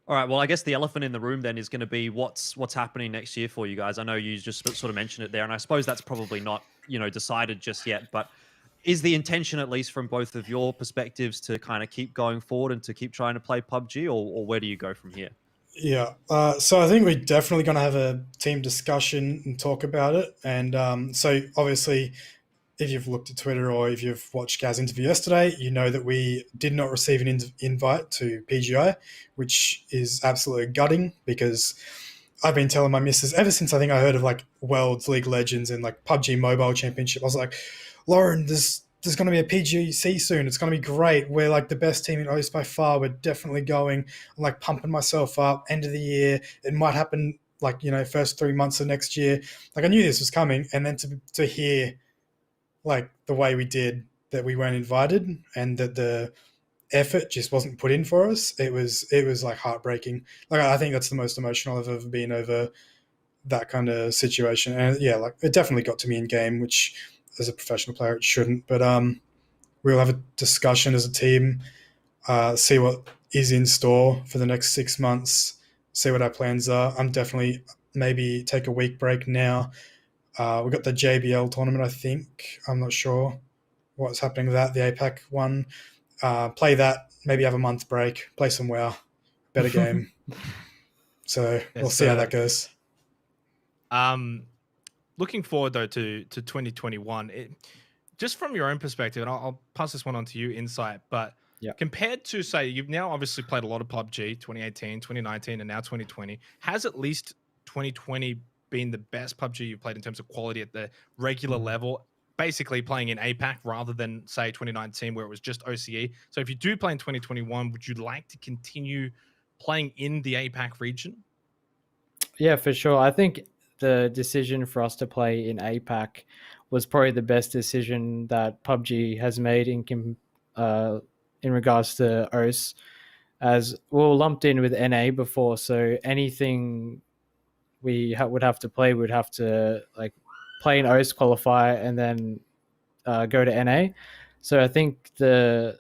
All right. Well, I guess the elephant in the room then is going to be what's happening next year for you guys. I know you just sort of mentioned it there, and I suppose that's probably not decided just yet. But is the intention, at least from both of your perspectives, to kind of keep going forward and to keep trying to play PUBG, or where do you go from here? Yeah, so I think we're definitely going to have a team discussion and talk about it. And so obviously, if you've looked at Twitter or if you've watched Gaz's interview yesterday, you know that we did not receive an invite to PGI, which is absolutely gutting, because I've been telling my missus ever since I think I heard of Worlds, League of Legends and PUBG Mobile Championship. I was like, Lauren, there's going to be a PGC soon. It's going to be great. We're the best team in OS by far. We're definitely going. I'm pumping myself up. End of the year. It might happen first 3 months of next year. I knew this was coming. And then to hear the way we did, that we weren't invited and that the effort just wasn't put in for us, it was heartbreaking. I think that's the most emotional I've ever been over that kind of situation. And yeah, it definitely got to me in game, which as a professional player it shouldn't. But we'll have a discussion as a team, see what is in store for the next 6 months, see what our plans are. I'm definitely maybe take a week break now. We've got the JBL tournament, I think. I'm not sure what's happening with that, the APAC one. Play that, maybe have a month break, play some WoW, better game. So we'll see how that goes. Looking forward though to 2021, just from your own perspective, and I'll pass this one on to you, Insight, but compared to, say, you've now obviously played a lot of PUBG, 2018, 2019, and now 2020. Has at least 2020 been the best PUBG you've played in terms of quality at the regular level, basically playing in APAC rather than, say, 2019 where it was just OCE? So if you do play in 2021, would you like to continue playing in the APAC region? Yeah, for sure. I think the decision for us to play in APAC was probably the best decision that PUBG has made in regards to OS, as we were lumped in with NA before, so anything we would have to play, we'd have to play in OS, qualify, and then go to NA. So I think the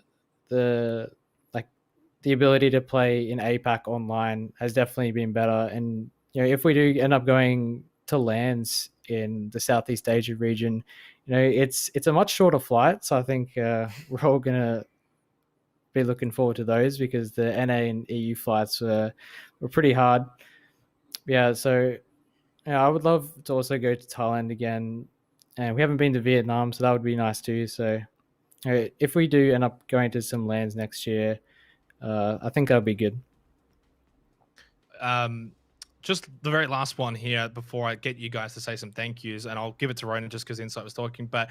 ability to play in APAC online has definitely been better. And if we do end up going to LANs in the Southeast Asia region, it's a much shorter flight. So I think we're all gonna be looking forward to those, because the NA and EU flights were pretty hard. Yeah, so I would love to also go to Thailand again, and we haven't been to Vietnam, so that would be nice too. So if we do end up going to some lands next year, I think that'll be good. Just the very last one here before I get you guys to say some thank yous, and I'll give it to Ronan just because Insight was talking. But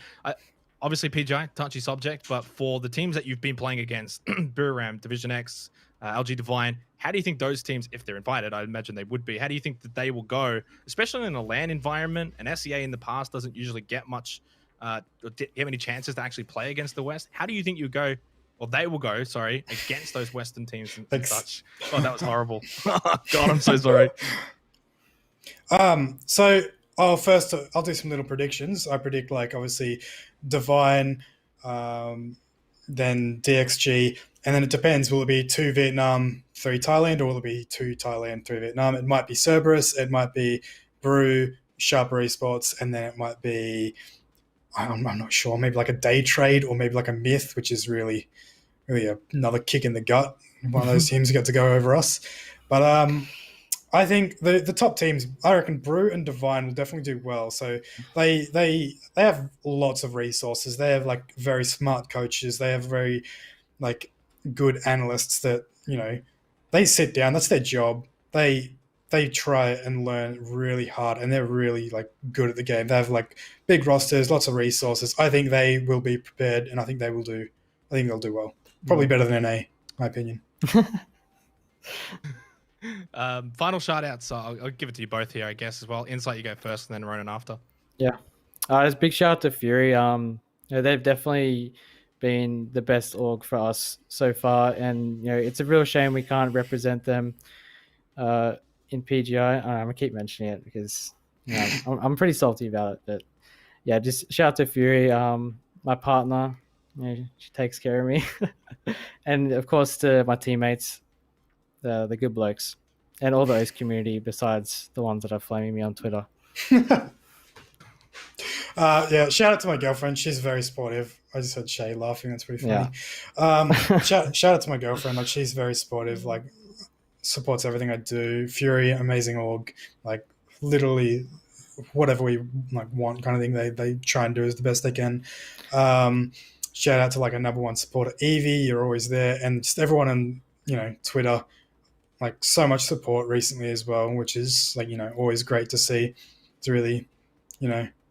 obviously, PGI, touchy subject, but for the teams that you've been playing against, Buram, Division X, LG Divine, how do you think those teams, if they're invited, I imagine they would be, how do you think that they will go, especially in a LAN environment? And SEA in the past doesn't usually get much, or get any chances to actually play against the West. How do you think you go? Well, they will go, sorry, against those Western teams and such. Oh, that was horrible. God, I'm so sorry. So first I'll do some little predictions. I predict obviously Divine, then DXG, and then it depends. Will it be 2 Vietnam, 3 Thailand, or will it be 2 Thailand, 3 Vietnam? It might be Cerberus, it might be Brew, Sharper Esports, and then it might be, I'm not sure, maybe like a Day Trade or maybe like a Myth, which is really another kick in the gut. One of those teams got to go over us. But I think the top teams, I reckon Brew and Divine will definitely do well. So they have lots of resources. They have very smart coaches. They have very good analysts that, they sit down. That's their job. They try and learn really hard, and they're really good at the game. They have big rosters, lots of resources. I think they will be prepared, and I think they'll do well. Probably better than NA, my opinion. Final shout outs. So I'll give it to you both here, I guess, as well. Insight, you go first, and then Ronan after. Yeah. There's a big shout out to Fury. They've definitely been the best org for us so far, and it's a real shame we can't represent them in PGI. I'm gonna keep mentioning it because I'm pretty salty about it. But yeah, just shout out to Fury, my partner. She takes care of me, and of course to my teammates, the good blokes, and all those community besides the ones that are flaming me on Twitter. Yeah, shout out to my girlfriend. She's very supportive. I just heard Shay laughing. That's pretty funny. Yeah. Shout out to my girlfriend. She's very supportive. Supports everything I do. Fury, amazing org. Literally, whatever we want, kind of thing. They try and do as the best they can. Shout out to a number one supporter, Evie. You're always there, and just everyone on Twitter. So much support recently as well, which is always great to see. It's really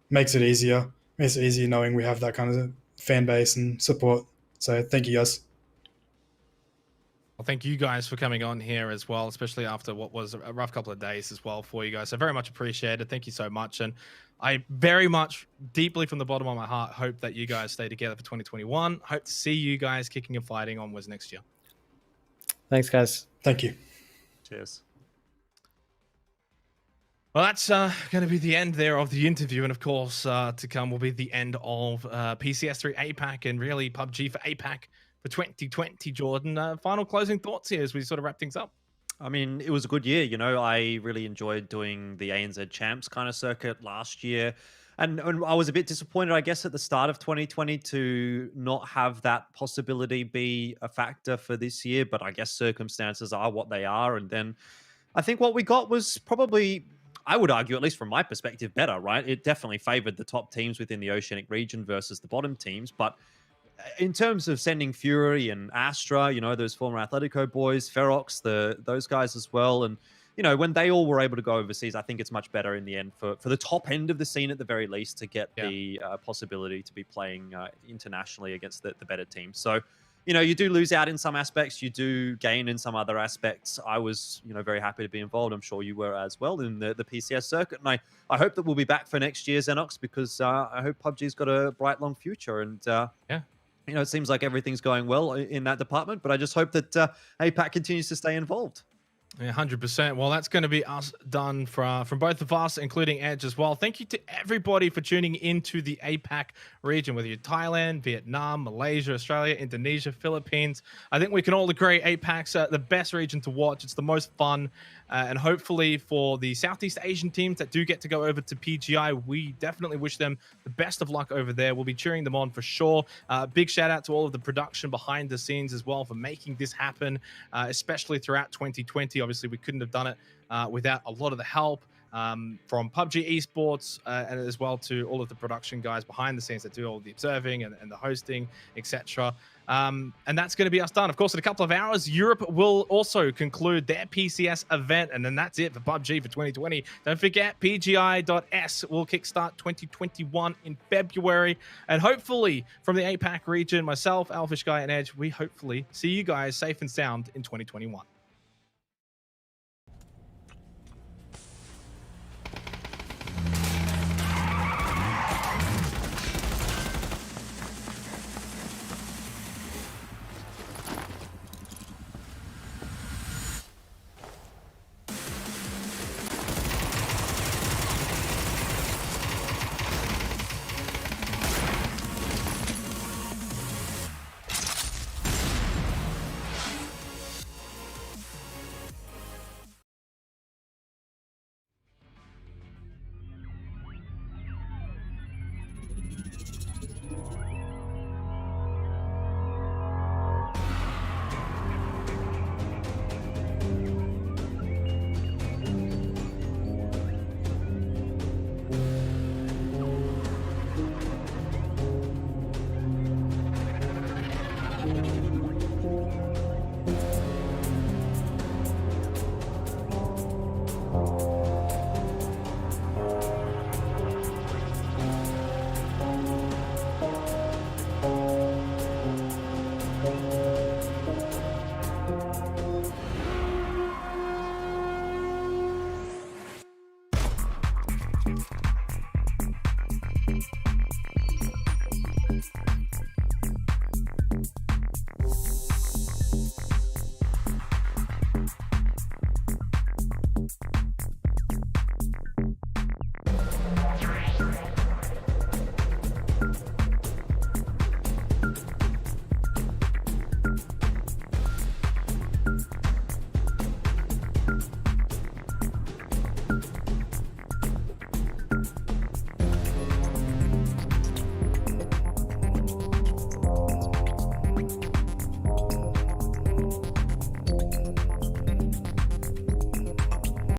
makes it easier. Makes it easier knowing we have that kind of fan base and support. So thank you guys. Well, thank you guys for coming on here as well, especially after what was a rough couple of days as well for you guys. So very much appreciated. Thank you so much. And I very much, deeply from the bottom of my heart, hope that you guys stay together for 2021. Hope to see you guys kicking and fighting onwards next year. Thanks, guys. Thank you. Cheers. Well, that's going to be the end there of the interview. And of course, to come will be the end of PCS3 APAC and really PUBG for APAC for 2020, Jordan. Final closing thoughts here as we sort of wrap things up. I mean, it was a good year. I really enjoyed doing the ANZ Champs kind of circuit last year. And I was a bit disappointed, I guess, at the start of 2020 to not have that possibility be a factor for this year. But I guess circumstances are what they are. And then I think what we got was probably, I would argue, at least from my perspective, better, right? It definitely favored the top teams within the Oceanic region versus the bottom teams. But in terms of sending Fury and Astra, those former Atletico boys, Ferox, those guys as well. And, when they all were able to go overseas, I think it's much better in the end for the top end of the scene at the very least to get the possibility to be playing internationally against the better teams. So, you do lose out in some aspects. You do gain in some other aspects. I was, very happy to be involved. I'm sure you were as well in the PCS circuit. And I hope that we'll be back for next year, Xenox, because I hope PUBG's got a bright, long future. And, it seems like everything's going well in that department, but I just hope that APAC continues to stay involved. Yeah, 100%. Well, that's going to be us done from both of us, including Edge as well. Thank you to everybody for tuning into the APAC region, whether you're Thailand, Vietnam, Malaysia, Australia, Indonesia, Philippines. I think we can all agree APAC's the best region to watch. It's the most fun. And hopefully for the Southeast Asian teams that do get to go over to PGI, we definitely wish them the best of luck over there. We'll be cheering them on for sure. Big shout out to all of the production behind the scenes as well for making this happen, especially throughout 2020. Obviously, we couldn't have done it without a lot of the help from PUBG Esports, and as well to all of the production guys behind the scenes that do all the observing and the hosting, etc. And that's going to be us done. Of course, in a couple of hours, Europe will also conclude their PCS event, and then that's it for PUBG for 2020. Don't forget, PGI.S will kickstart 2021 in February, and hopefully from the APAC region, myself, Alfish Guy, and Edge, we hopefully see you guys safe and sound in 2021.